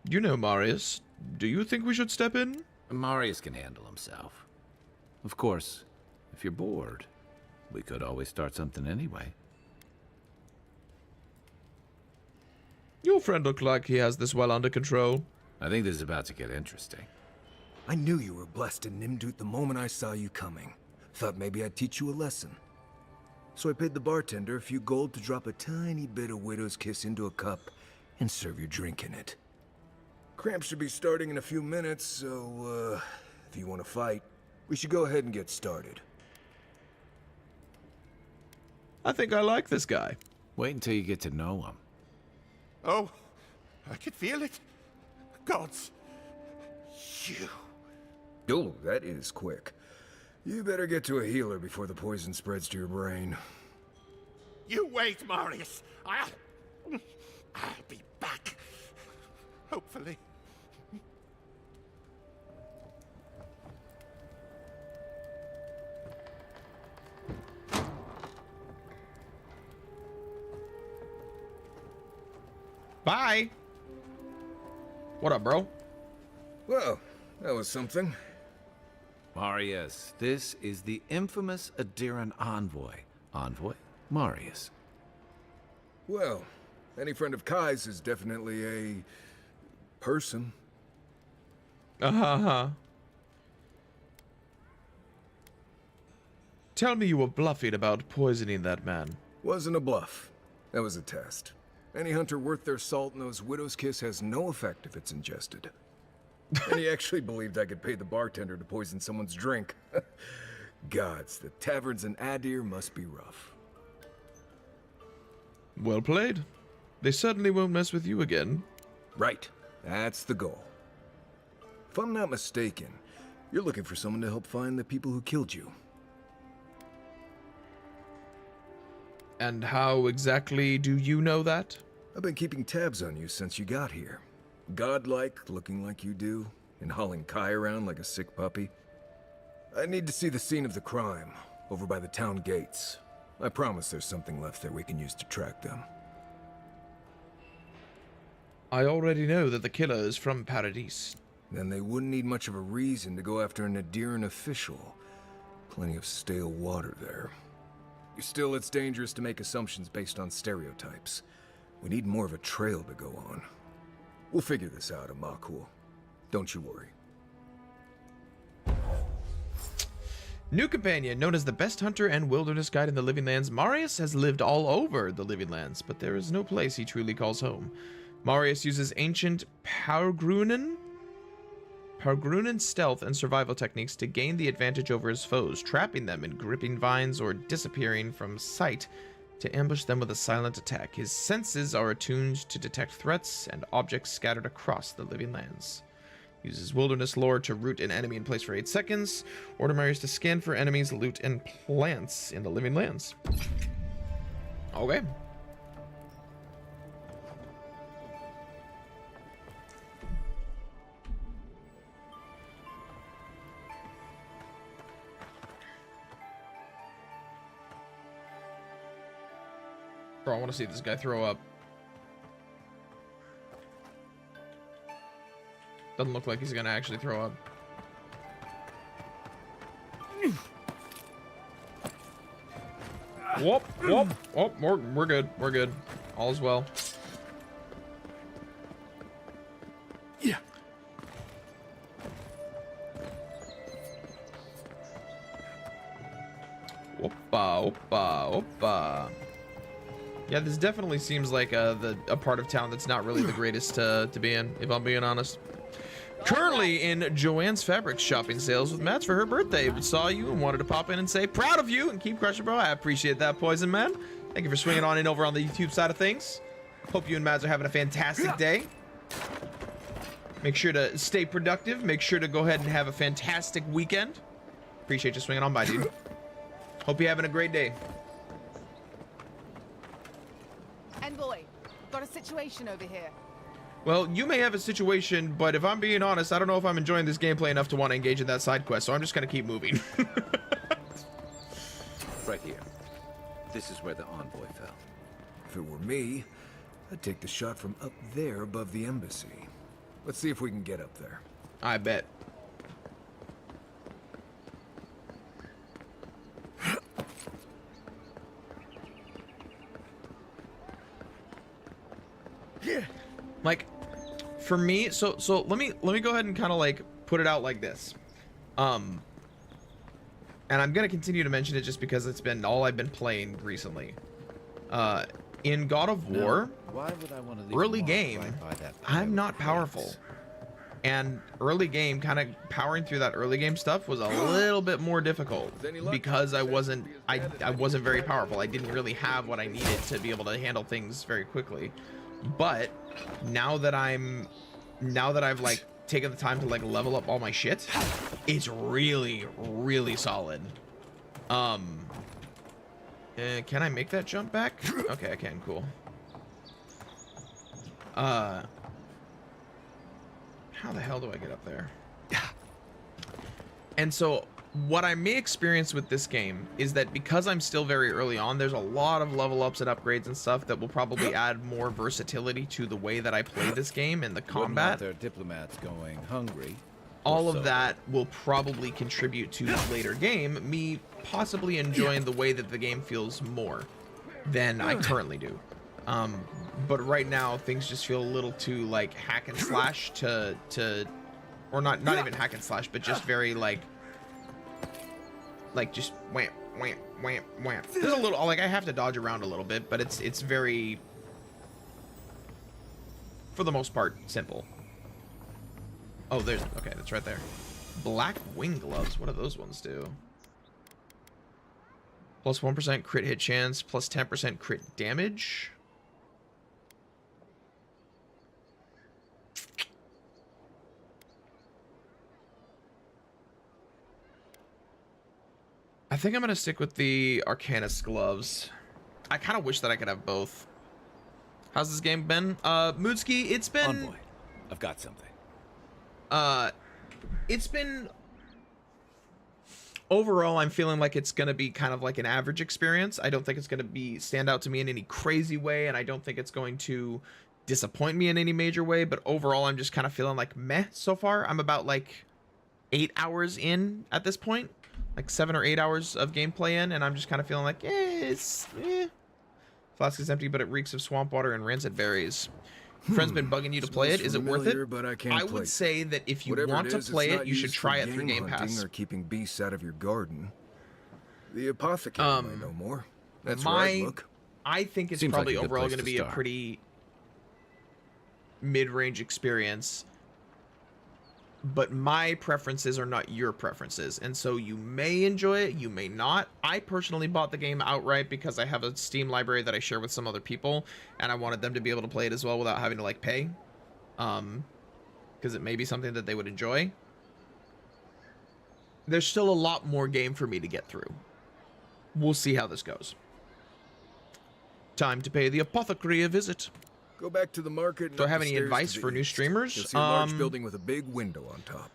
Speaker 1: You know, Marius. Do you think we should step in?
Speaker 5: Marius can handle himself. Of course, if you're bored, we could always start something anyway.
Speaker 1: Your friend looked like he has this well under control.
Speaker 5: I think this is about to get interesting.
Speaker 17: I knew you were blessed in Nimdut the moment I saw you coming. Thought maybe I'd teach you a lesson. So I paid the bartender a few gold to drop a tiny bit of Widow's Kiss into a cup and serve your drink in it. Cramps should be starting in a few minutes, so, if you want to fight, we should go ahead and get started.
Speaker 1: I think I like this guy.
Speaker 5: Wait until you get to know him.
Speaker 9: Oh, I could feel it. Gods, you.
Speaker 17: Oh, that is quick. You better get to a healer before the poison spreads to your brain.
Speaker 9: You wait, Marius. I'll be back. Hopefully.
Speaker 1: Bye. What up, bro?
Speaker 17: Well, that was something.
Speaker 5: Marius, this is the infamous Adiran envoy. Envoy? Marius.
Speaker 17: Well, any friend of Kai's is definitely a person.
Speaker 1: Uh-huh. Tell me you were bluffing about poisoning that man.
Speaker 17: Wasn't a bluff. That was a test. Any hunter worth their salt knows Widow's Kiss has no effect if it's ingested. And he actually believed I could pay the bartender to poison someone's drink. Gods, the taverns in Adir must be rough.
Speaker 1: Well played. They certainly won't mess with you again.
Speaker 17: Right. That's the goal. If I'm not mistaken, you're looking for someone to help find the people who killed you.
Speaker 1: And how exactly do you know that?
Speaker 17: I've been keeping tabs on you since you got here. Godlike, looking like you do, and hauling Kai around like a sick puppy. I need to see the scene of the crime, over by the town gates. I promise there's something left there we can use to track them.
Speaker 1: I already know that the killer is from Paradis.
Speaker 17: Then they wouldn't need much of a reason to go after an Adiran official. Plenty of stale water there. Still, it's dangerous to make assumptions based on stereotypes. We need more of a trail to go on. We'll figure this out, Amakul. Don't you worry.
Speaker 1: New companion, known as the best hunter and wilderness guide in the Living Lands, Marius has lived all over the Living Lands, but there is no place he truly calls home. Marius uses ancient Pargrunan stealth and survival techniques to gain the advantage over his foes, trapping them in gripping vines or disappearing from sight to ambush them with a silent attack. His senses are attuned to detect threats and objects scattered across the Living Lands. Uses wilderness lore to root an enemy in place for 8 seconds. Order Marius to scan for enemies, loot, and plants in the Living Lands. Okay. Bro, I want to see this guy throw up. Doesn't look like he's gonna actually throw up. Whoop, whoop, whoop, we're good, we're good. All's well.
Speaker 17: Yeah.
Speaker 1: Whoopa, whoopa, whoopa. Yeah, this definitely seems like a part of town that's not really the greatest to be in, if I'm being honest. Currently in Joanne's Fabrics shopping sales with Mats for her birthday. But saw you and wanted to pop in and say proud of you and keep crushing, bro. I appreciate that, Poison Man. Thank you for swinging on in over on the YouTube side of things. Hope you and Mads are having a fantastic day. Make sure to stay productive. Make sure to go ahead and have a fantastic weekend. Appreciate you swinging on by, dude. Hope you're having a great day.
Speaker 13: Envoy, got a situation over here.
Speaker 1: Well, you may have a situation, but if I'm being honest, I don't know if I'm enjoying this gameplay enough to want to engage in that side quest, so I'm just going to keep moving.
Speaker 5: Right here. This is where the envoy fell.
Speaker 17: If it were me, I'd take the shot from up there above the embassy. Let's see if we can get up there.
Speaker 1: I bet. Like, for me, so let me go ahead and kind of like put it out like this. And I'm gonna continue to mention it just because it's been all I've been playing recently. In God of War,
Speaker 5: Why would I want to leave
Speaker 1: early
Speaker 5: a mark
Speaker 1: game,
Speaker 5: right by that
Speaker 1: I'm
Speaker 5: pile
Speaker 1: not
Speaker 5: of
Speaker 1: powerful.
Speaker 5: crates?
Speaker 1: And early game, kind of powering through that early game stuff was a little bit more difficult because I wasn't very powerful. I didn't really have what I needed to be able to handle things very quickly. But now that I've like taken the time to like level up all my shit, it's really, really solid. Can I make that jump back? Okay, I can. Cool. How the hell do I get up there? And so what I may experience with this game is that because I'm still very early on, there's a lot of level ups and upgrades and stuff that will probably add more versatility to the way that I play this game and the combat.
Speaker 5: Their diplomats going hungry.
Speaker 1: All of that will probably contribute to the later game, me possibly enjoying the way that the game feels more than I currently do. But right now things just feel a little too like hack and slash or not even hack and slash, but just very like just wham wham wham wham. There's a little like I have to dodge around a little bit, but it's very, for the most part, simple. Oh, there's, okay, that's right there. Black wing gloves, what do those ones do? Plus 1% crit hit chance, plus 10% crit damage. I think I'm gonna stick with the Arcanist gloves. I kind of wish that I could have both. How's this game been? Moodski, it's been...
Speaker 5: Envoy, I've got something.
Speaker 1: It's been... Overall, I'm feeling like it's gonna be kind of like an average experience. I don't think it's gonna stand out to me in any crazy way, and I don't think it's going to disappoint me in any major way, but overall, I'm just kind of feeling like meh so far. I'm about like 8 hours in at this point. Like 7 or 8 hours of gameplay in, and I'm just kind of feeling like, it's, Flask is empty, but it reeks of swamp water and rancid berries. Friend's been bugging you to play it. Is it worth it?
Speaker 17: But
Speaker 1: I would say that if you want to play it, you should try it through Game Pass.
Speaker 17: Or keeping beasts out of your garden. The apothecary might know more. That's right. Look.
Speaker 1: I think it's probably overall going to be a pretty mid-range experience. But my preferences are not your preferences, and so you may enjoy it, you may not. I personally bought the game outright because I have a Steam library that I share with some other people, and I wanted them to be able to play it as well without having to like pay, because it may be something that they would enjoy. There's still a lot more game for me to get through. We'll see how this goes. Time to pay the apothecary a visit.
Speaker 17: Go back to the market.
Speaker 1: Do I have any advice for new streamers?
Speaker 17: You'll see a large building with a big window on top.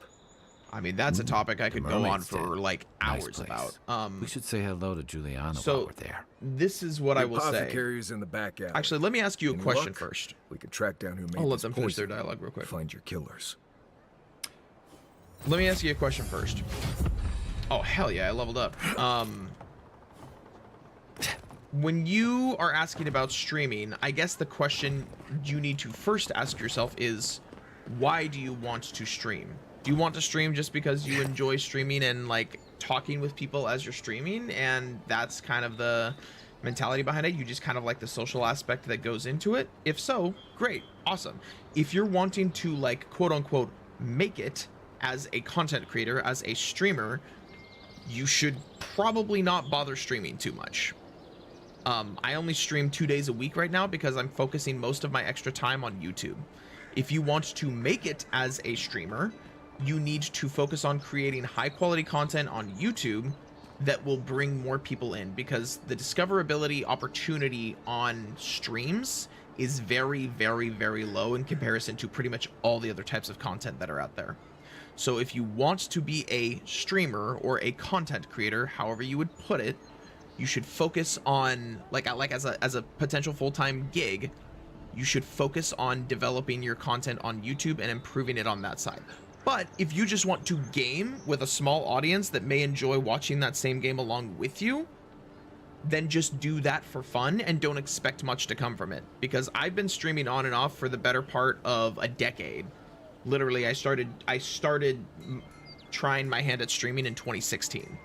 Speaker 1: I mean, that's a topic I could go on for like hours
Speaker 5: nice
Speaker 1: about.
Speaker 5: We should say hello to Juliana
Speaker 1: so
Speaker 5: while we're there.
Speaker 1: This is what I will say.
Speaker 17: Apothecary's in the back alley.
Speaker 1: Actually, let me ask you a question first.
Speaker 17: We could track down who made
Speaker 1: I'll let
Speaker 17: this
Speaker 1: them finish their
Speaker 17: poison.
Speaker 1: dialogue real quick.
Speaker 17: Find your killers.
Speaker 1: Let me ask you a question first. Oh hell yeah, I leveled up. When you are asking about streaming, I guess the question you need to first ask yourself is, why do you want to stream? Do you want to stream just because you enjoy streaming and like talking with people as you're streaming, and that's kind of the mentality behind it? You just kind of like the social aspect that goes into it? If so, great, awesome. If you're wanting to like quote unquote make it as a content creator, as a streamer, you should probably not bother streaming too much. I only stream 2 days a week right now because I'm focusing most of my extra time on YouTube. If you want to make it as a streamer, you need to focus on creating high quality content on YouTube that will bring more people in, because the discoverability opportunity on streams is very, very, very low in comparison to pretty much all the other types of content that are out there. So if you want to be a streamer or a content creator, however you would put it, you should focus on, like as a potential full-time gig, you should focus on developing your content on YouTube and improving it on that side. But if you just want to game with a small audience that may enjoy watching that same game along with you, then just do that for fun and don't expect much to come from it. Because I've been streaming on and off for the better part of a decade. Literally, I started trying my hand at streaming in 2016.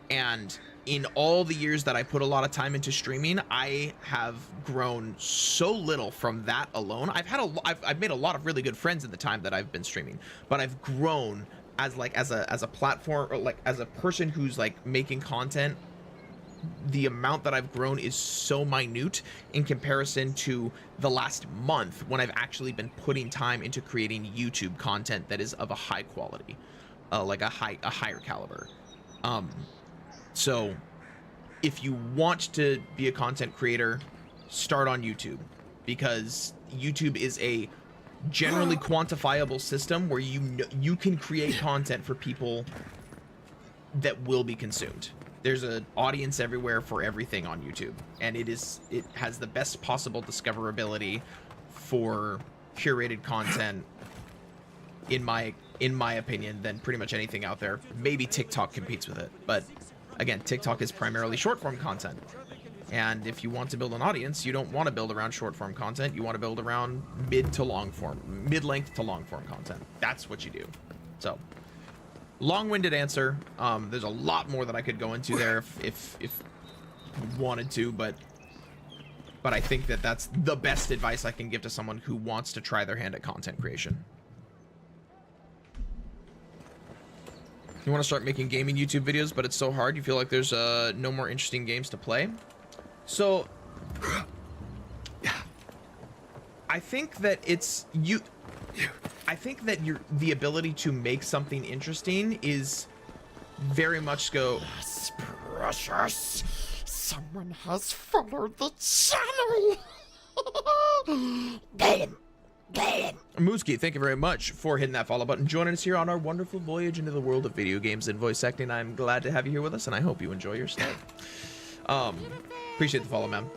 Speaker 1: And in all the years that I put a lot of time into streaming, I have grown so little from that alone. I've made a lot of really good friends in the time that I've been streaming, but I've grown as a platform, or like as a person who's like making content. The amount that I've grown is so minute in comparison to the last month when I've actually been putting time into creating YouTube content that is of a high quality, like a higher caliber. So if you want to be a content creator, start on YouTube, because YouTube is a generally quantifiable system where you can create content for people that will be consumed. There's an audience everywhere for everything on YouTube, and it has the best possible discoverability for curated content, in my opinion, than pretty much anything out there. Maybe TikTok competes with it, but again, TikTok is primarily short form content. And if you want to build an audience, you don't want to build around short form content. You want to build around mid-length to long form content. That's what you do. So, long-winded answer. There's a lot more that I could go into there if you wanted to, but I think that that's the best advice I can give to someone who wants to try their hand at content creation. You want to start making gaming YouTube videos, but it's so hard, you feel like there's no more interesting games to play. So I think that the ability to make something interesting is very much go.
Speaker 9: Yes, precious. Someone has followed the channel. Get him.
Speaker 1: Mooski, thank you very much for hitting that follow button, joining us here on our wonderful voyage into the world of video games and voice acting. I'm glad to have you here with us, and I hope you enjoy your stay. Appreciate the follow, man.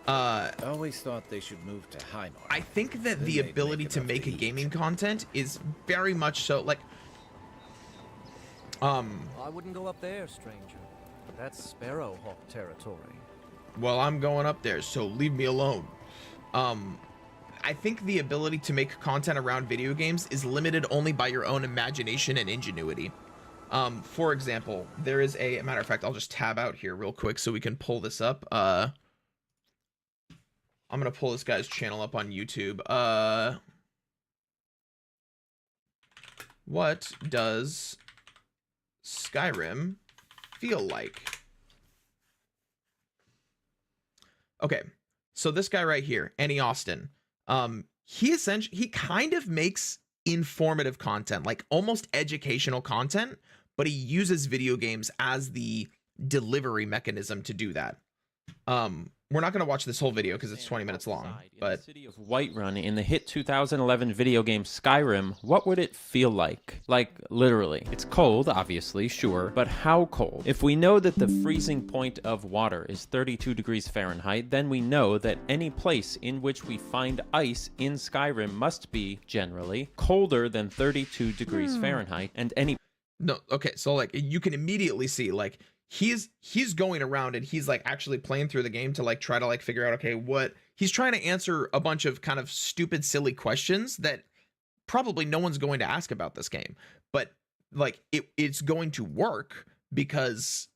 Speaker 5: I always thought they should move to Highmark.
Speaker 1: I think that the ability to make a gaming content is very much so, like,
Speaker 18: I wouldn't go up there, stranger. That's Sparrowhawk territory.
Speaker 1: Well, I'm going up there, so leave me alone. I think the ability to make content around video games is limited only by your own imagination and ingenuity. For example, there is a matter of fact, I'll just tab out here real quick so we can pull this up. I'm gonna pull this guy's channel up on YouTube. What does Skyrim feel like? Okay, so this guy right here, Annie Austin. He kind of makes informative content, like almost educational content, but he uses video games as the delivery mechanism to do that. We're not going to watch this whole video because it's 20 minutes long, but
Speaker 19: the city of Whiterun in the hit 2011 video game Skyrim, what would it feel like? Like, literally. It's cold, obviously, sure, but how cold? If we know that the freezing point of water is 32 degrees Fahrenheit, then we know that any place in which we find ice in Skyrim must be, generally, colder than 32 degrees Fahrenheit, and any...
Speaker 1: No, okay, so, like, you can immediately see, like, he's going around and he's like actually playing through the game to like try to like figure out, okay, what he's trying to answer a bunch of kind of stupid, silly questions that probably no one's going to ask about this game, but like it's going to work because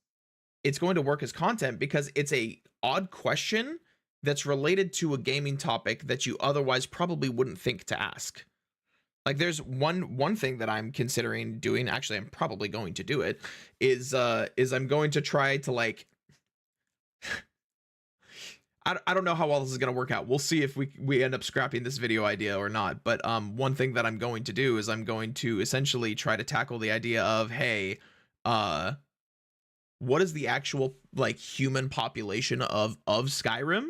Speaker 1: it's going to work as content because it's a odd question that's related to a gaming topic that you otherwise probably wouldn't think to ask. Like there's one thing that I'm considering doing, actually I'm probably going to do it, is I'm going to try to like I don't know how well this is going to work out. We'll see if we end up scrapping this video idea or not. But one thing that I'm going to do is I'm going to essentially try to tackle the idea of, hey, what is the actual like human population of Skyrim?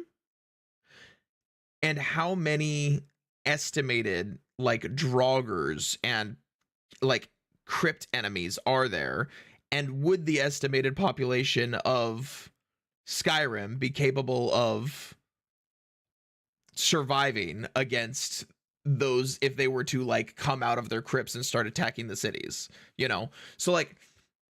Speaker 1: And how many estimated like Draugrs and like crypt enemies are there? And would the estimated population of Skyrim be capable of surviving against those if they were to like come out of their crypts and start attacking the cities, you know? So like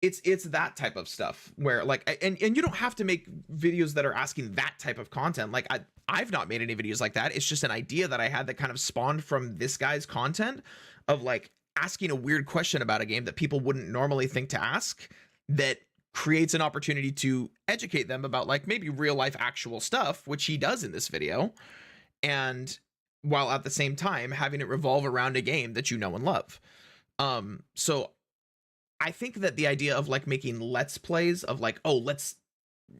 Speaker 1: it's that type of stuff where like, and you don't have to make videos that are asking that type of content. Like I've not made any videos like that. It's just an idea that I had that kind of spawned from this guy's content of like asking a weird question about a game that people wouldn't normally think to ask, that creates an opportunity to educate them about like maybe real life actual stuff, which he does in this video. And while at the same time having it revolve around a game that you know and love. So I think that the idea of like making let's plays of like, oh,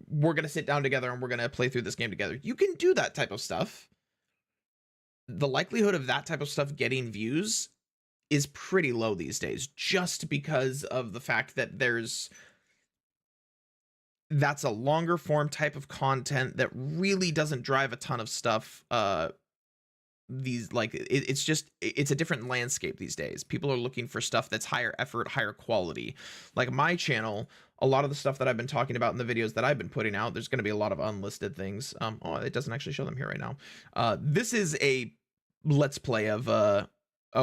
Speaker 1: we're going to sit down together and we're going to play through this game together. You can do that type of stuff. The likelihood of that type of stuff getting views is pretty low these days, just because of the fact that that's a longer form type of content that really doesn't drive a ton of stuff. It's a different landscape these days. People are looking for stuff that's higher effort, higher quality. Like my channel, a lot of the stuff that I've been talking about in the videos that I've been putting out, there's going to be a lot of unlisted things. Oh, it doesn't actually show them here right now. This is a let's play of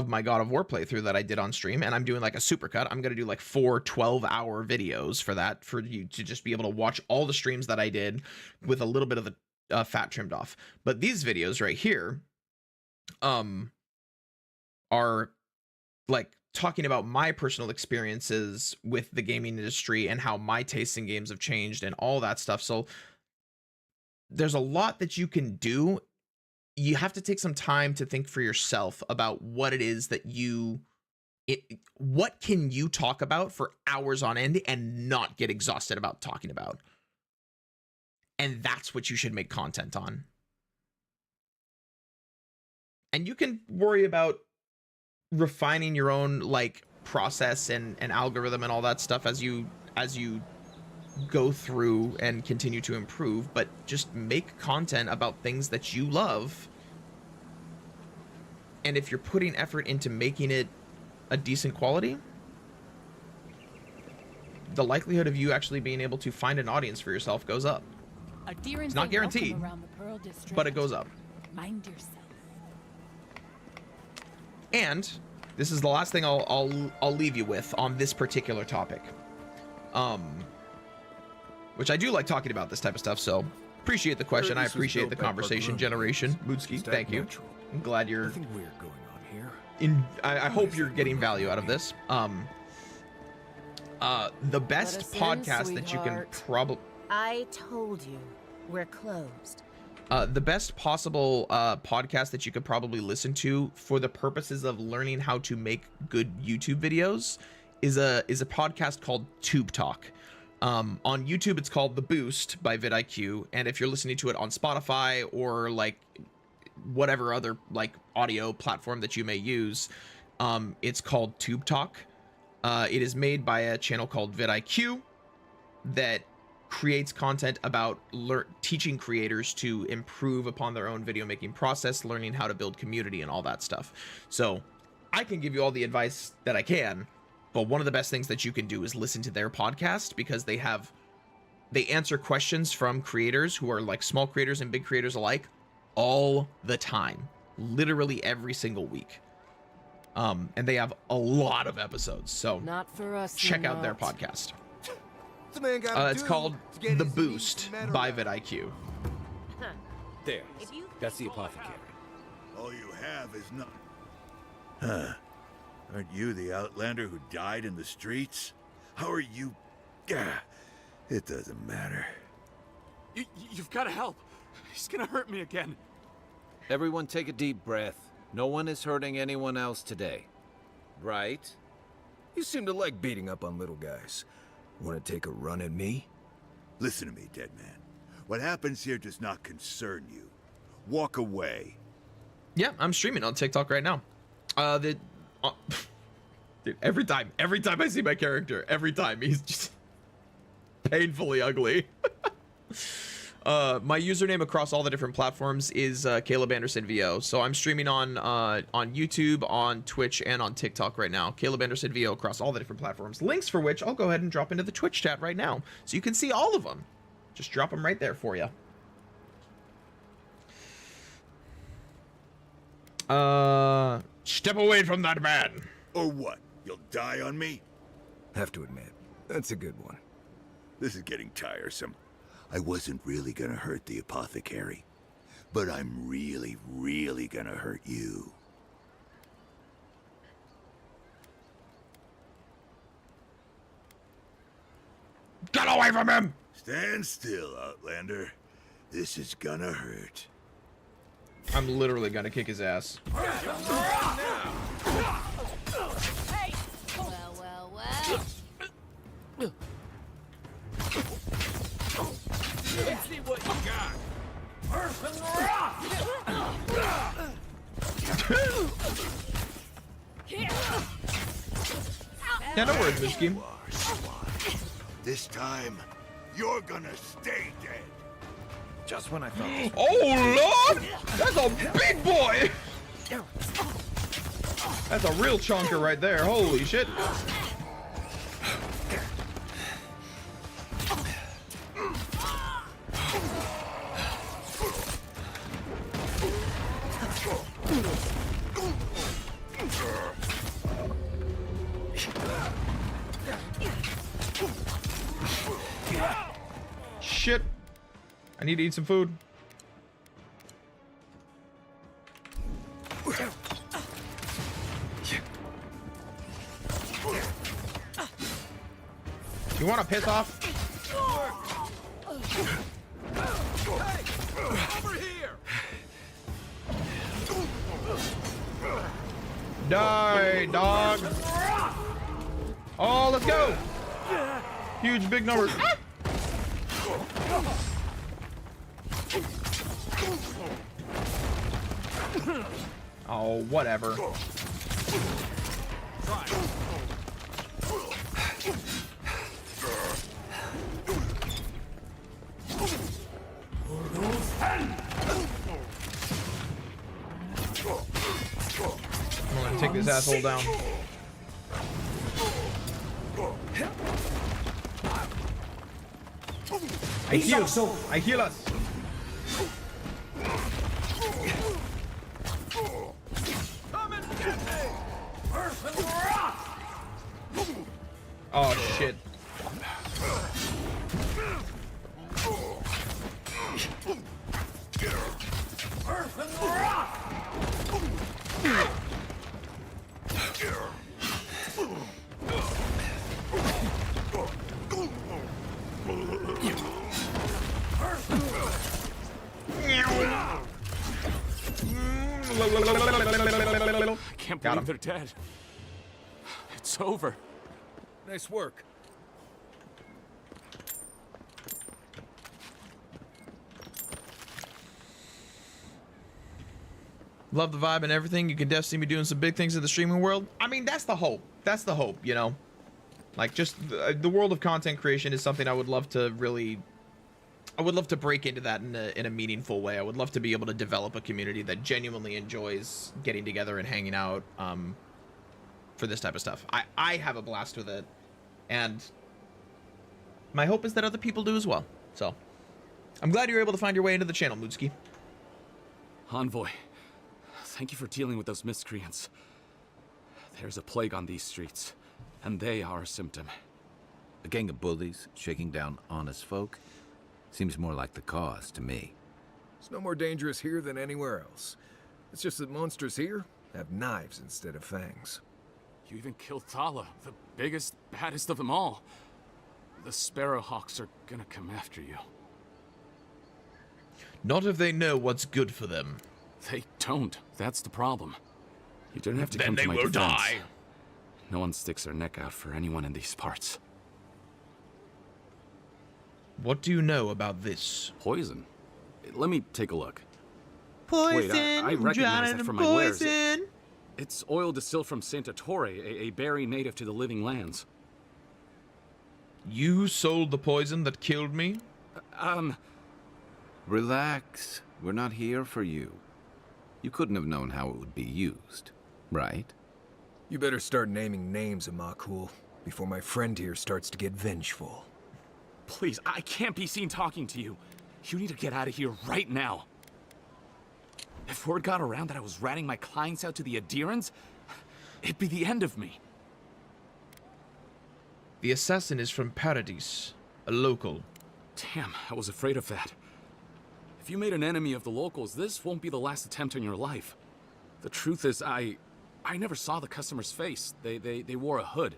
Speaker 1: my God of War playthrough that I did on stream, and I'm doing like a supercut. I'm going to do like 4 12-hour videos for that, for you to just be able to watch all the streams that I did with a little bit of the fat trimmed off. But these videos right here are like talking about my personal experiences with the gaming industry and how my tastes in games have changed and all that stuff. So there's a lot that you can do. You have to take some time to think for yourself about what it is that what can you talk about for hours on end and not get exhausted about talking about. And that's what you should make content on. And you can worry about refining your own like process and algorithm and all that stuff as you go through and continue to improve, but just make content about things that you love. And if you're putting effort into making it a decent quality, the likelihood of you actually being able to find an audience for yourself goes up. It's not guaranteed, but it goes up.
Speaker 16: Mind yourself.
Speaker 1: And this is the last thing I'll leave you with on this particular topic. Which I do like talking about this type of stuff, so appreciate the question. I appreciate the conversation, Generation. Mootski, thank you. I'm glad you're...
Speaker 17: Nothing weird going on here.
Speaker 1: I hope you're getting value out of this. The best podcast that you can probably...
Speaker 10: I told you, we're closed.
Speaker 1: The best possible podcast that you could probably listen to for the purposes of learning how to make good YouTube videos is a podcast called Tube Talk. On YouTube, it's called The Boost by vidIQ, and if you're listening to it on Spotify or like whatever other like audio platform that you may use, it's called Tube Talk. It is made by a channel called vidIQ that creates content about teaching creators to improve upon their own video making process, learning how to build community and all that stuff. So I can give you all the advice that I can, but one of the best things that you can do is listen to their podcast, because they answer questions from creators who are like small creators and big creators alike all the time, literally every single week. And they have a lot of episodes, so
Speaker 16: Not for us,
Speaker 1: check out their
Speaker 16: not.
Speaker 1: podcast. It's called The Boost by vidIQ.
Speaker 5: There. That's the apothecary.
Speaker 20: All you have is not... Huh. Aren't you the Outlander who died in the streets? How are you... It doesn't matter.
Speaker 4: You've got to help. He's gonna hurt me again.
Speaker 5: Everyone take a deep breath. No one is hurting anyone else today. right?
Speaker 17: You seem to like beating up on little guys. Want to take a run at me?
Speaker 20: Listen to me, dead man. What happens here does not concern you. Walk away.
Speaker 1: Yeah, I'm streaming on TikTok right now. Dude, every time I see my character, every time he's just painfully ugly. My username across all the different platforms is Caleb Anderson VO. So I'm streaming on YouTube, on Twitch, and on TikTok right now. Caleb Anderson VO across all the different platforms. Links for which I'll go ahead and drop into the Twitch chat right now, so you can see all of them. Just drop them right there for you. Step away from that man.
Speaker 20: Or what? You'll die on me?
Speaker 17: Have to admit, that's a good one.
Speaker 20: This is getting tiresome. I wasn't really gonna hurt the apothecary, but I'm really, really gonna hurt you.
Speaker 1: Get away from him!
Speaker 20: Stand still, Outlander. This is gonna hurt.
Speaker 1: I'm literally gonna kick his ass.
Speaker 3: Hey! Well.
Speaker 2: Let's see what you got.
Speaker 1: Yeah, no worries, Mitchki.
Speaker 20: This time, you're gonna stay dead.
Speaker 5: Just when I thought.
Speaker 1: Oh Lord! That's a big boy! That's a real chonker right there. Holy shit. Shit. I need to eat some food. You want to piss off?
Speaker 2: Over here.
Speaker 1: Die, dog. Oh, let's go. Huge big numbers. Oh, whatever. I'm gonna take this asshole down. I heal us. Oh shit.
Speaker 8: I can't believe they're dead. It's over.
Speaker 17: Nice work.
Speaker 1: Love the vibe and everything. You can definitely see me doing some big things in the streaming world. I mean, that's the hope. That's the hope, you know? Like, just the world of content creation is something I would love to really... I would love to break into that in a meaningful way. I would love to be able to develop a community that genuinely enjoys getting together and hanging out for this type of stuff. I have a blast with it. And my hope is that other people do as well. So, I'm glad you were able to find your way into the channel, Mootski.
Speaker 8: Envoy, thank you for dealing with those miscreants. There's a plague on these streets, and they are a symptom.
Speaker 5: A gang of bullies shaking down honest folk? Seems more like the cause to me.
Speaker 17: It's no more dangerous here than anywhere else. It's just that monsters here have knives instead of fangs.
Speaker 8: You even killed Thala, the biggest, baddest of them all. The Sparrowhawks are gonna come after you.
Speaker 1: Not if they know what's good for them.
Speaker 8: They don't. That's the problem. You don't have to
Speaker 1: Then
Speaker 8: come
Speaker 1: they
Speaker 8: to my
Speaker 1: will
Speaker 8: defense.
Speaker 1: die.
Speaker 21: No one sticks their neck out for anyone in these parts.
Speaker 1: What do you know about this?
Speaker 21: Poison? Let me take a look.
Speaker 1: Poison.
Speaker 21: Wait, I recognize that from my wares.
Speaker 1: Poison.
Speaker 21: It's oil distilled from Santa Torre, a berry native to the Living Lands.
Speaker 1: You sold the poison that killed me?
Speaker 5: Relax. We're not here for you. You couldn't have known how it would be used, right?
Speaker 17: You better start naming names, Amakul, before my friend here starts to get vengeful.
Speaker 21: Please, I can't be seen talking to you. You need to get out of here right now. If word got around that I was ratting my clients out to the Adirans, it'd be the end of me.
Speaker 1: The assassin is from Paradis, a local.
Speaker 21: Damn, I was afraid of that. If you made an enemy of the locals, this won't be the last attempt in your life. The truth is, I never saw the customer's face. They wore a hood.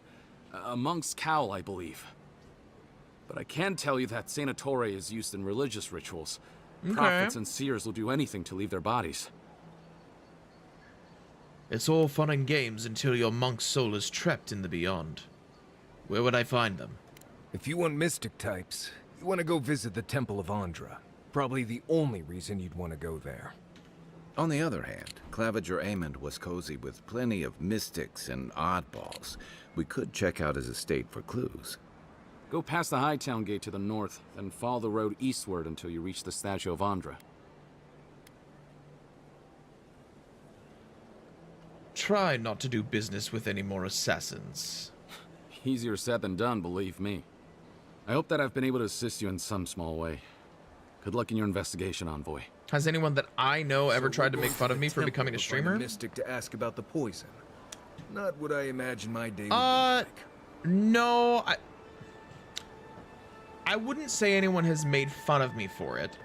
Speaker 21: A monk's cowl, I believe. But I can tell you that Santa Torre is used in religious rituals.
Speaker 1: Okay.
Speaker 21: Prophets and seers will do anything to leave their bodies.
Speaker 1: It's all fun and games until your monk's soul is trapped in the beyond. Where would I find them?
Speaker 17: If you want mystic types, you want to go visit the Temple of Andra. Probably the only reason you'd want to go there.
Speaker 5: On the other hand, Claviger Amond was cozy with plenty of mystics and oddballs. We could check out his estate for clues.
Speaker 21: Go past the Hightown Gate to the north, then follow the road eastward until you reach the statue of Andra.
Speaker 1: Try not to do business with any more assassins.
Speaker 21: Easier said than done, believe me. I hope that I've been able to assist you in some small way. Good luck in your investigation, Envoy.
Speaker 1: Has anyone that I know ever tried to make fun of me for becoming a streamer?
Speaker 17: Mystic to ask about the poison. Not what I imagine my day would be
Speaker 1: like. No, I wouldn't say anyone has made fun of me for it.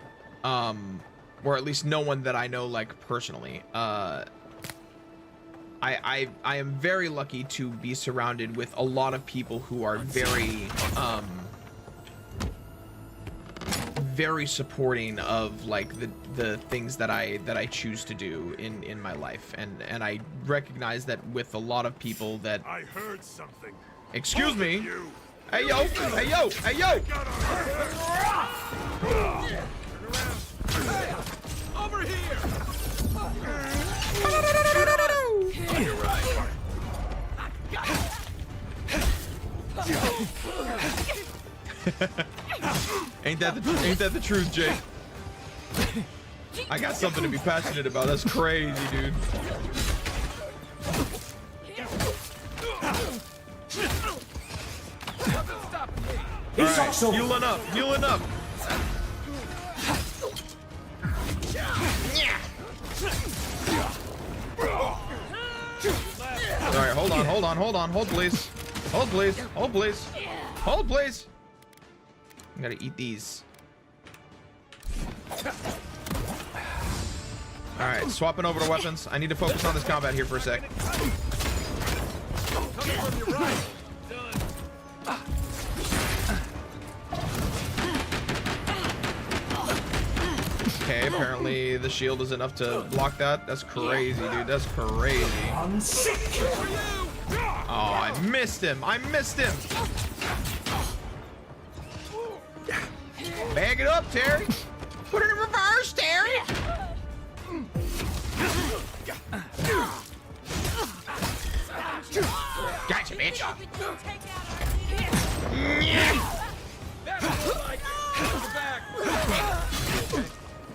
Speaker 1: Or at least no one that I know, like, personally. I am very lucky to be surrounded with a lot of people who are very, very supporting of, like, the things that I choose to do in my life. And I recognize that with a lot of people that...
Speaker 2: I heard something.
Speaker 1: Excuse me. Hey yo! Hey yo! Hey yo!
Speaker 2: Over here!
Speaker 1: You're right. Ain't that the truth, Jake? I got something to be passionate about. That's crazy, dude. All right, healing up, healing up. All right, hold please. Hold please. I gotta eat these. All right, swapping over to weapons. I need to focus on this combat here for a sec. Okay, apparently the shield is enough to block that. That's crazy, dude. That's crazy. Oh, I missed him. Bag it up, Terry. Put it in reverse, Terry. Gotcha, bitch.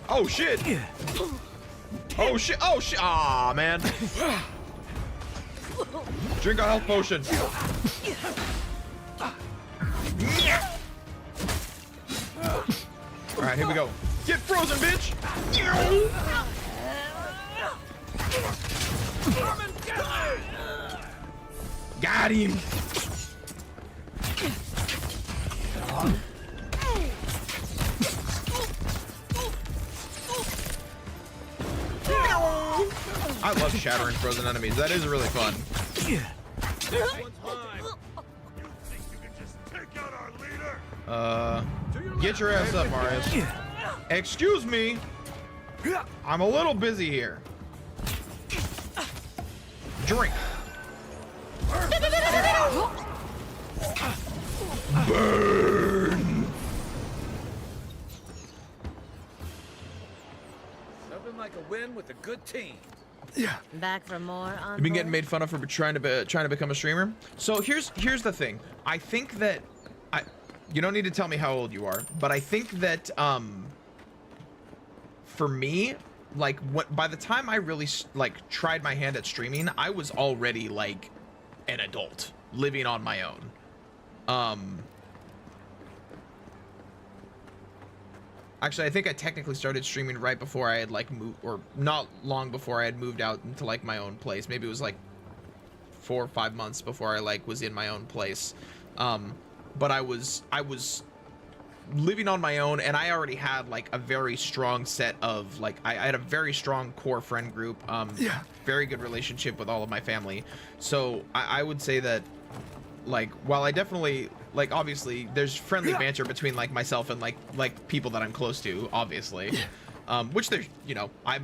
Speaker 1: Oh shit! Oh shit! Oh shit! Aw, man. Drink a health potion. All right, here we go. Get frozen, bitch! Got him. I love shattering frozen enemies. That is really fun. Get your ass up, Marius. Excuse me. I'm a little busy here. Drink. Burn!
Speaker 5: Nothing like a win with a good team.
Speaker 1: Yeah.
Speaker 10: Back for more on.
Speaker 1: You've been getting made fun of for trying to become a streamer. So here's the thing. I think that you don't need to tell me how old you are, but I think that for me, like by the time I really like tried my hand at streaming, I was already like an adult living on my own. Actually, I think I technically started streaming right before I had like moved, or not long before I had moved out into like my own place. Maybe it was like 4 or 5 months before I like was in my own place. But I was living on my own, and I already had like a very strong set of like I had a very strong core friend group. Very good relationship with all of my family. So I would say that like while I definitely like obviously there's friendly banter between like myself and like people that I'm close to, obviously. Which there's, you know, I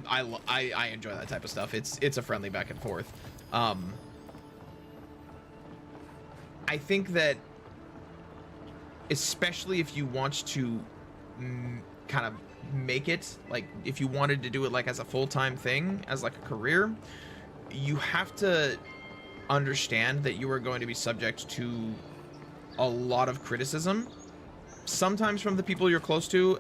Speaker 1: enjoy that type of stuff. It's a friendly back and forth. I think that especially if you want to kind of make it, like if you wanted to do it like as a full-time thing, as like a career, you have to understand that you are going to be subject to a lot of criticism, sometimes from the people you're close to,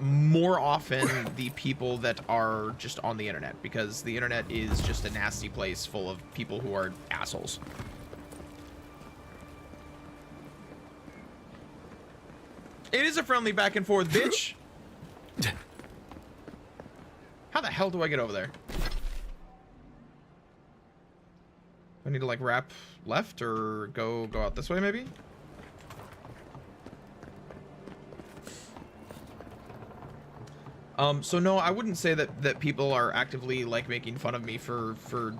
Speaker 1: more often the people that are just on the internet, because the internet is just a nasty place full of people who are assholes. It is a friendly back and forth, bitch. How the hell do I get over there? I need to like wrap left or go out this way maybe? So no, I wouldn't say that people are actively like making fun of me for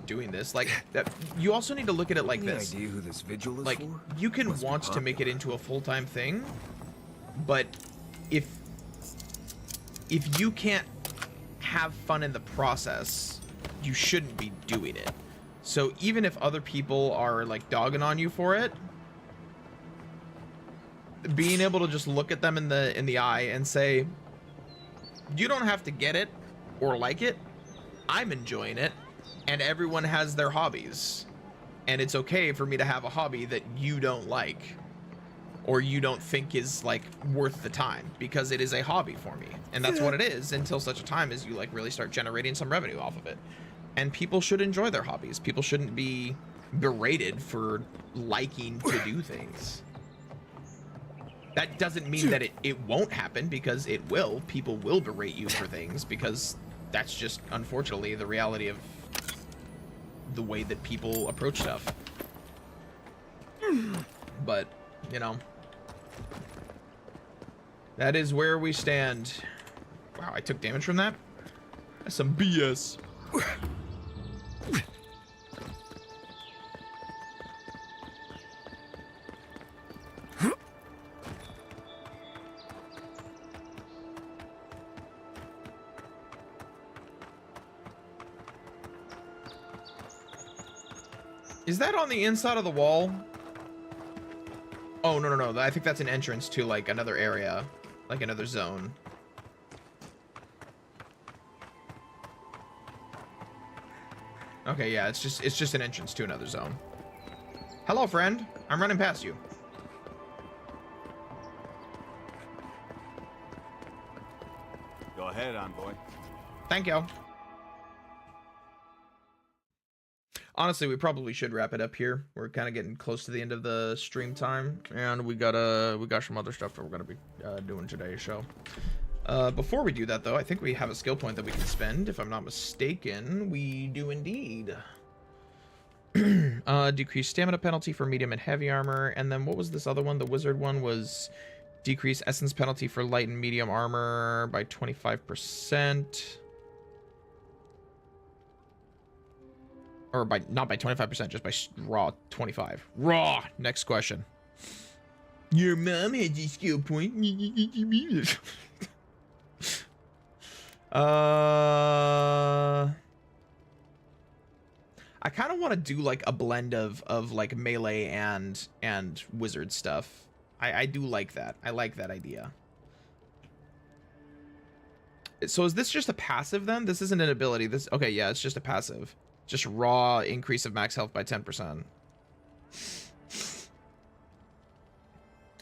Speaker 1: doing this. Like that, you also need to look at it like this.
Speaker 17: Any idea who this vigil is
Speaker 1: like
Speaker 17: for?
Speaker 1: you can want to make it into a full-time thing, but if you can't have fun in the process, you shouldn't be doing it. So even if other people are like dogging on you for it, being able to just look at them in the eye and say, you don't have to get it or like it. I'm enjoying it, and everyone has their hobbies, and it's okay for me to have a hobby that you don't like or you don't think is like worth the time, because it is a hobby for me, and that's what it is until such a time as you like really start generating some revenue off of it. And people should enjoy their hobbies. People shouldn't be berated for liking to do things. That doesn't mean that it won't happen, because it will. People will berate you for things, because that's just, unfortunately, the reality of the way that people approach stuff. But, you know, that is where we stand. Wow, I took damage from that? That's some BS. Is that on the inside of the wall? Oh, no. I think that's an entrance to like another area, like another zone. Okay, yeah, it's just an entrance to another zone. Hello, friend. I'm running past you.
Speaker 4: Go ahead, Envoy.
Speaker 1: Thank you. Honestly, we probably should wrap it up here. We're kind of getting close to the end of the stream time, and we got some other stuff that we're gonna be doing today. So, before we do that, though, I think we have a skill point that we can spend. If I'm not mistaken, we do indeed. Decrease stamina penalty for medium and heavy armor, and then what was this other one? The wizard one was decrease essence penalty for light and medium armor by 25%. Or by, not by 25%, just by raw 25. Raw! Next question. Your mom had a skill point. I kind of want to do like a blend of like melee and wizard stuff. I do like that. I like that idea. So is this just a passive then? This isn't an ability. This, okay, yeah, it's just a passive. Just raw increase of max health by 10%.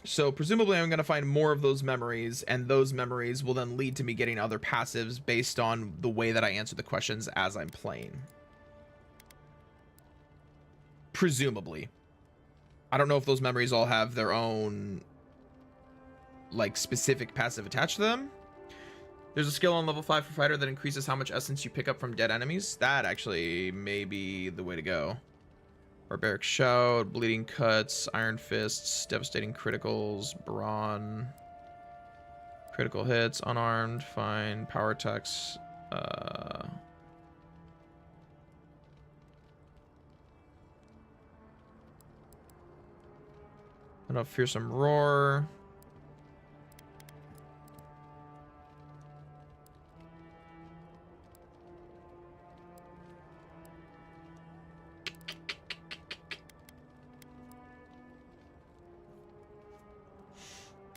Speaker 1: So presumably I'm going to find more of those memories, and those memories will then lead to me getting other passives based on the way that I answer the questions as I'm playing. Presumably. I don't know if those memories all have their own, like, specific passive attached to them. There's a skill on level 5 for fighter that increases how much essence you pick up from dead enemies. That actually may be the way to go. Barbaric Shout, Bleeding Cuts, Iron Fists, Devastating Criticals, Brawn, Critical Hits, Unarmed, Fine, Power Attacks, Enough Fearsome Roar.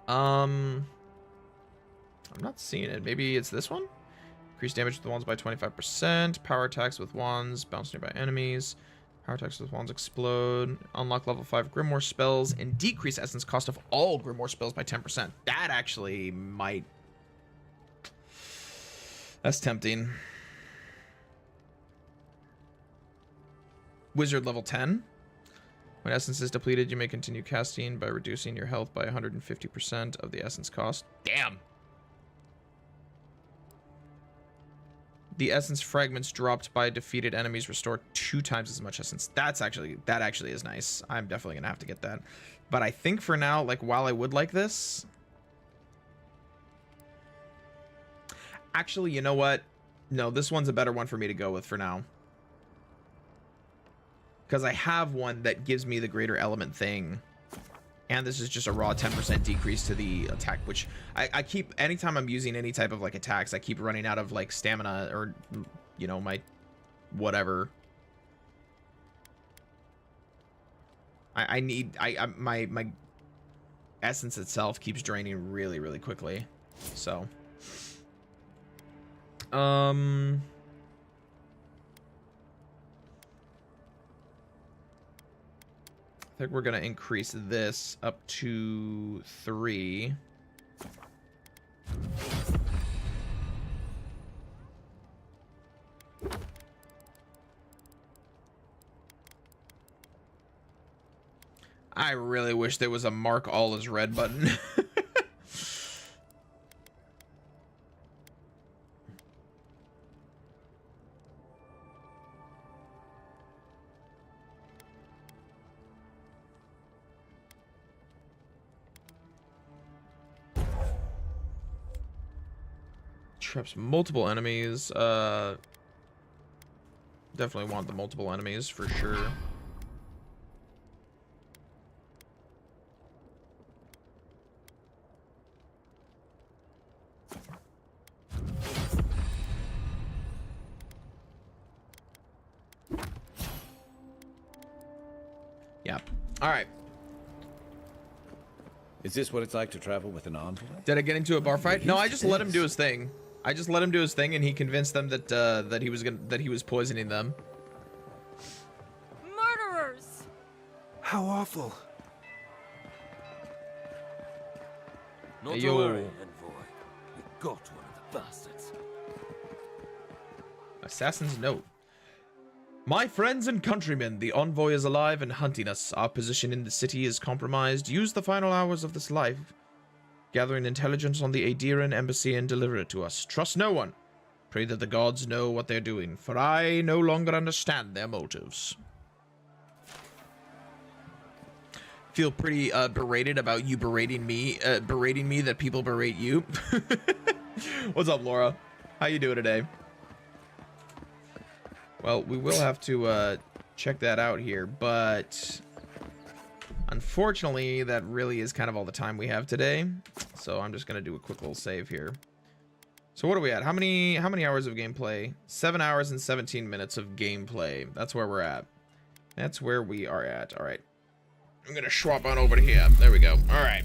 Speaker 1: I'm not seeing it. Maybe it's this one? Increase damage with the wands by 25%. Power attacks with wands bounce nearby enemies. Power attacks with wands explode. Unlock level 5 Grimoire spells and decrease essence cost of all Grimoire spells by 10%. That actually might... That's tempting. Wizard level 10. When essence is depleted, you may continue casting by reducing your health by 150% of the essence cost. Damn! The essence fragments dropped by defeated enemies restore 2 times as much essence. That actually is nice. I'm definitely gonna have to get that. But I think for now, like, while I would like this... Actually, you know what? No, this one's a better one for me to go with for now. Because I have one that gives me the greater element thing. And this is just a raw 10% decrease to the attack, which I keep, anytime I'm using any type of like attacks, I keep running out of like stamina or, you know, my whatever. My essence itself keeps draining really, really quickly. So, I think we're gonna increase this up to 3. I really wish there was a mark all as red button. Traps multiple enemies. Definitely want the multiple enemies for sure. Yeah. All right.
Speaker 5: Is this what it's like to travel with an envoy?
Speaker 1: Did I get into a bar fight? No, I just let him do his thing. I just let him do his thing, and he convinced them that that he was poisoning them.
Speaker 16: Murderers!
Speaker 17: How awful.
Speaker 1: Not to worry,
Speaker 7: envoy. We got one of the bastards.
Speaker 1: Assassin's note. My friends and countrymen, the envoy is alive and hunting us. Our position in the city is compromised. Use the final hours of this life, gathering intelligence on the Aediran embassy and deliver it to us. Trust no one. Pray that the gods know what they're doing, for I no longer understand their motives. Feel pretty berated about you berating me that people berate you. What's up, Laura? How you doing today? Well, we will have to check that out here, but unfortunately, that really is kind of all the time we have today. So I'm just gonna do a quick little save here. So what are we at? How many hours of gameplay? 7 hours and 17 minutes of gameplay. That's where we're at. That's where we are at. All right. I'm gonna swap on over to here. There we go. All right.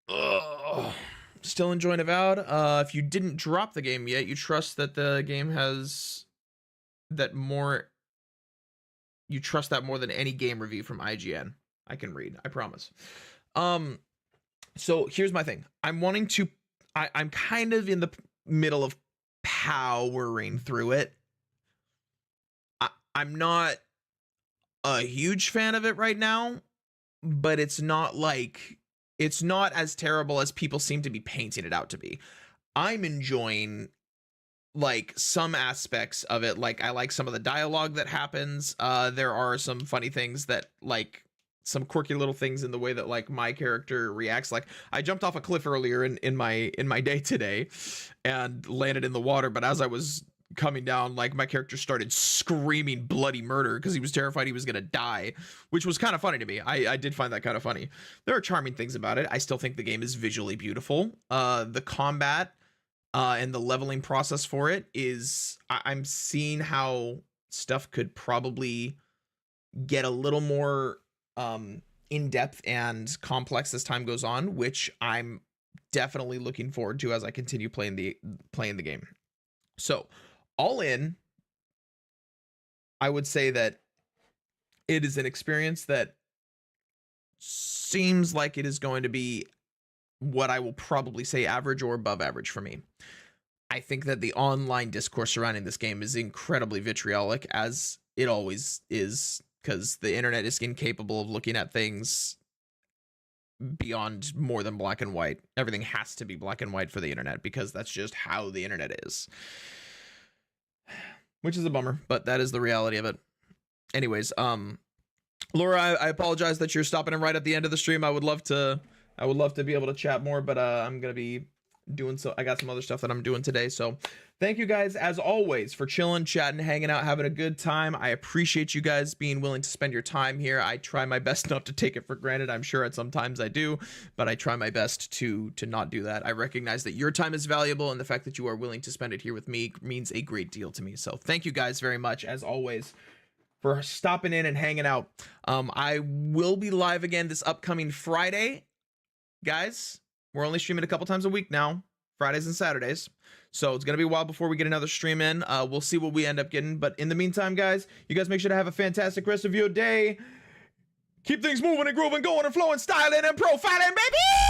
Speaker 1: Ugh. Still enjoying Avowed. If you didn't drop the game yet, you trust that the game has that more. You trust that more than any game review from IGN. I can read. I promise. So here's my thing. I'm wanting to. I'm kind of in the middle of powering through it. I'm not a huge fan of it right now, but it's not as terrible as people seem to be painting it out to be. I'm enjoying like some aspects of it. Like I like some of the dialogue that happens. There are some funny things that like some quirky little things in the way that like my character reacts. Like I jumped off a cliff earlier in my day today and landed in the water, but as I was coming down, like my character started screaming bloody murder because he was terrified he was gonna die, which was kind of funny to me. I did find that kind of funny. There are charming things about it. I still think the game is visually beautiful. The combat and the leveling process for it is, I'm seeing how stuff could probably get a little more in depth and complex as time goes on, which I'm definitely looking forward to as I continue playing the game. So all in, I would say that it is an experience that seems like it is going to be what I will probably say average or above average for me. I think that the online discourse surrounding this game is incredibly vitriolic, as it always is, because the internet is incapable of looking at things beyond more than black and white. Everything has to be black and white for the internet, because that's just how the internet is. Which is a bummer, but that is the reality of it. Anyways, Laura, I apologize that you're stopping in right at the end of the stream. I would love to be able to chat more, but I'm gonna be doing so. I got some other stuff that I'm doing today. So thank you guys as always for chilling, chatting, hanging out, having a good time. I appreciate you guys being willing to spend your time here. I try my best not to take it for granted. I'm sure at some times I do, but I try my best to not do that. I recognize that your time is valuable, and the fact that you are willing to spend it here with me means a great deal to me. So thank you guys very much as always for stopping in and hanging out. I will be live again this upcoming Friday. Guys, we're only streaming a couple times a week now, Fridays and Saturdays. So it's going to be a while before we get another stream in. We'll see what we end up getting. But in the meantime, guys, you guys make sure to have a fantastic rest of your day. Keep things moving and grooving, going and flowing, styling and profiling, baby!